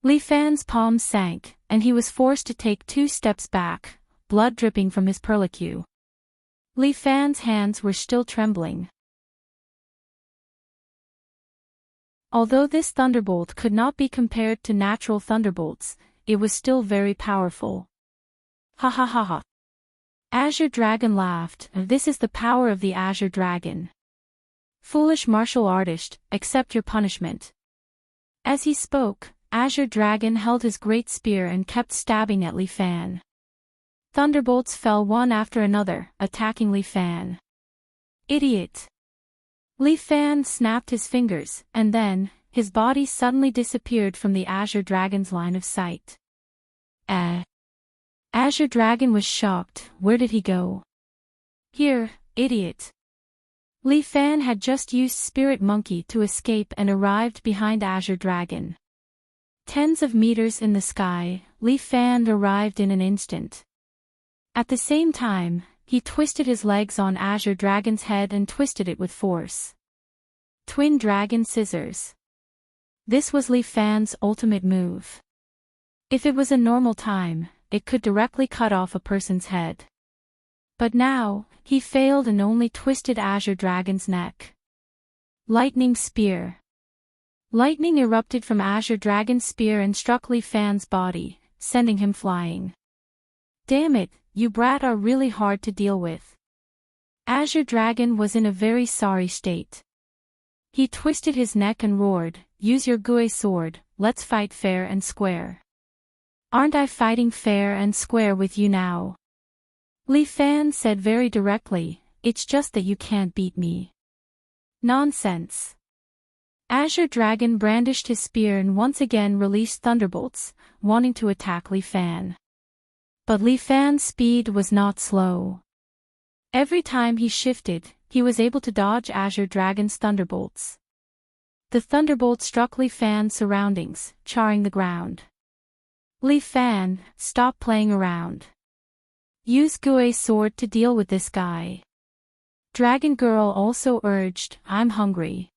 Li Fan's palm sank, and he was forced to take 2 steps back, blood dripping from his perlicue. Li Fan's hands were still trembling. Although this thunderbolt could not be compared to natural thunderbolts, it was still very powerful. Ha ha ha ha. Azure Dragon laughed. This is the power of the Azure Dragon. Foolish martial artist, accept your punishment. As he spoke, Azure Dragon held his great spear and kept stabbing at Li Fan. thunderbolts fell one after another, attacking Li Fan. Idiot! Li Fan snapped his fingers, and then, his body suddenly disappeared from the Azure Dragon's line of sight. Azure Dragon was shocked. Where did he go? Here, idiot! Li Fan had just used Spirit Monkey to escape and arrived behind Azure Dragon. Tens of meters in the sky, Li Fan arrived in an instant. At the same time, he twisted his legs on Azure Dragon's head and twisted it with force. Twin Dragon Scissors. This was Li Fan's ultimate move. If it was a normal time, it could directly cut off a person's head. But now, he failed and only twisted Azure Dragon's neck. Lightning Spear. Lightning erupted from Azure Dragon's spear and struck Li Fan's body, sending him flying. Damn it, you brat are really hard to deal with. Azure Dragon was in a very sorry state. He twisted his neck and roared, "Use your Gue sword, let's fight fair and square." Aren't I fighting fair and square with you now? Li Fan said very directly, "It's just that you can't beat me." Nonsense. Azure Dragon brandished his spear and once again released thunderbolts, wanting to attack Li Fan. But Li Fan's speed was not slow. Every time he shifted, he was able to dodge Azure Dragon's thunderbolts. The thunderbolt struck Li Fan's surroundings, charring the ground. Li Fan, stop playing around. Use Gue sword to deal with this guy. Dragon Girl also urged, "I'm hungry."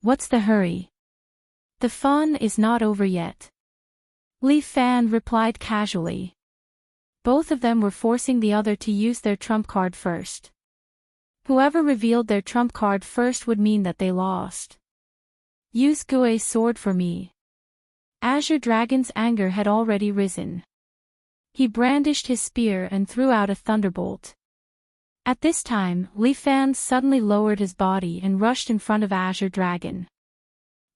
What's the hurry? The fun is not over yet. Li Fan replied casually. Both of them were forcing the other to use their trump card first. Whoever revealed their trump card first would mean that they lost. Use Gue sword for me. Azure Dragon's anger had already risen. He brandished his spear and threw out a thunderbolt. At this time, Li Fan suddenly lowered his body and rushed in front of Azure Dragon.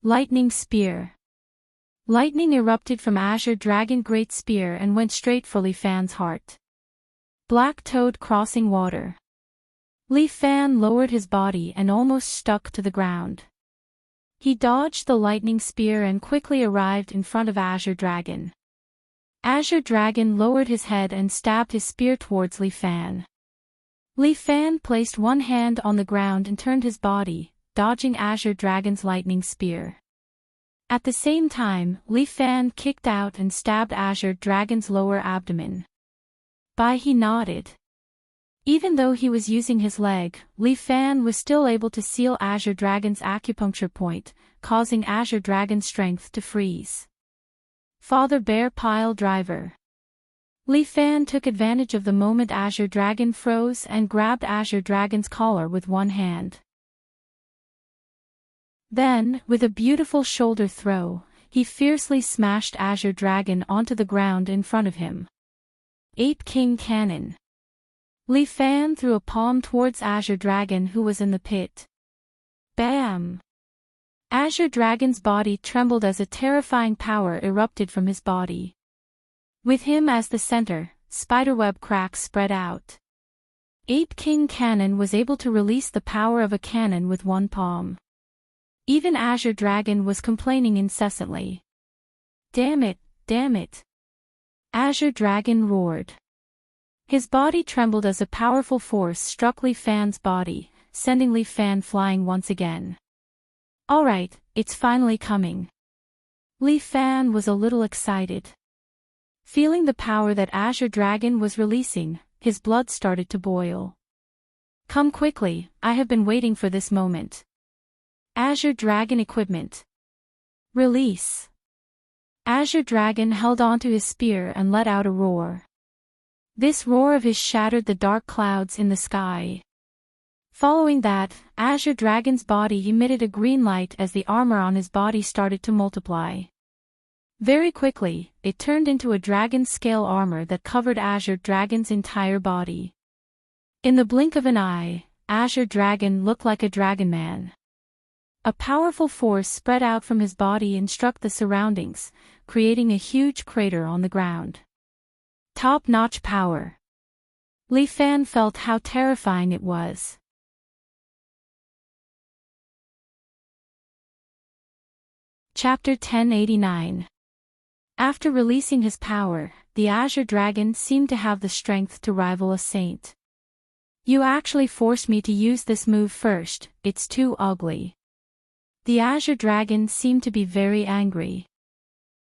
Lightning Spear. Lightning erupted from Azure Dragon's great spear and went straight for Li Fan's heart. Black Toad Crossing Water. Li Fan lowered his body and almost stuck to the ground. He dodged the lightning spear and quickly arrived in front of Azure Dragon. Azure Dragon lowered his head and stabbed his spear towards Li Fan. Li Fan placed one hand on the ground and turned his body, dodging Azure Dragon's lightning spear. At the same time, Li Fan kicked out and stabbed Azure Dragon's lower abdomen. He nodded. Even though he was using his leg, Li Fan was still able to seal Azure Dragon's acupuncture point, causing Azure Dragon's strength to freeze. Father Bear Pile Driver. Li Fan took advantage of the moment Azure Dragon froze and grabbed Azure Dragon's collar with one hand. Then, with a beautiful shoulder throw, he fiercely smashed Azure Dragon onto the ground in front of him. Ape King Cannon. Li Fan threw a palm towards Azure Dragon who was in the pit. Bam! Azure Dragon's body trembled as a terrifying power erupted from his body. With him as the center, spiderweb cracks spread out. Ape King Cannon was able to release the power of a cannon with one palm. Even Azure Dragon was complaining incessantly. Damn it, damn it! Azure Dragon roared. His body trembled as a powerful force struck Li Fan's body, sending Li Fan flying once again. Alright, it's finally coming. Li Fan was a little excited. Feeling the power that Azure Dragon was releasing, his blood started to boil. Come quickly, I have been waiting for this moment. Azure Dragon Equipment. Release. Azure Dragon held onto his spear and let out a roar. This roar of his shattered the dark clouds in the sky. Following that, Azure Dragon's body emitted a green light as the armor on his body started to multiply. Very quickly, it turned into a dragon-scale armor that covered Azure Dragon's entire body. In the blink of an eye, Azure Dragon looked like a dragon man. A powerful force spread out from his body and struck the surroundings, creating a huge crater on the ground. Top-notch power. Li Fan felt how terrifying it was. Chapter 1089. After releasing his power, the Azure Dragon seemed to have the strength to rival a saint. You actually forced me to use this move first, it's too ugly. The Azure Dragon seemed to be very angry.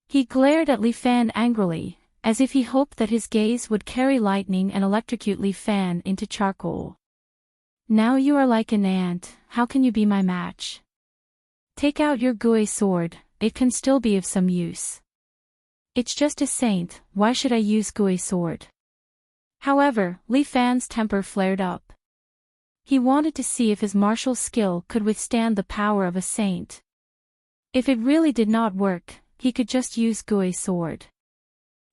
He glared at Li Fan angrily, as if he hoped that his gaze would carry lightning and electrocute Li Fan into charcoal. Now you are like an ant, how can you be my match? Take out your Gui sword, it can still be of some use. It's just a saint, why should I use Gui sword? However, Li Fan's temper flared up. He wanted to see if his martial skill could withstand the power of a saint. If it really did not work, he could just use Gui sword.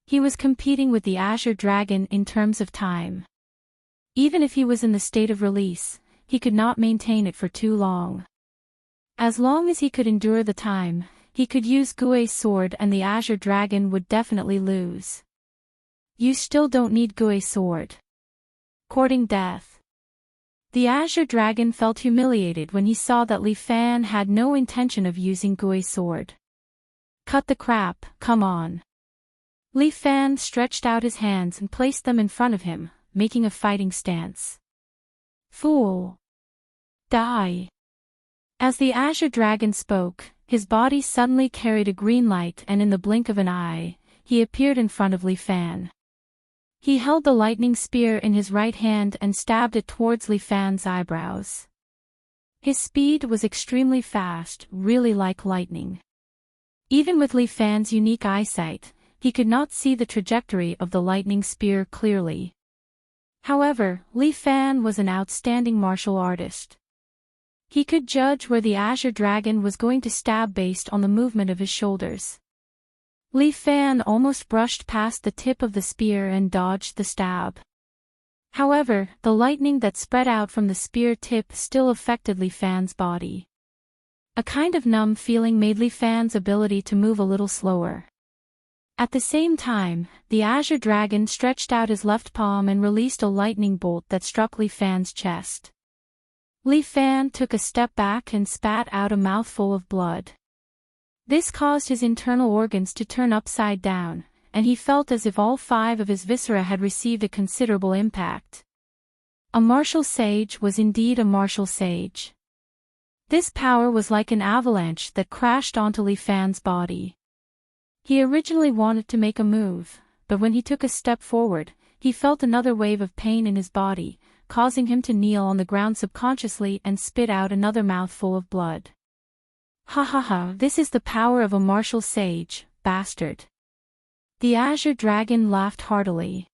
He was competing with the Azure Dragon in terms of time. Even if he was in the state of release, he could not maintain it for too long. As long as he could endure the time, he could use Gui's sword and the Azure Dragon would definitely lose. You still don't need Gui's sword. Courting death. The Azure Dragon felt humiliated when he saw that Li Fan had no intention of using Gui's sword. Cut the crap, come on. Li Fan stretched out his hands and placed them in front of him, making a fighting stance. Fool! Die! As the Azure Dragon spoke, his body suddenly carried a green light and in the blink of an eye, he appeared in front of Li Fan. He held the lightning spear in his right hand and stabbed it towards Li Fan's eyebrows. His speed was extremely fast, really like lightning. Even with Li Fan's unique eyesight, he could not see the trajectory of the lightning spear clearly. However, Li Fan was an outstanding martial artist. He could judge where the Azure Dragon was going to stab based on the movement of his shoulders. Li Fan almost brushed past the tip of the spear and dodged the stab. However, the lightning that spread out from the spear tip still affected Li Fan's body. A kind of numb feeling made Li Fan's ability to move a little slower. At the same time, the Azure Dragon stretched out his left palm and released a lightning bolt that struck Li Fan's chest. Li Fan took a step back and spat out a mouthful of blood. This caused his internal organs to turn upside down, and he felt as if all 5 of his viscera had received a considerable impact. A martial sage was indeed a martial sage. This power was like an avalanche that crashed onto Li Fan's body. He originally wanted to make a move, but when he took a step forward, he felt another wave of pain in his body, causing him to kneel on the ground subconsciously and spit out another mouthful of blood. Ha ha ha, this is the power of a martial sage, bastard. The Azure Dragon laughed heartily.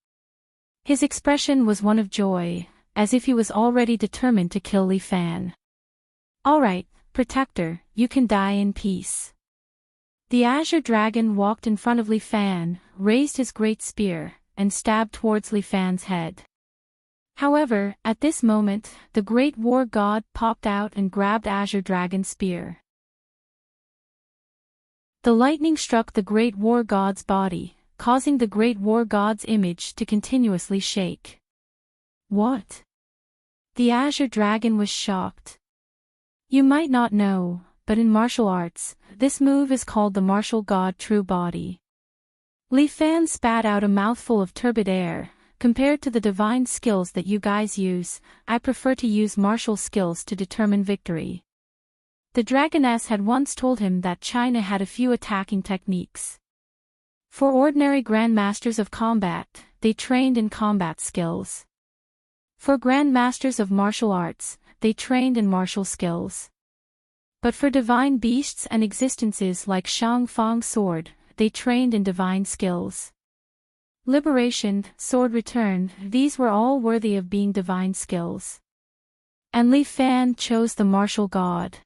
His expression was one of joy, as if he was already determined to kill Li Fan. Alright, Protector, you can die in peace. The Azure Dragon walked in front of Li Fan, raised his great spear, and stabbed towards Li Fan's head. However, at this moment, the Great War God popped out and grabbed Azure Dragon's spear. The lightning struck the Great War God's body, causing the Great War God's image to continuously shake. What? The Azure Dragon was shocked. You might not know, but in martial arts, this move is called the Martial God True Body. Li Fan spat out a mouthful of turbid air. Compared to the divine skills that you guys use, I prefer to use martial skills to determine victory. The Dragoness had once told him that China had a few attacking techniques. For ordinary grandmasters of combat, they trained in combat skills. For grandmasters of martial arts, they trained in martial skills. But for divine beasts and existences like Shang Fang's sword, they trained in divine skills. Liberation, sword return, these were all worthy of being divine skills. And Li Fan chose the martial god.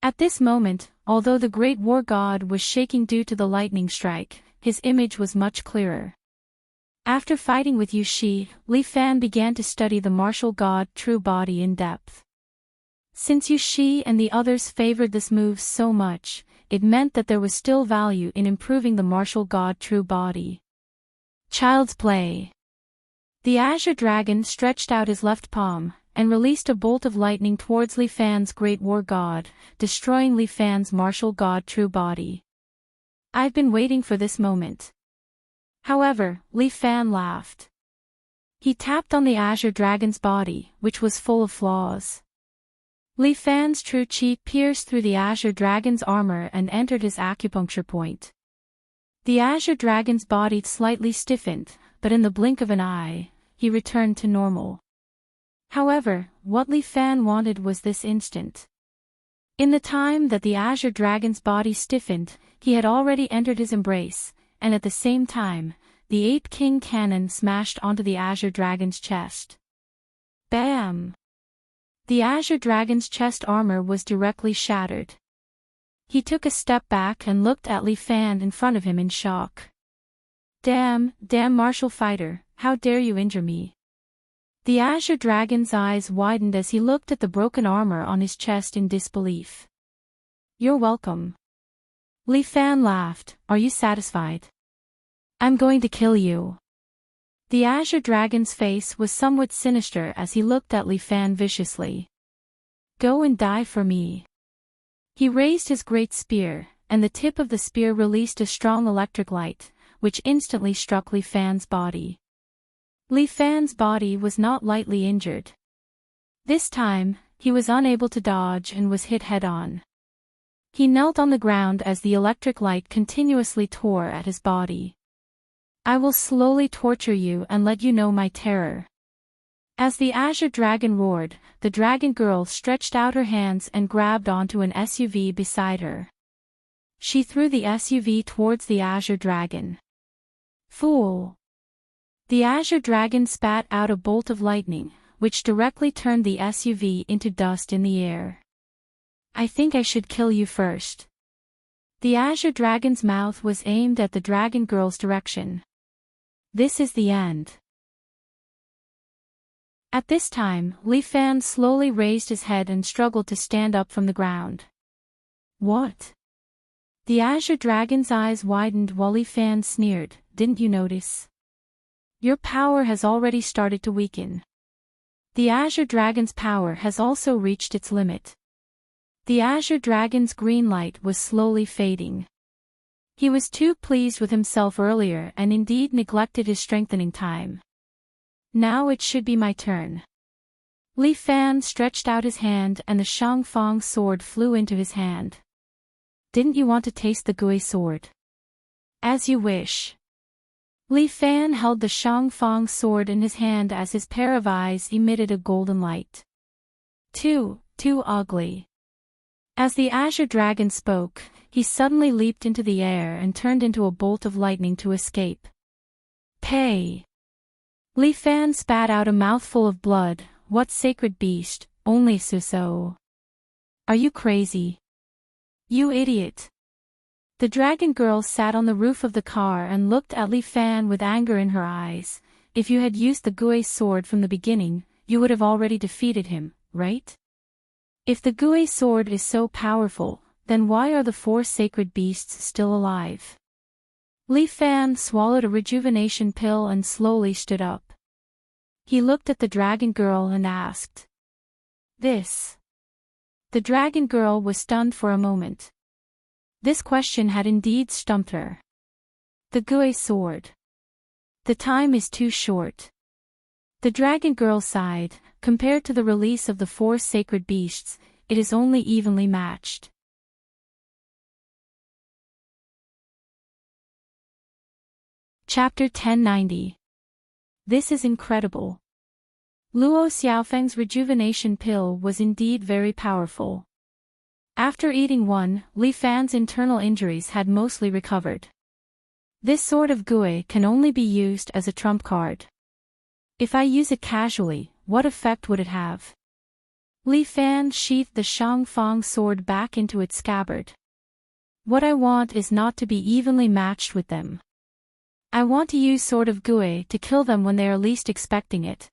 At this moment, although the Great War God was shaking due to the lightning strike, his image was much clearer. After fighting with Yu Shi, Li Fan began to study the martial god True Body in depth. Since Yu Shi and the others favored this move so much, it meant that there was still value in improving the martial god True Body. Child's play. The azure dragon stretched out his left palm, and released a bolt of lightning towards Li Fan's great war god, destroying Li Fan's martial god true body. I've been waiting for this moment. However, Li Fan laughed. He tapped on the azure dragon's body, which was full of flaws. Li Fan's true chi pierced through the azure dragon's armor and entered his acupuncture point. The azure dragon's body slightly stiffened, but in the blink of an eye, he returned to normal. However, what Li Fan wanted was this instant. In the time that the azure dragon's body stiffened, he had already entered his embrace, and at the same time, the Ape King cannon smashed onto the azure dragon's chest. Bam! The azure dragon's chest armor was directly shattered. He took a step back and looked at Li Fan in front of him in shock. Damn martial fighter, how dare you injure me? The azure dragon's eyes widened as he looked at the broken armor on his chest in disbelief. You're welcome. Li Fan laughed, are you satisfied? I'm going to kill you. The azure dragon's face was somewhat sinister as he looked at Li Fan viciously. Go and die for me. He raised his great spear, and the tip of the spear released a strong electric light, which instantly struck Li Fan's body. Li Fan's body was not lightly injured. This time, he was unable to dodge and was hit head-on. He knelt on the ground as the electric light continuously tore at his body. I will slowly torture you and let you know my terror. As the azure dragon roared, the dragon girl stretched out her hands and grabbed onto an SUV beside her. She threw the SUV towards the azure dragon. Fool! The azure dragon spat out a bolt of lightning, which directly turned the SUV into dust in the air. I think I should kill you first. The azure dragon's mouth was aimed at the dragon girl's direction. This is the end. At this time, Li Fan slowly raised his head and struggled to stand up from the ground. What? The azure dragon's eyes widened while Li Fan sneered, didn't you notice? Your power has already started to weaken. The azure dragon's power has also reached its limit. The azure dragon's green light was slowly fading. He was too pleased with himself earlier and indeed neglected his strengthening time. Now it should be my turn. Li Fan stretched out his hand and the Shangfang sword flew into his hand. Didn't you want to taste the Gui sword? As you wish. Li Fan held the Shangfang sword in his hand as his pair of eyes emitted a golden light. Too ugly. As the azure dragon spoke, he suddenly leaped into the air and turned into a bolt of lightning to escape. Pay! Li Fan spat out a mouthful of blood. What sacred beast, only so. Are you crazy? You idiot. The dragon girl sat on the roof of the car and looked at Li Fan with anger in her eyes. If you had used the Gui sword from the beginning, you would have already defeated him, right? If the Gui sword is so powerful, then why are the four sacred beasts still alive? Li Fan swallowed a rejuvenation pill and slowly stood up. He looked at the dragon girl and asked. This. The dragon girl was stunned for a moment. This question had indeed stumped her. The Gui sword. The time is too short. The dragon girl sighed. Compared to the release of the four sacred beasts, it is only evenly matched. Chapter 1090. This is incredible. Luo Xiaofeng's rejuvenation pill was indeed very powerful. After eating one, Li Fan's internal injuries had mostly recovered. This sword of Gui can only be used as a trump card. If I use it casually, what effect would it have? Li Fan sheathed the Shangfang sword back into its scabbard. What I want is not to be evenly matched with them. I want to use Sword of Gui to kill them when they are least expecting it.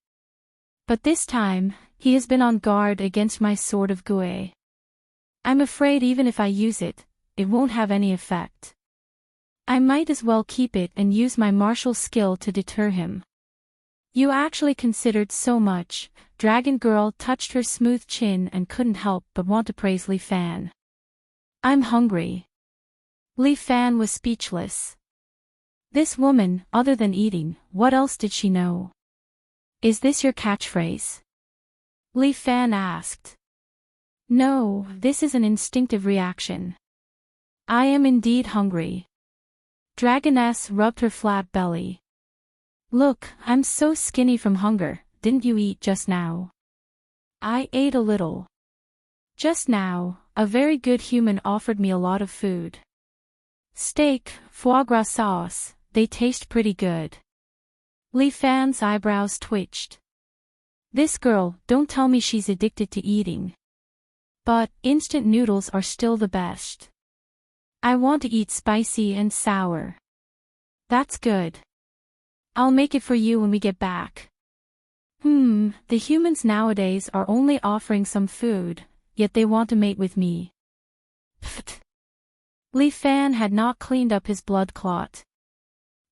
But this time, he has been on guard against my Sword of Gui. I'm afraid even if I use it, it won't have any effect. I might as well keep it and use my martial skill to deter him. You actually considered so much. Dragon Girl touched her smooth chin and couldn't help but want to praise Li Fan. I'm hungry. Li Fan was speechless. This woman, other than eating, what else did she know? Is this your catchphrase? Li Fan asked. No, this is an instinctive reaction. I am indeed hungry. Dragoness rubbed her flat belly. Look, I'm so skinny from hunger, didn't you eat just now? I ate a little. Just now, a very good human offered me a lot of food. Steak, foie gras sauce, they taste pretty good. Li Fan's eyebrows twitched. This girl, don't tell me she's addicted to eating. But, instant noodles are still the best. I want to eat spicy and sour. That's good. I'll make it for you when we get back. The humans nowadays are only offering some food, yet they want to mate with me. Pfft. Li Fan had not cleaned up his blood clot.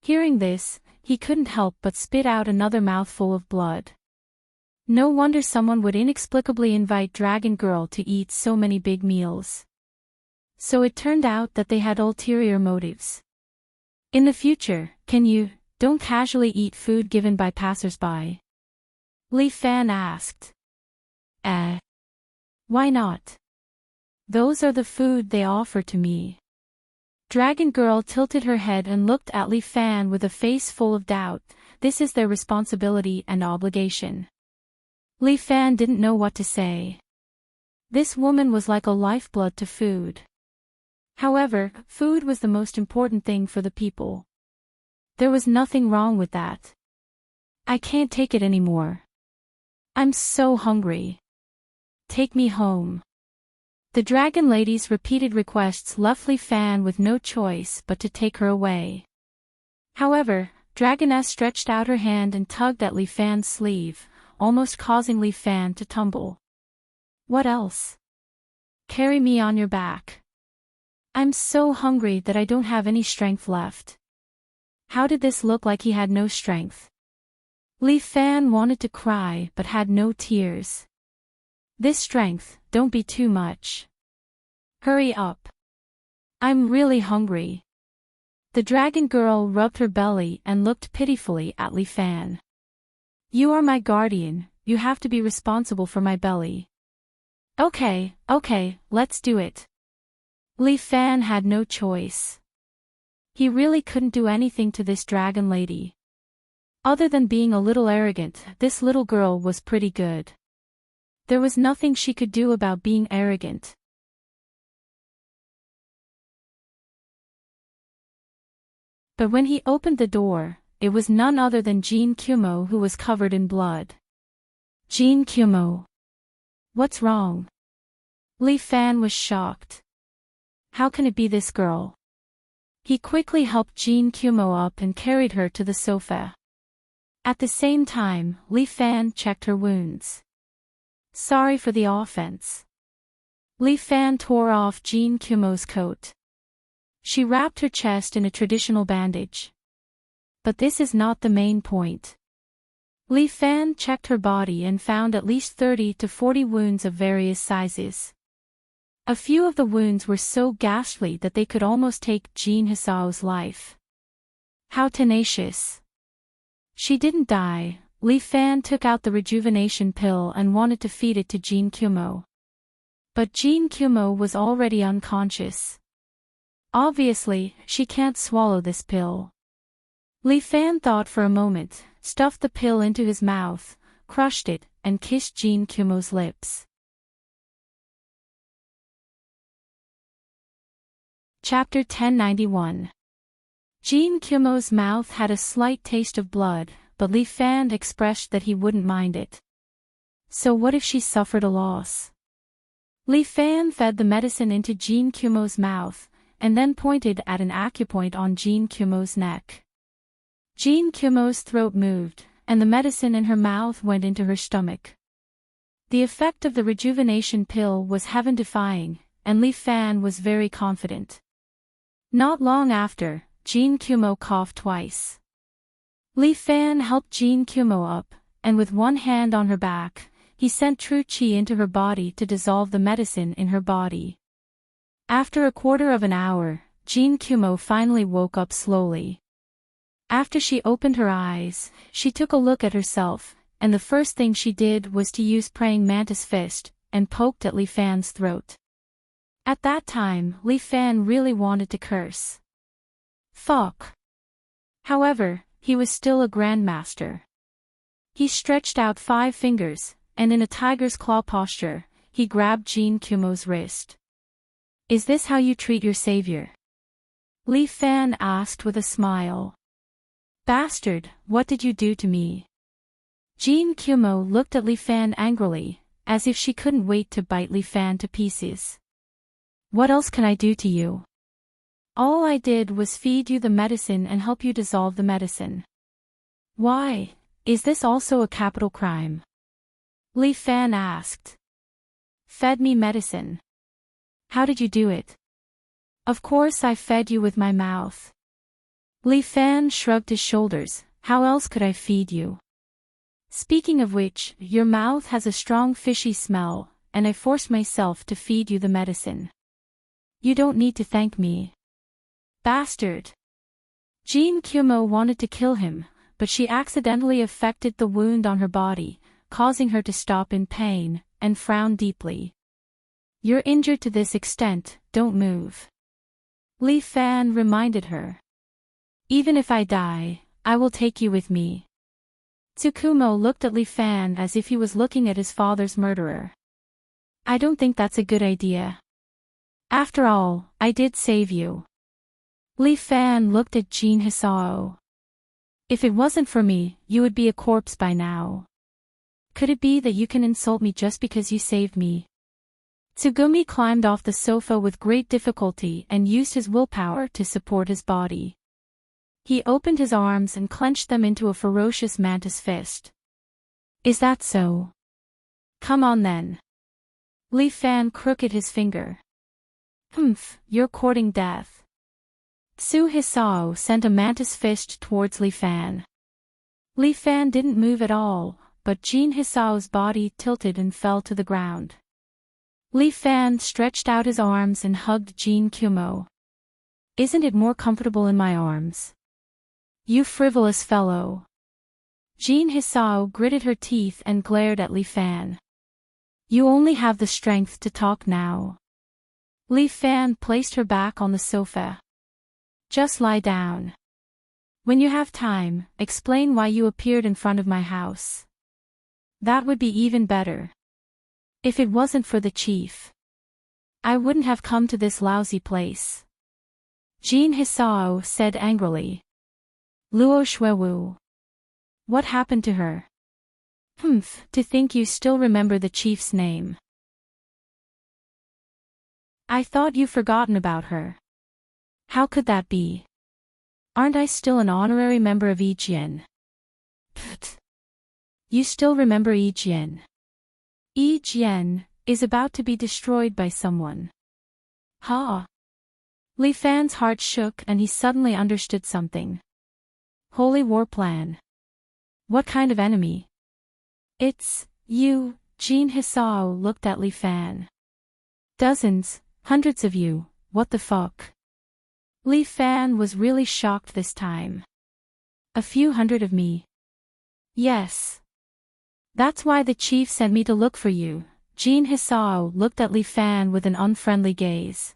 Hearing this, he couldn't help but spit out another mouthful of blood. No wonder someone would inexplicably invite Dragon Girl to eat so many big meals. So it turned out that they had ulterior motives. In the future, don't casually eat food given by passers-by? Li Fan asked. Why not? Those are the food they offer to me. Dragon Girl tilted her head and looked at Li Fan with a face full of doubt. This is their responsibility and obligation. Li Fan didn't know what to say. This woman was like a lifeblood to food. However, food was the most important thing for the people. There was nothing wrong with that. I can't take it anymore. I'm so hungry. Take me home. The Dragon Lady's repeated requests left Li Fan with no choice but to take her away. However, Dragoness stretched out her hand and tugged at Li Fan's sleeve, almost causing Li Fan to tumble. What else? Carry me on your back. I'm so hungry that I don't have any strength left. How did this look like he had no strength? Li Fan wanted to cry but had no tears. This strength, don't be too much. Hurry up. I'm really hungry. The Dragon Girl rubbed her belly and looked pitifully at Li Fan. You are my guardian, you have to be responsible for my belly. Okay, let's do it. Li Fan had no choice. He really couldn't do anything to this Dragon Lady. Other than being a little arrogant, this little girl was pretty good. There was nothing she could do about being arrogant. But when he opened the door, it was none other than Jean Kumo who was covered in blood. Jean Kumo. What's wrong? Li Fan was shocked. How can it be this girl? He quickly helped Jean Kumo up and carried her to the sofa. At the same time, Li Fan checked her wounds. Sorry for the offense. Li Fan tore off Jean Kumo's coat. She wrapped her chest in a traditional bandage. But this is not the main point. Li Fan checked her body and found at least 30 to 40 wounds of various sizes. A few of the wounds were so ghastly that they could almost take Jean Hisao's life. How tenacious. She didn't die. Li Fan took out the rejuvenation pill and wanted to feed it to Jean Kumo. But Jean Kumo was already unconscious. Obviously, she can't swallow this pill. Li Fan thought for a moment, stuffed the pill into his mouth, crushed it, and kissed Jean Kumo's lips. Chapter 1091. Jean Kumo's mouth had a slight taste of blood, but Li Fan expressed that he wouldn't mind it. So what if she suffered a loss? Li Fan fed the medicine into Jean Kumo's mouth, and then pointed at an acupoint on Jean Kumo's neck. Jean Kumo's throat moved, and the medicine in her mouth went into her stomach. The effect of the rejuvenation pill was heaven-defying, and Li Fan was very confident. Not long after, Jean Kumo coughed twice. Li Fan helped Jean Kumo up, and with one hand on her back, he sent true qi into her body to dissolve the medicine in her body. After a quarter of an hour, Jean Kumo finally woke up slowly. After she opened her eyes, she took a look at herself, and the first thing she did was to use praying mantis fist, and poked at Li Fan's throat. At that time, Li Fan really wanted to curse. Fuck. However, he was still a grandmaster. He stretched out 5 fingers, and in a tiger's claw posture, he grabbed Jean Kumo's wrist. Is this how you treat your savior? Li Fan asked with a smile. Bastard, what did you do to me? Jean Kumo looked at Li Fan angrily, as if she couldn't wait to bite Li Fan to pieces. What else can I do to you? All I did was feed you the medicine and help you dissolve the medicine. Why, is this also a capital crime? Li Fan asked. Fed me medicine. How did you do it? Of course I fed you with my mouth. Li Fan shrugged his shoulders. How else could I feed you? Speaking of which, your mouth has a strong fishy smell, and I forced myself to feed you the medicine. You don't need to thank me. Bastard. Jean Kumo wanted to kill him, but she accidentally affected the wound on her body, causing her to stop in pain, and frown deeply. You're injured to this extent, don't move. Li Fan reminded her. Even if I die, I will take you with me. Tsukumo looked at Li Fan as if he was looking at his father's murderer. I don't think that's a good idea. After all, I did save you. Li Fan looked at Jin Hisao. If it wasn't for me, you would be a corpse by now. Could it be that you can insult me just because you saved me? Tsugumi climbed off the sofa with great difficulty and used his willpower to support his body. He opened his arms and clenched them into a ferocious mantis fist. Is that so? Come on then. Li Fan crooked his finger. Humph, you're courting death. Tsu Hisao sent a mantis fist towards Li Fan. Li Fan didn't move at all, but Jin Hisao's body tilted and fell to the ground. Li Fan stretched out his arms and hugged Jin Kumo. Isn't it more comfortable in my arms? You frivolous fellow. Jin Hisao gritted her teeth and glared at Li Fan. You only have the strength to talk now. Li Fan placed her back on the sofa. Just lie down. When you have time, explain why you appeared in front of my house. That would be even better. If it wasn't for the chief, I wouldn't have come to this lousy place. Jin Hisao said angrily. Luo Shuewu. What happened to her? Humph, to think you still remember the chief's name. I thought you'd forgotten about her. How could that be? Aren't I still an honorary member of Yijian? Pfft. You still remember Yijian. Yijian is about to be destroyed by someone. Ha! Li Fan's heart shook and he suddenly understood something. Holy War Plan. What kind of enemy? It's you, Jin Hisao looked at Li Fan. Dozens, hundreds of you, what the fuck? Li Fan was really shocked this time. A few hundred of me. Yes. That's why the chief sent me to look for you. Jin Hisao looked at Li Fan with an unfriendly gaze.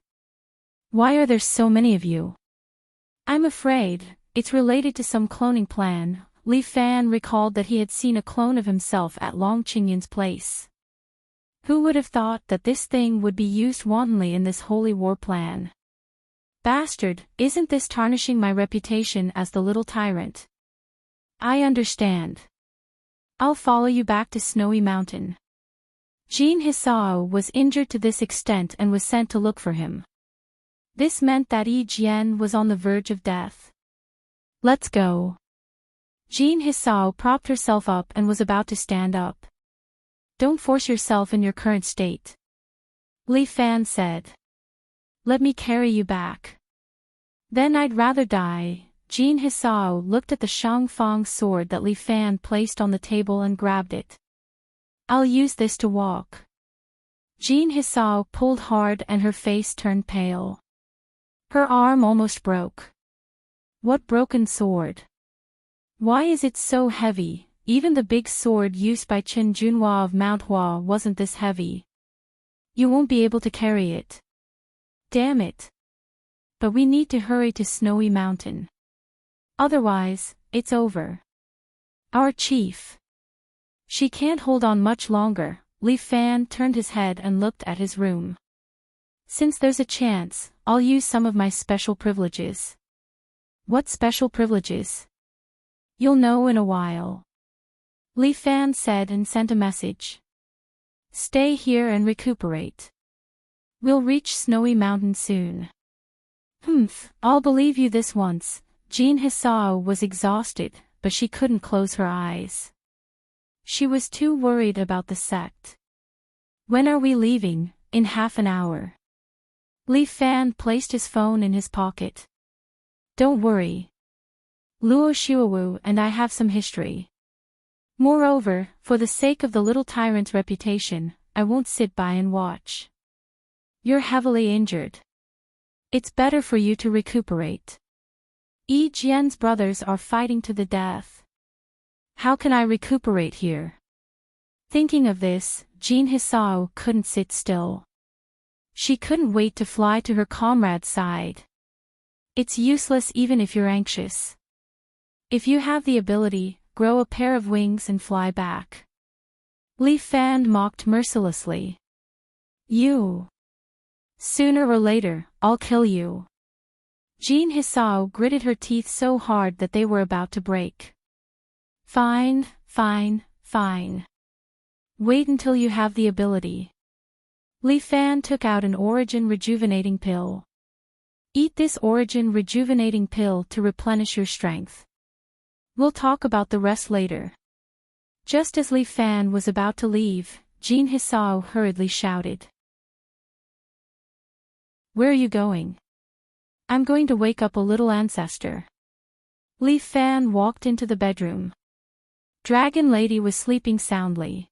Why are there so many of you? I'm afraid it's related to some cloning plan. Li Fan recalled that he had seen a clone of himself at Long Qingyun's place. Who would have thought that this thing would be used wantonly in this holy war plan? Bastard, isn't this tarnishing my reputation as the little tyrant? I understand. I'll follow you back to Snowy Mountain. Jin Hisao was injured to this extent and was sent to look for him. This meant that Yi Jian was on the verge of death. Let's go. Jin Hisao propped herself up and was about to stand up. Don't force yourself in your current state. Li Fan said. Let me carry you back. Then I'd rather die. Jin Hisao looked at the Shangfang sword that Li Fan placed on the table and grabbed it. I'll use this to walk. Jin Hisao pulled hard and her face turned pale. Her arm almost broke. What broken sword? Why is it so heavy? Even the big sword used by Qin Junhua of Mount Hua wasn't this heavy. You won't be able to carry it. Damn it. But we need to hurry to Snowy Mountain. Otherwise, it's over. Our chief. She can't hold on much longer. Li Fan turned his head and looked at his room. Since there's a chance, I'll use some of my special privileges. What special privileges? You'll know in a while. Li Fan said and sent a message. Stay here and recuperate. We'll reach Snowy Mountain soon. I'll believe you this once. Jin Hisao was exhausted, but she couldn't close her eyes. She was too worried about the sect. When are we leaving? In half an hour. Li Fan placed his phone in his pocket. Don't worry. Luo Xiaowu and I have some history. Moreover, for the sake of the little tyrant's reputation, I won't sit by and watch. You're heavily injured. It's better for you to recuperate. Yi Jian's brothers are fighting to the death. How can I recuperate here? Thinking of this, Jin Hisao couldn't sit still. She couldn't wait to fly to her comrade's side. It's useless even if you're anxious. If you have the ability, grow a pair of wings and fly back. Li Fan mocked mercilessly. You. Sooner or later, I'll kill you. Jin Hisao gritted her teeth so hard that they were about to break. Fine. Wait until you have the ability. Li Fan took out an Origin rejuvenating pill. Eat this Origin rejuvenating pill to replenish your strength. We'll talk about the rest later. Just as Li Fan was about to leave, Jin Hisao hurriedly shouted. Where are you going? I'm going to wake up a little ancestor. Li Fan walked into the bedroom. Dragon Lady was sleeping soundly.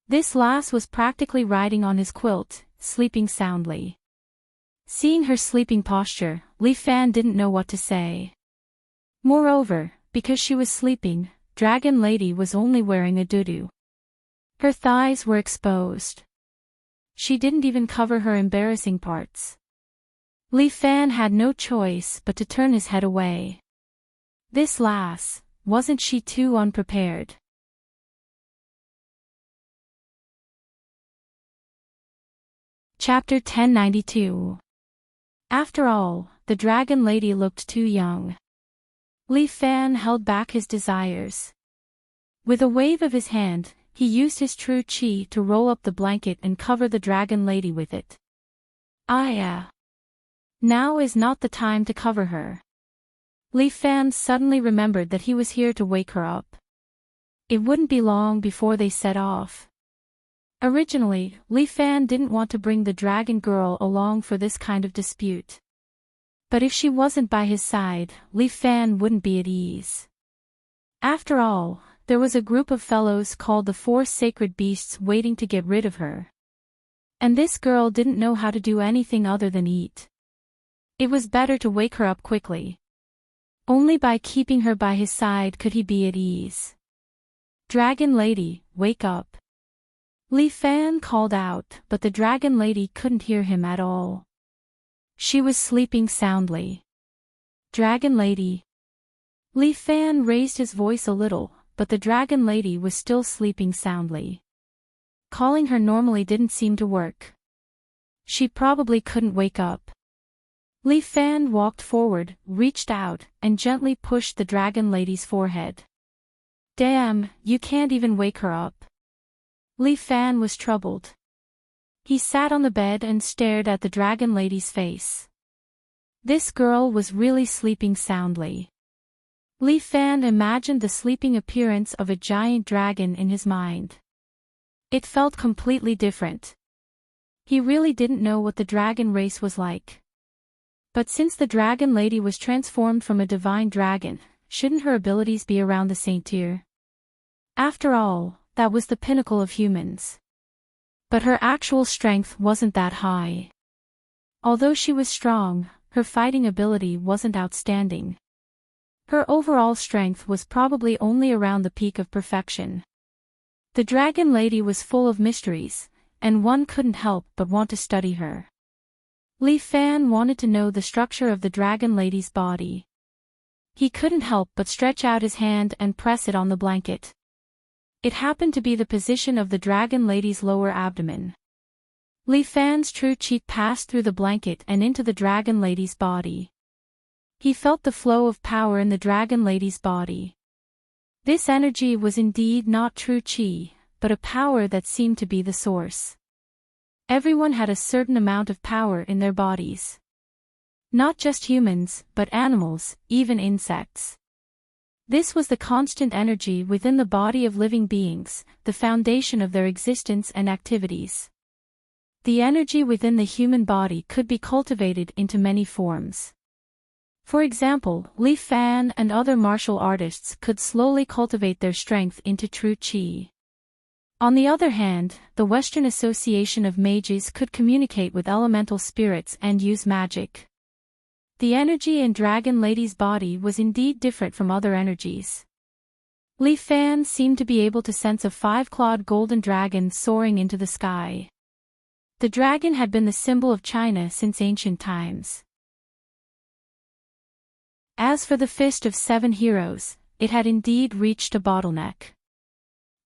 This lass was practically riding on his quilt, sleeping soundly. Seeing her sleeping posture, Li Fan didn't know what to say. Moreover, because she was sleeping, Dragon Lady was only wearing a dudu. Her thighs were exposed. She didn't even cover her embarrassing parts. Li Fan had no choice but to turn his head away. This lass, wasn't she too unprepared? Chapter 1092. After all, the Dragon Lady looked too young. Li Fan held back his desires. With a wave of his hand, he used his true chi to roll up the blanket and cover the Dragon Lady with it. Now is not the time to cover her. Li Fan suddenly remembered that he was here to wake her up. It wouldn't be long before they set off. Originally, Li Fan didn't want to bring the dragon girl along for this kind of dispute. But if she wasn't by his side, Li Fan wouldn't be at ease. After all, there was a group of fellows called the Four Sacred Beasts waiting to get rid of her. And this girl didn't know how to do anything other than eat. It was better to wake her up quickly. Only by keeping her by his side could he be at ease. Dragon Lady, wake up. Li Fan called out, but the Dragon Lady couldn't hear him at all. She was sleeping soundly. Dragon Lady. Li Fan raised his voice a little, but the Dragon Lady was still sleeping soundly. Calling her normally didn't seem to work. She probably couldn't wake up. Li Fan walked forward, reached out, and gently pushed the Dragon Lady's forehead. Damn, you can't even wake her up. Li Fan was troubled. He sat on the bed and stared at the Dragon Lady's face. This girl was really sleeping soundly. Li Fan imagined the sleeping appearance of a giant dragon in his mind. It felt completely different. He really didn't know what the dragon race was like. But since the dragon lady was transformed from a divine dragon, shouldn't her abilities be around the same tier? After all, that was the pinnacle of humans. But her actual strength wasn't that high. Although she was strong, her fighting ability wasn't outstanding. Her overall strength was probably only around the peak of perfection. The dragon lady was full of mysteries, and one couldn't help but want to study her. Li Fan wanted to know the structure of the dragon lady's body. He couldn't help but stretch out his hand and press it on the blanket. It happened to be the position of the dragon lady's lower abdomen. Li Fan's true chi passed through the blanket and into the dragon lady's body. He felt the flow of power in the dragon lady's body. This energy was indeed not true chi, but a power that seemed to be the source. Everyone had a certain amount of power in their bodies. Not just humans, but animals, even insects. This was the constant energy within the body of living beings, the foundation of their existence and activities. The energy within the human body could be cultivated into many forms. For example, Li Fan and other martial artists could slowly cultivate their strength into true chi. On the other hand, the Western Association of Mages could communicate with elemental spirits and use magic. The energy in Dragon Lady's body was indeed different from other energies. Li Fan seemed to be able to sense a five-clawed golden dragon soaring into the sky. The dragon had been the symbol of China since ancient times. As for the Fist of Seven Heroes, it had indeed reached a bottleneck.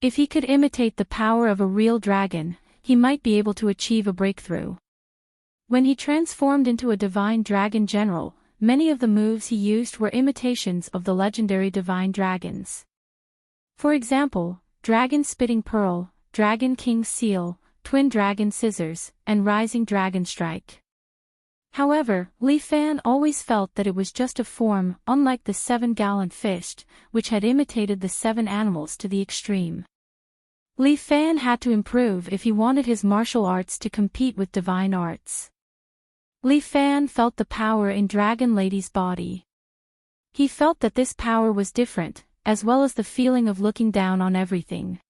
If he could imitate the power of a real dragon, he might be able to achieve a breakthrough. When he transformed into a divine dragon general, many of the moves he used were imitations of the legendary divine dragons. For example, Dragon Spitting Pearl, Dragon King's Seal, Twin Dragon Scissors, and Rising Dragon Strike. However, Li Fan always felt that it was just a form, unlike the seven-gallant fist, which had imitated the seven animals to the extreme. Li Fan had to improve if he wanted his martial arts to compete with divine arts. Li Fan felt the power in Dragon Lady's body. He felt that this power was different, as well as the feeling of looking down on everything.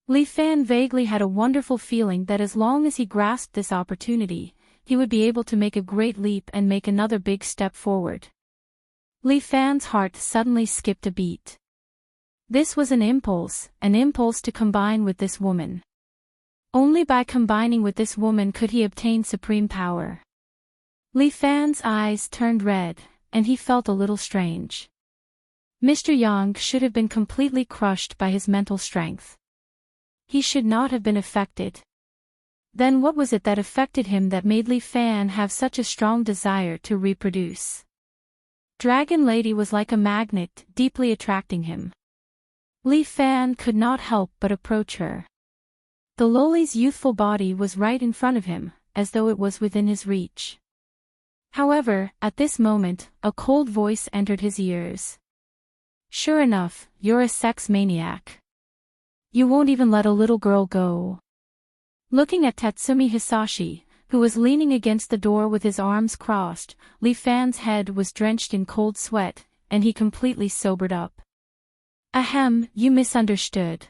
Li Fan vaguely had a wonderful feeling that as long as he grasped this opportunity, he would be able to make a great leap and make another big step forward. Li Fan's heart suddenly skipped a beat. This was an impulse to combine with this woman. Only by combining with this woman could he obtain supreme power. Li Fan's eyes turned red, and he felt a little strange. Mr. Yang should have been completely crushed by his mental strength. He should not have been affected. Then what was it that affected him that made Li Fan have such a strong desire to reproduce? Dragon Lady was like a magnet, deeply attracting him. Li Fan could not help but approach her. The lowly's youthful body was right in front of him, as though it was within his reach. However, at this moment, a cold voice entered his ears. Sure enough, you're a sex maniac. You won't even let a little girl go. Looking at Tatsumi Hisashi, who was leaning against the door with his arms crossed, Li Fan's head was drenched in cold sweat, and he completely sobered up. Ahem, you misunderstood.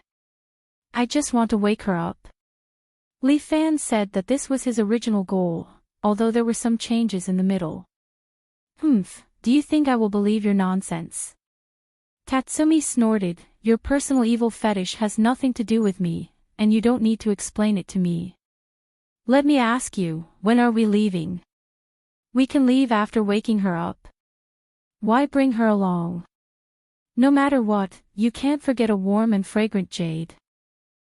I just want to wake her up. Li Fan said that this was his original goal, although there were some changes in the middle. Humph, do you think I will believe your nonsense? Tatsumi snorted, your personal evil fetish has nothing to do with me, and you don't need to explain it to me. Let me ask you, when are we leaving? We can leave after waking her up. Why bring her along? No matter what, you can't forget a warm and fragrant jade.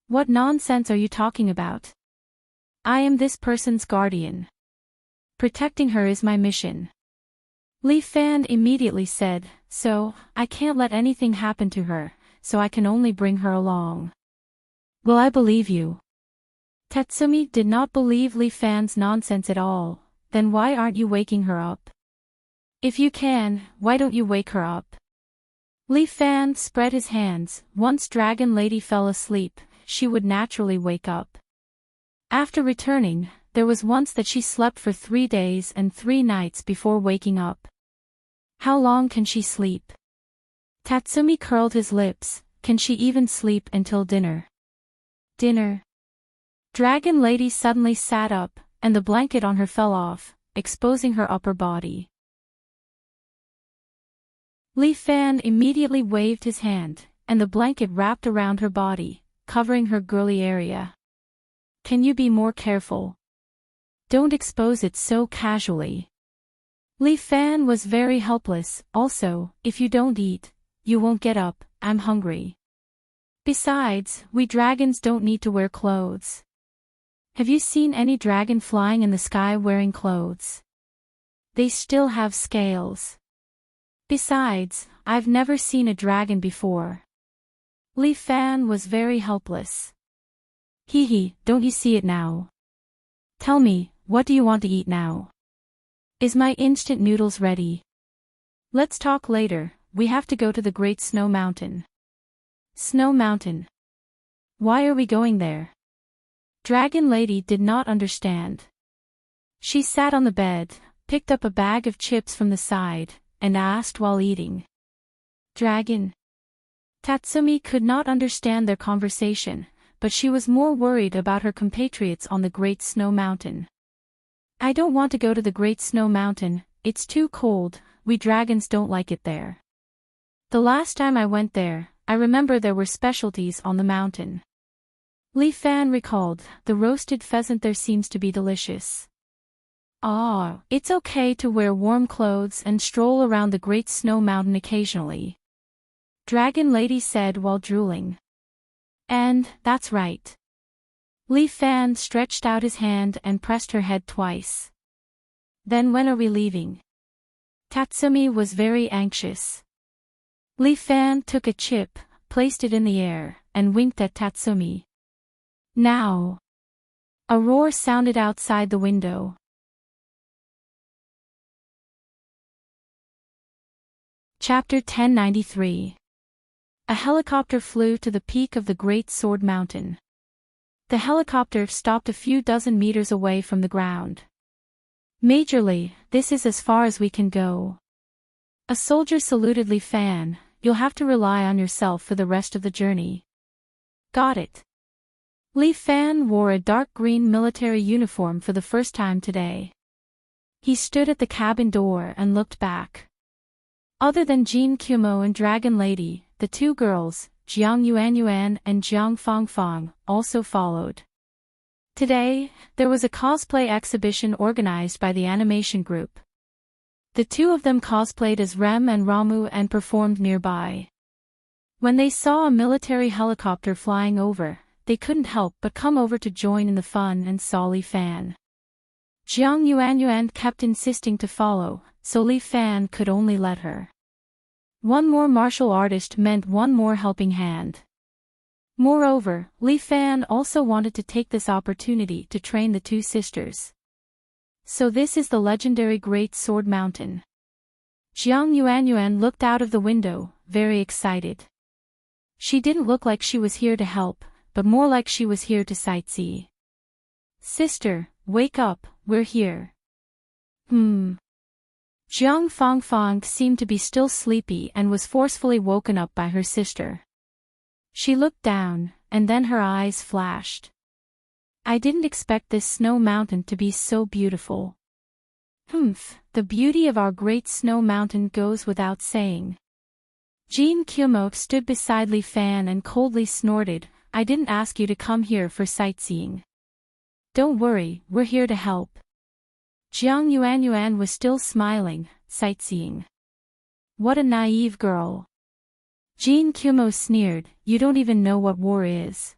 What nonsense are you talking about? I am this person's guardian. Protecting her is my mission. Li Fan immediately said, so, I can't let anything happen to her, so I can only bring her along. Will I believe you? Tatsumi did not believe Li Fan's nonsense at all. Then why aren't you waking her up? If you can, why don't you wake her up? Li Fan spread his hands. Once Dragon Lady fell asleep, she would naturally wake up. After returning, there was once that she slept for 3 days and 3 nights before waking up. How long can she sleep? Tatsumi curled his lips. Can she even sleep until dinner? Dinner. Dragon Lady suddenly sat up, and the blanket on her fell off, exposing her upper body. Li Fan immediately waved his hand, and the blanket wrapped around her body, covering her girly area. Can you be more careful? Don't expose it so casually. Li Fan was very helpless. Also, if you don't eat, you won't get up. I'm hungry. Besides, we dragons don't need to wear clothes. Have you seen any dragon flying in the sky wearing clothes? They still have scales. Besides, I've never seen a dragon before. Li Fan was very helpless. Hee hee, don't you see it now? Tell me, what do you want to eat now? Is my instant noodles ready? Let's talk later, we have to go to the Great Snow Mountain. Snow Mountain. Why are we going there? Dragon Lady did not understand. She sat on the bed, picked up a bag of chips from the side, and asked while eating. Dragon. Tatsumi could not understand their conversation, but she was more worried about her compatriots on the Great Snow Mountain. I don't want to go to the Great Snow Mountain, it's too cold, we dragons don't like it there. The last time I went there, I remember there were specialties on the mountain. Li Fan recalled, the roasted pheasant there seems to be delicious. Ah, it's okay to wear warm clothes and stroll around the Great Snow Mountain occasionally. Dragon Lady said while drooling. And, that's right. Li Fan stretched out his hand and pressed her head twice. Then when are we leaving? Tatsumi was very anxious. Li Fan took a chip, placed it in the air, and winked at Tatsumi. Now. A roar sounded outside the window. Chapter 1093. A helicopter flew to the peak of the Great Sword Mountain. The helicopter stopped a few dozen meters away from the ground. Majorly, this is as far as we can go. A soldier saluted Li Fan, you'll have to rely on yourself for the rest of the journey. Got it. Li Fan wore a dark green military uniform for the first time today. He stood at the cabin door and looked back. Other than Jin Kumo and Dragon Lady, the 2 girls, Jiang Yuanyuan and Jiang Fangfang, also followed. Today, there was a cosplay exhibition organized by the animation group. The 2 of them cosplayed as Rem and Ramu and performed nearby. When they saw a military helicopter flying over, they couldn't help but come over to join in the fun and saw Li Fan. Jiang Yuanyuan kept insisting to follow, so Li Fan could only let her. One more martial artist meant one more helping hand. Moreover, Li Fan also wanted to take this opportunity to train the 2 sisters. So this is the legendary Great Sword Mountain. Jiang Yuanyuan looked out of the window, very excited. She didn't look like she was here to help, but more like she was here to sightsee. Sister, wake up, we're here. Jiang Fangfang seemed to be still sleepy and was forcefully woken up by her sister. She looked down, and then her eyes flashed. I didn't expect this snow mountain to be so beautiful. The beauty of our Great Snow Mountain goes without saying. Jin Kumo stood beside Li Fan and coldly snorted, I didn't ask you to come here for sightseeing. Don't worry, we're here to help. Jiang Yuanyuan was still smiling, sightseeing. What a naive girl. Jin Kumo sneered, you don't even know what war is.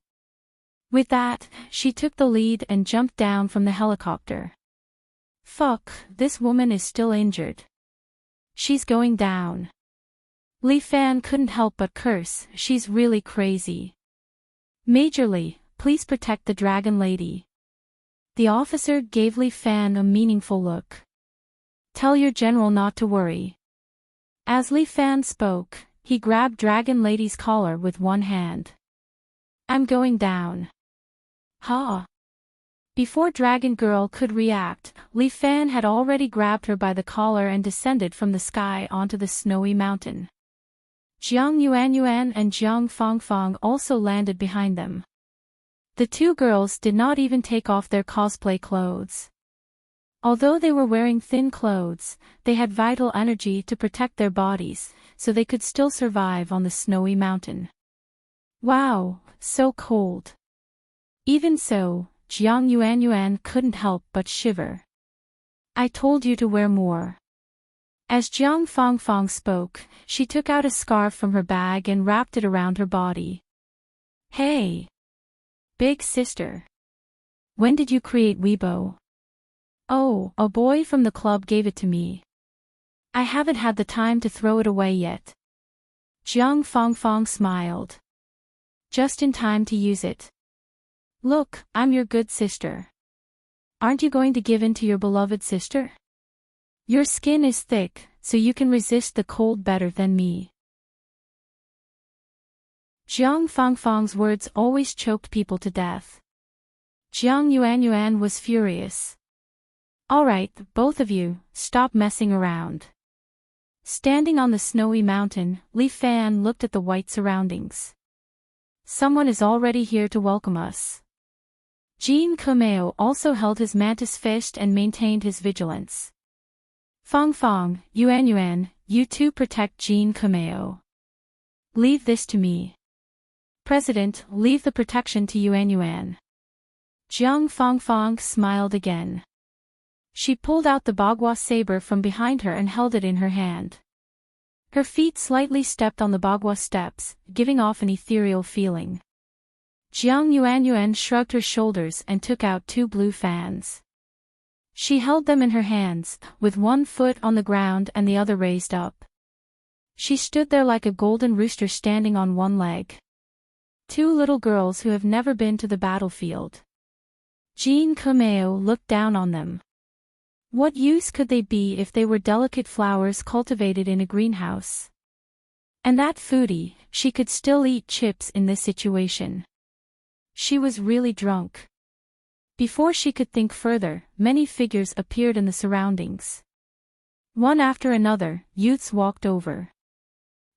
With that, she took the lead and jumped down from the helicopter. Fuck, this woman is still injured. She's going down. Li Fan couldn't help but curse, she's really crazy. Majorly, please protect the Dragon Lady. The officer gave Li Fan a meaningful look. Tell your general not to worry. As Li Fan spoke, he grabbed Dragon Lady's collar with one hand. I'm going down. Ha! Before Dragon Girl could react, Li Fan had already grabbed her by the collar and descended from the sky onto the snowy mountain. Jiang Yuanyuan and Jiang Fangfang also landed behind them. The two girls did not even take off their cosplay clothes. Although they were wearing thin clothes, they had vital energy to protect their bodies, so they could still survive on the snowy mountain. Wow, so cold. Even so, Jiang Yuanyuan couldn't help but shiver. I told you to wear more. As Jiang Fangfang spoke, she took out a scarf from her bag and wrapped it around her body. Hey! Big sister. When did you create Weibo? Oh, a boy from the club gave it to me. I haven't had the time to throw it away yet. Jiang Fangfang smiled. Just in time to use it. Look, I'm your good sister. Aren't you going to give in to your beloved sister? Your skin is thick, so you can resist the cold better than me. Jiang Fangfang's words always choked people to death. Jiang Yuanyuan was furious. Alright, both of you, stop messing around. Standing on the snowy mountain, Li Fan looked at the white surroundings. Someone is already here to welcome us. Jean Kumeo also held his mantis fist and maintained his vigilance. Fangfang, Yuanyuan, you two protect Jean Kumeo. Leave this to me. President, leave the protection to Yuanyuan. Jiang Fangfang smiled again. She pulled out the Bagua saber from behind her and held it in her hand. Her feet slightly stepped on the Bagua steps, giving off an ethereal feeling. Jiang Yuanyuan shrugged her shoulders and took out two blue fans. She held them in her hands, with one foot on the ground and the other raised up. She stood there like a golden rooster standing on one leg. Two little girls who have never been to the battlefield. Jean Kumeo looked down on them. What use could they be if they were delicate flowers cultivated in a greenhouse? And that foodie, she could still eat chips in this situation. She was really drunk. Before she could think further, many figures appeared in the surroundings. One after another, youths walked over.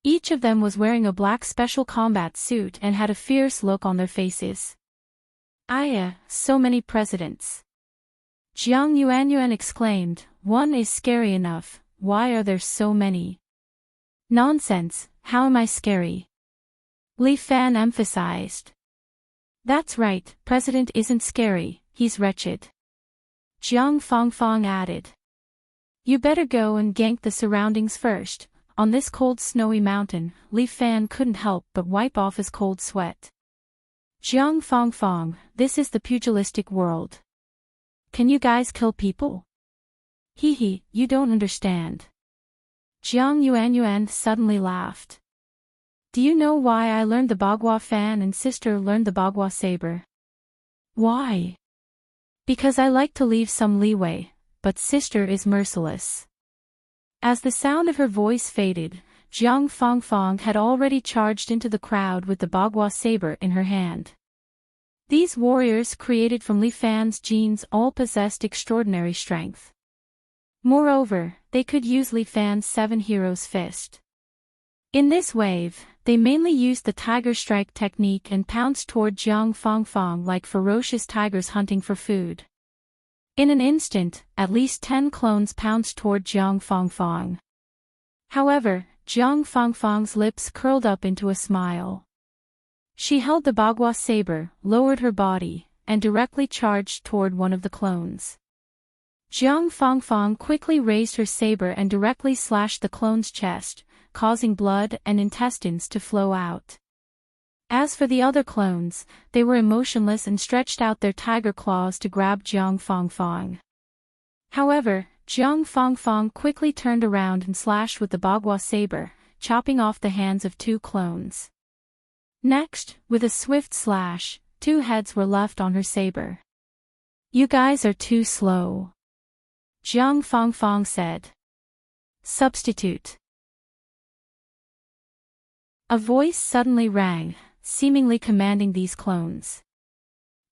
Each of them was wearing a black special combat suit and had a fierce look on their faces. Aya, so many presidents. Jiang Yuanyuan exclaimed, one is scary enough, why are there so many? Nonsense, how am I scary? Li Fan emphasized. That's right, President isn't scary, he's wretched. Jiang Fangfang added. You better go and gank the surroundings first. On this cold snowy mountain, Li Fan couldn't help but wipe off his cold sweat. Jiang Fangfang, this is the pugilistic world. Can you guys kill people? Hee, you don't understand. Jiang Yuanyuan suddenly laughed. Do you know why I learned the Bagua fan and sister learned the Bagua saber? Why? Because I like to leave some leeway, but sister is merciless. As the sound of her voice faded, Jiang Fangfang had already charged into the crowd with the Bagua saber in her hand. These warriors created from Li Fan's genes all possessed extraordinary strength. Moreover, they could use Li Fan's 7 Heroes Fist. In this wave, they mainly used the tiger strike technique and pounced toward Jiang Fangfang like ferocious tigers hunting for food. In an instant, at least 10 clones pounced toward Jiang Fangfang. However, Jiang Fangfang's lips curled up into a smile. She held the Bagua saber, lowered her body, and directly charged toward one of the clones. Jiang Fangfang quickly raised her saber and directly slashed the clone's chest, causing blood and intestines to flow out. As for the other clones, they were emotionless and stretched out their tiger claws to grab Jiang Fangfang. However, Jiang Fangfang quickly turned around and slashed with the Bagua saber, chopping off the hands of 2 clones. Next, with a swift slash, 2 heads were left on her saber. You guys are too slow. Jiang Fangfang said. Substitute. A voice suddenly rang, seemingly commanding these clones.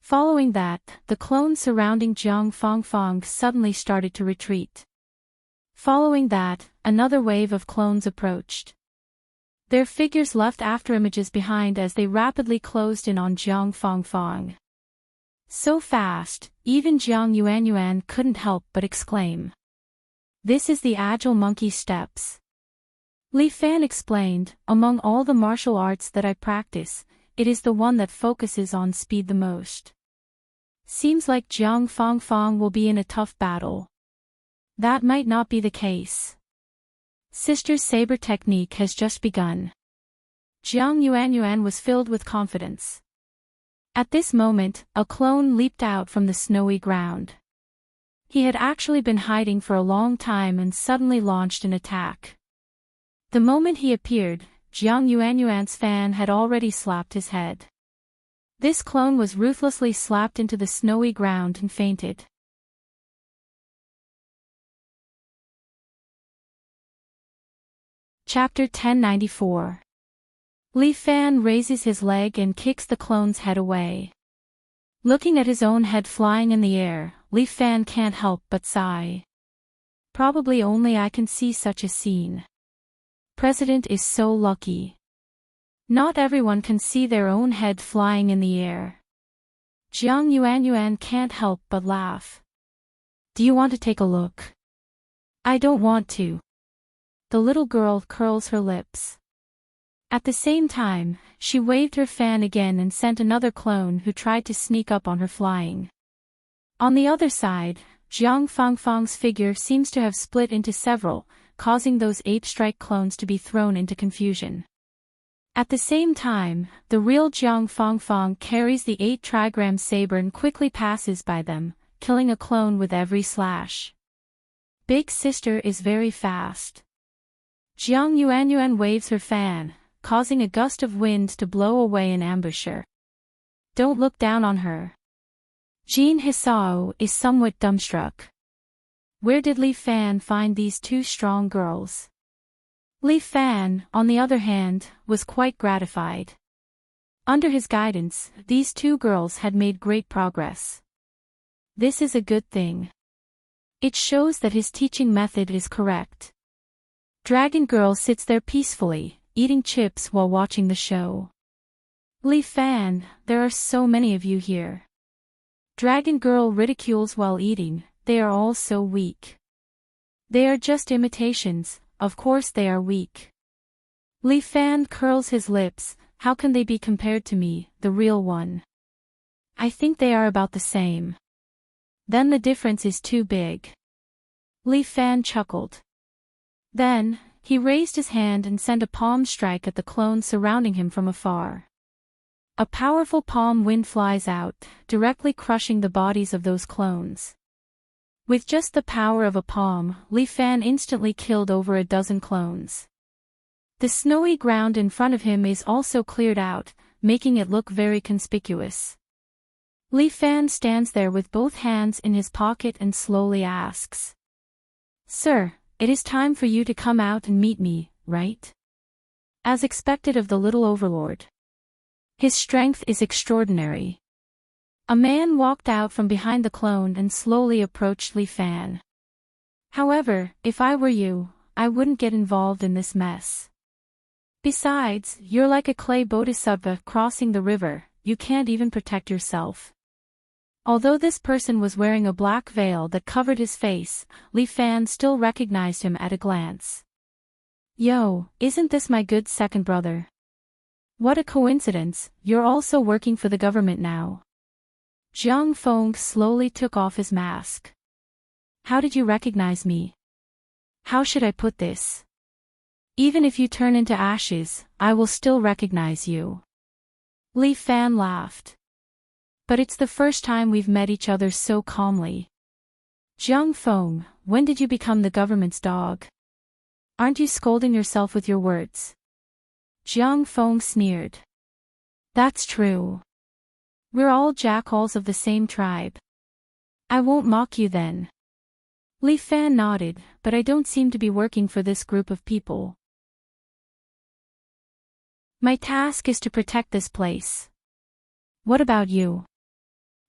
Following that, the clones surrounding Jiang Fangfang suddenly started to retreat. Following that, another wave of clones approached. Their figures left afterimages behind as they rapidly closed in on Jiang Fangfang. So fast, even Jiang Yuanyuan couldn't help but exclaim. "This is the agile monkey steps." Li Fan explained, "Among all the martial arts that I practice, it is the one that focuses on speed the most. Seems like Jiang Fangfang will be in a tough battle." That might not be the case. Sister's saber technique has just begun. Jiang Yuanyuan was filled with confidence. At this moment, a clone leaped out from the snowy ground. He had actually been hiding for a long time and suddenly launched an attack. The moment he appeared, Jiang Yuanyuan's fan had already slapped his head. This clone was ruthlessly slapped into the snowy ground and fainted. Chapter 1094. Li Fan raises his leg and kicks the clone's head away. Looking at his own head flying in the air, Li Fan can't help but sigh. Probably only I can see such a scene. President is so lucky. Not everyone can see their own head flying in the air. Jiang Yuanyuan can't help but laugh. "Do you want to take a look?" "I don't want to." The little girl curls her lips. At the same time, she waved her fan again and sent another clone who tried to sneak up on her flying. On the other side, Jiang Fangfang's figure seems to have split into several, causing those 8 strike clones to be thrown into confusion. At the same time, the real Jiang Fangfang carries the 8 trigram saber and quickly passes by them, killing a clone with every slash. Big sister is very fast. Jiang Yuanyuan waves her fan, causing a gust of wind to blow away an ambusher. Don't look down on her. Jin Hisao is somewhat dumbstruck. Where did Li Fan find these 2 strong girls? Li Fan, on the other hand, was quite gratified. Under his guidance, these 2 girls had made great progress. This is a good thing. It shows that his teaching method is correct. Dragon Girl sits there peacefully, eating chips while watching the show. "Li Fan, there are so many of you here." Dragon Girl ridicules while eating, "They are all so weak." "They are just imitations, of course they are weak." Li Fan curls his lips, "How can they be compared to me, the real one? I think they are about the same." "Then the difference is too big." Li Fan chuckled. Then, he raised his hand and sent a palm strike at the clones surrounding him from afar. A powerful palm wind flies out, directly crushing the bodies of those clones. With just the power of a palm, Li Fan instantly killed over a dozen clones. The snowy ground in front of him is also cleared out, making it look very conspicuous. Li Fan stands there with both hands in his pocket and slowly asks, "Sir, it is time for you to come out and meet me, right?" As expected of the little overlord. His strength is extraordinary. A man walked out from behind the clone and slowly approached Li Fan. "However, if I were you, I wouldn't get involved in this mess. Besides, you're like a clay bodhisattva crossing the river, you can't even protect yourself." Although this person was wearing a black veil that covered his face, Li Fan still recognized him at a glance. "Yo, isn't this my good second brother? What a coincidence, you're also working for the government now." Jiang Feng slowly took off his mask. "How did you recognize me? How should I put this? Even if you turn into ashes, I will still recognize you." Li Fan laughed. "But it's the first time we've met each other so calmly. Jiang Feng, when did you become the government's dog? Aren't you scolding yourself with your words?" Jiang Feng sneered. "That's true. We're all jackals of the same tribe. I won't mock you then." Li Fan nodded, "But I don't seem to be working for this group of people. My task is to protect this place. What about you?"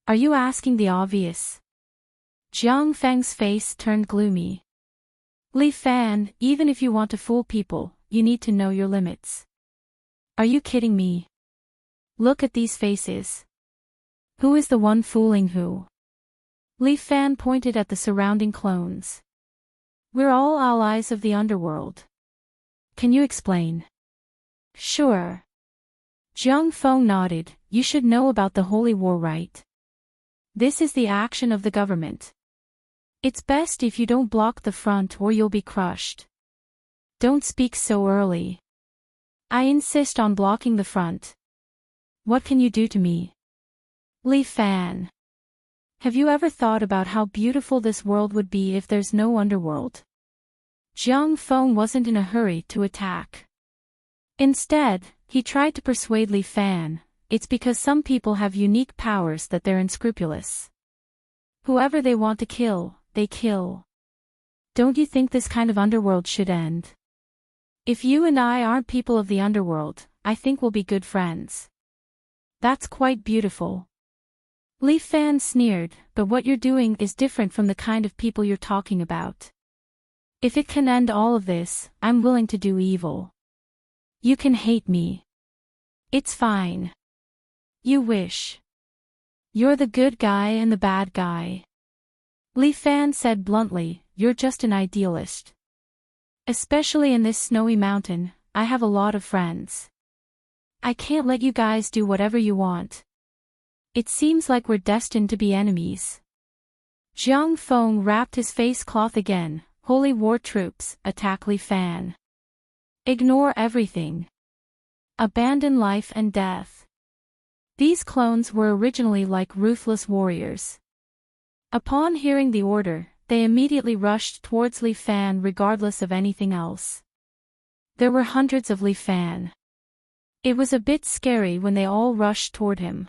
Are you asking the obvious? Jiang Feng's face turned gloomy. Li Fan, even if you want to fool people, you need to know your limits. Are you kidding me? Look at these faces. Who is the one fooling who? Li Fan pointed at the surrounding clones. We're all allies of the underworld. Can you explain? Sure. Jiang Feng nodded. You should know about the Holy War, right? This is the action of the government. It's best if you don't block the front or you'll be crushed. Don't speak so early. I insist on blocking the front. What can you do to me? Li Fan. Have you ever thought about how beautiful this world would be if there's no underworld? Jiang Feng wasn't in a hurry to attack. Instead, he tried to persuade Li Fan, it's because some people have unique powers that they're unscrupulous. Whoever they want to kill, they kill. Don't you think this kind of underworld should end? If you and I aren't people of the underworld, I think we'll be good friends. That's quite beautiful. Li Fan sneered, but what you're doing is different from the kind of people you're talking about. If it can end all of this, I'm willing to do evil. You can hate me. It's fine. You wish. You're the good guy and the bad guy. Li Fan said bluntly, you're just an idealist. Especially in this snowy mountain, I have a lot of friends. I can't let you guys do whatever you want. It seems like we're destined to be enemies. Jiang Feng wrapped his face cloth again. Holy War troops, attack Li Fan. Ignore everything. Abandon life and death. These clones were originally like ruthless warriors. Upon hearing the order, they immediately rushed towards Li Fan regardless of anything else. There were hundreds of Li Fan. It was a bit scary when they all rushed toward him.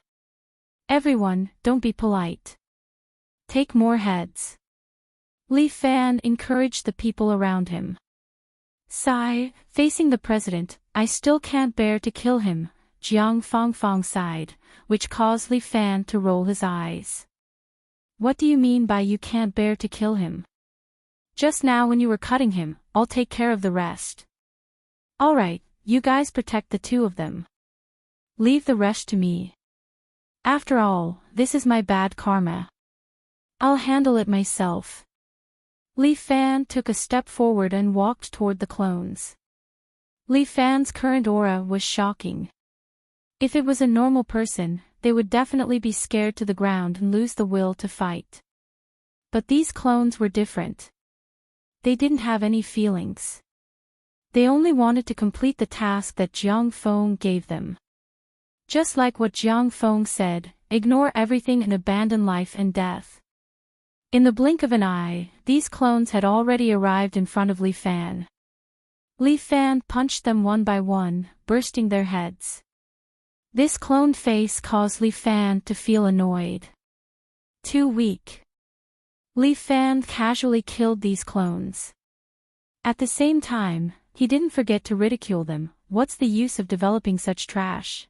Everyone, don't be polite. Take more heads. Li Fan encouraged the people around him. Sigh, facing the president, I still can't bear to kill him, Jiang Fengfeng sighed, which caused Li Fan to roll his eyes. What do you mean by you can't bear to kill him? Just now when you were cutting him, I'll take care of the rest. Alright, you guys protect the two of them. Leave the rest to me. After all, this is my bad karma. I'll handle it myself. Li Fan took a step forward and walked toward the clones. Li Fan's current aura was shocking. If it was a normal person, they would definitely be scared to the ground and lose the will to fight. But these clones were different. They didn't have any feelings. They only wanted to complete the task that Jiang Feng gave them. Just like what Jiang Feng said, ignore everything and abandon life and death. In the blink of an eye, these clones had already arrived in front of Li Fan. Li Fan punched them one by one, bursting their heads. This cloned face caused Li Fan to feel annoyed. Too weak. Li Fan casually killed these clones. At the same time, he didn't forget to ridicule them. What's the use of developing such trash?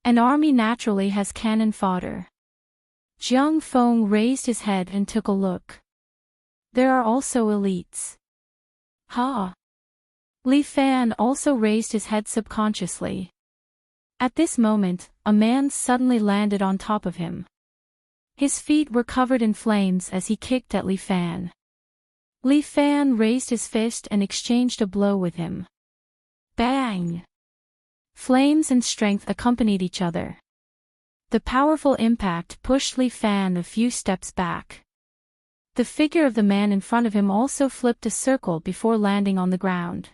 An army naturally has cannon fodder. Jiang Feng raised his head and took a look. There are also elites. Ha! Li Fan also raised his head subconsciously. At this moment, a man suddenly landed on top of him. His feet were covered in flames as he kicked at Li Fan. Li Fan raised his fist and exchanged a blow with him. Bang! Flames and strength accompanied each other. The powerful impact pushed Li Fan a few steps back. The figure of the man in front of him also flipped a circle before landing on the ground.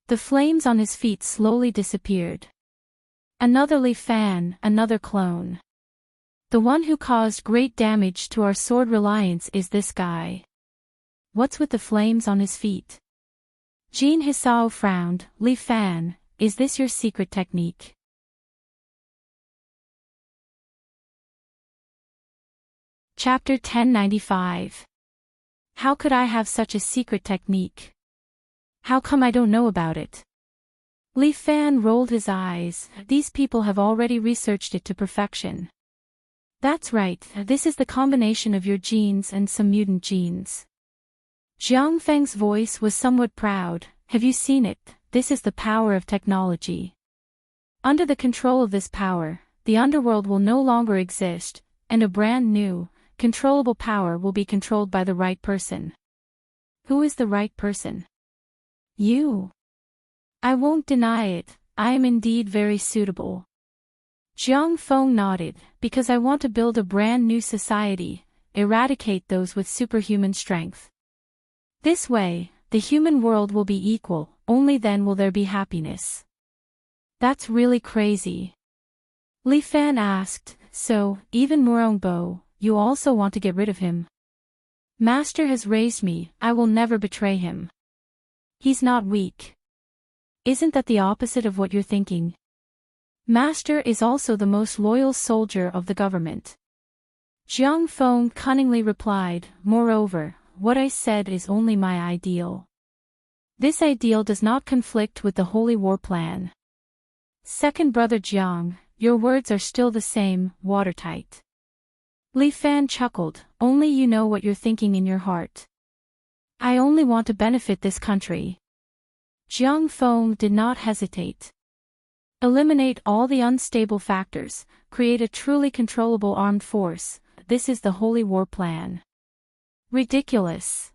The flames on his feet slowly disappeared. Another Li Fan, another clone. The one who caused great damage to our sword reliance is this guy. What's with the flames on his feet? Jin Hisao frowned. Li Fan, is this your secret technique? Chapter 1095. How could I have such a secret technique? How come I don't know about it? Li Fan rolled his eyes. These people have already researched it to perfection. That's right, this is the combination of your genes and some mutant genes. Jiang Feng's voice was somewhat proud. Have you seen it? This is the power of technology. Under the control of this power, the underworld will no longer exist, and a brand new, controllable power will be controlled by the right person. Who is the right person? You. I won't deny it, I am indeed very suitable. Jiang Feng nodded, because I want to build a brand new society, eradicate those with superhuman strength. This way, the human world will be equal, only then will there be happiness. That's really crazy. Li Fan asked, so, even Murongbo, you also want to get rid of him? Master has raised me, I will never betray him. He's not weak. Isn't that the opposite of what you're thinking? Master is also the most loyal soldier of the government. Jiang Feng cunningly replied, moreover, what I said is only my ideal. This ideal does not conflict with the Holy War plan. Second brother Jiang, your words are still the same, watertight. Li Fan chuckled, only you know what you're thinking in your heart. I only want to benefit this country. Jiang Feng did not hesitate. Eliminate all the unstable factors, create a truly controllable armed force, this is the Holy War plan. Ridiculous.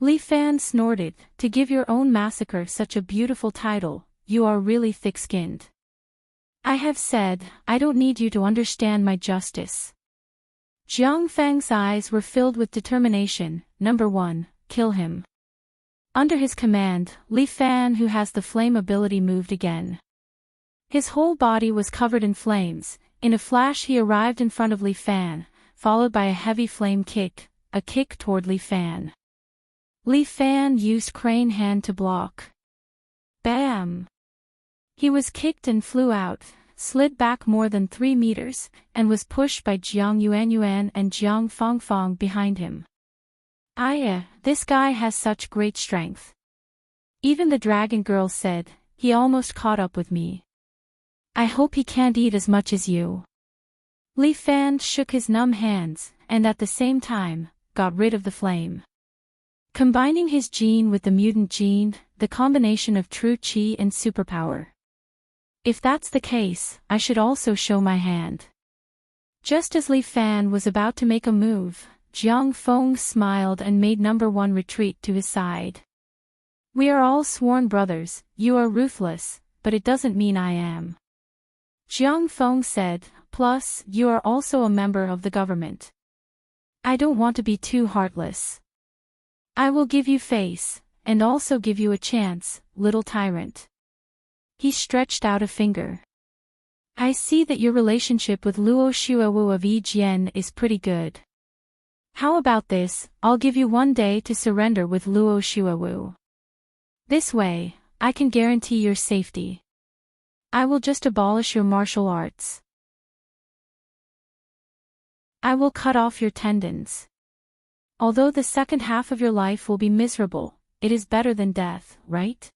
Li Fan snorted, to give your own massacre such a beautiful title, you are really thick-skinned. I have said, I don't need you to understand my justice. Jiang Feng's eyes were filled with determination. Number 1, kill him. Under his command, Li Fan, who has the flame ability, moved again. His whole body was covered in flames. In a flash he arrived in front of Li Fan, followed by a heavy flame kick, a kick toward Li Fan. Li Fan used crane hand to block. Bam! He was kicked and flew out, slid back more than 3 meters, and was pushed by Jiang Yuanyuan and Jiang Fangfang behind him. This guy has such great strength. Even the dragon girl said, he almost caught up with me. I hope he can't eat as much as you. Li Fan shook his numb hands, and at the same time, got rid of the flame. Combining his gene with the mutant gene, the combination of true chi and superpower. If that's the case, I should also show my hand. Just as Li Fan was about to make a move, Jiang Feng smiled and made number 1 retreat to his side. We are all sworn brothers, you are ruthless, but it doesn't mean I am. Jiang Feng said, plus, you are also a member of the government. I don't want to be too heartless. I will give you face, and also give you a chance, little tyrant. He stretched out a finger. I see that your relationship with Luo Shuowu of Yijian is pretty good. How about this, I'll give you 1 day to surrender with Luo Shuowu. This way, I can guarantee your safety. I will just abolish your martial arts. I will cut off your tendons. Although the second half of your life will be miserable, it is better than death, right?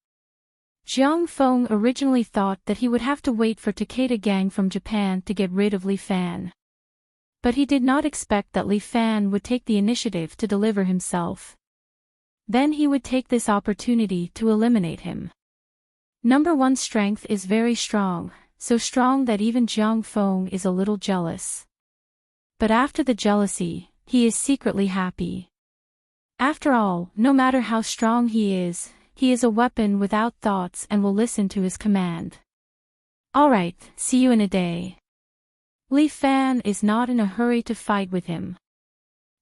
Jiang Feng originally thought that he would have to wait for Takeda Gang from Japan to get rid of Li Fan. But he did not expect that Li Fan would take the initiative to deliver himself. Then he would take this opportunity to eliminate him. Number 1 strength is very strong, so strong that even Jiang Feng is a little jealous. But after the jealousy, he is secretly happy. After all, no matter how strong he is a weapon without thoughts and will listen to his command. Alright, see you in a day. Li Fan is not in a hurry to fight with him.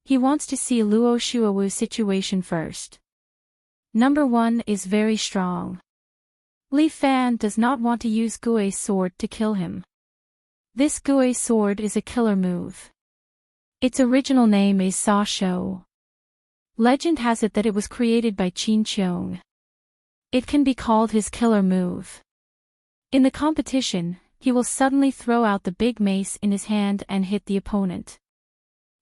He wants to see Luo Shuowu's situation first. Number 1 is very strong. Li Fan does not want to use Gui's sword to kill him. This Gui sword is a killer move. Its original name is Sa Shou. Legend has it that it was created by Qin Qiong. It can be called his killer move. In the competition, he will suddenly throw out the big mace in his hand and hit the opponent.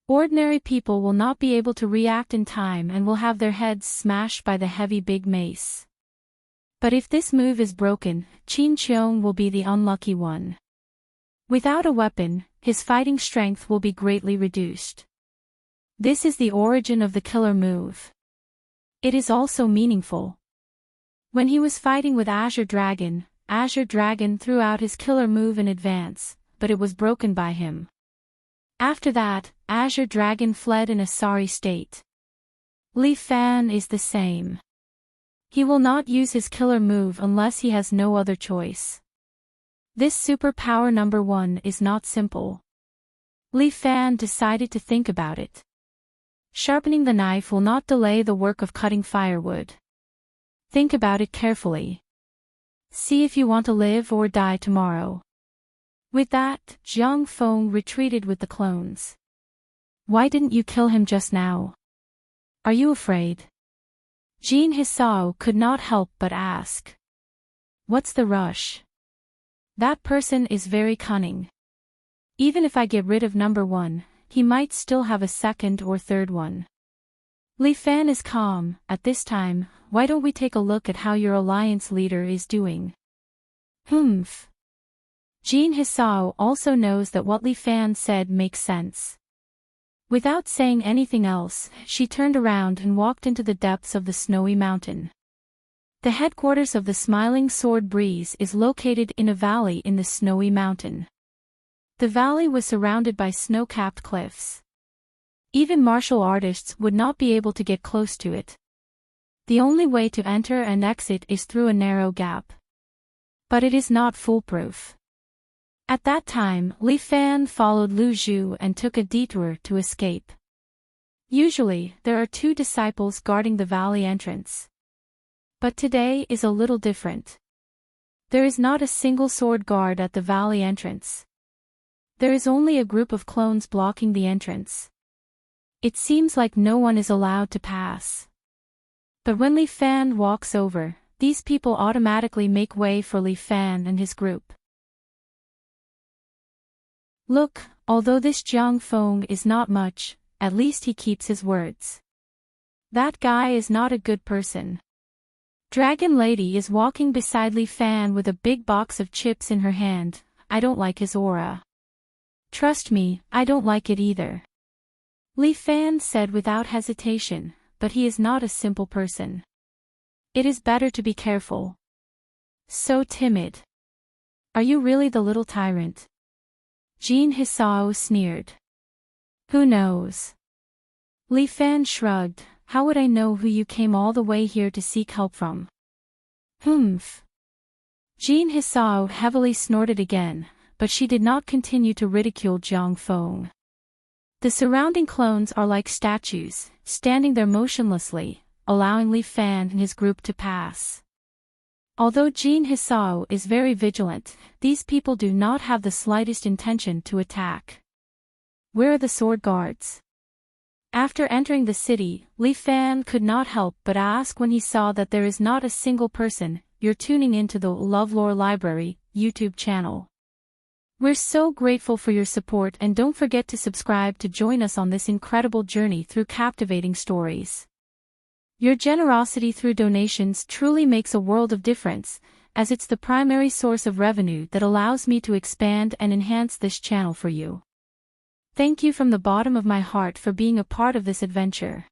Ordinary people will not be able to react in time and will have their heads smashed by the heavy big mace. But if this move is broken, Qin Qiong will be the unlucky one. Without a weapon, his fighting strength will be greatly reduced. This is the origin of the killer move. It is also meaningful. When he was fighting with Azure Dragon threw out his killer move in advance, but it was broken by him. After that, Azure Dragon fled in a sorry state. Li Fan is the same. He will not use his killer move unless he has no other choice. This superpower number 1 is not simple. Li Fan decided to think about it. Sharpening the knife will not delay the work of cutting firewood. Think about it carefully. See if you want to live or die tomorrow. With that, Zhang Feng retreated with the clones. Why didn't you kill him just now? Are you afraid? Jin Hisao could not help but ask. What's the rush? That person is very cunning. Even if I get rid of number 1, he might still have a second or third one. Li Fan is calm. At this time, why don't we take a look at how your alliance leader is doing? Humph. Jin Hisao also knows that what Li Fan said makes sense. Without saying anything else, she turned around and walked into the depths of the snowy mountain. The headquarters of the Smiling Sword Breeze is located in a valley in the snowy mountain. The valley was surrounded by snow-capped cliffs. Even martial artists would not be able to get close to it. The only way to enter and exit is through a narrow gap. But it is not foolproof. At that time, Li Fan followed Lu Zhu and took a detour to escape. Usually, there are 2 disciples guarding the valley entrance. But today is a little different. There is not a single sword guard at the valley entrance. There is only a group of clones blocking the entrance. It seems like no one is allowed to pass. But when Li Fan walks over, these people automatically make way for Li Fan and his group. Look, although this Zhang Feng is not much, at least he keeps his words. That guy is not a good person. Dragon Lady is walking beside Li Fan with a big box of chips in her hand. I don't like his aura. Trust me, I don't like it either. Li Fan said without hesitation, but he is not a simple person. It is better to be careful. So timid. Are you really the little tyrant? Jin Hisao sneered. Who knows? Li Fan shrugged. How would I know who you came all the way here to seek help from? Humph. Jin Hisao heavily snorted again, but she did not continue to ridicule Zhang Feng. The surrounding clones are like statues, standing there motionlessly, allowing Li Fan and his group to pass. Although Jin Hisao is very vigilant, these people do not have the slightest intention to attack. Where are the sword guards? After entering the city, Li Fan could not help but ask when he saw that there is not a single person. You're tuning into the LoveLore Library YouTube channel. We're so grateful for your support, and don't forget to subscribe to join us on this incredible journey through captivating stories. Your generosity through donations truly makes a world of difference, as it's the primary source of revenue that allows me to expand and enhance this channel for you. Thank you from the bottom of my heart for being a part of this adventure.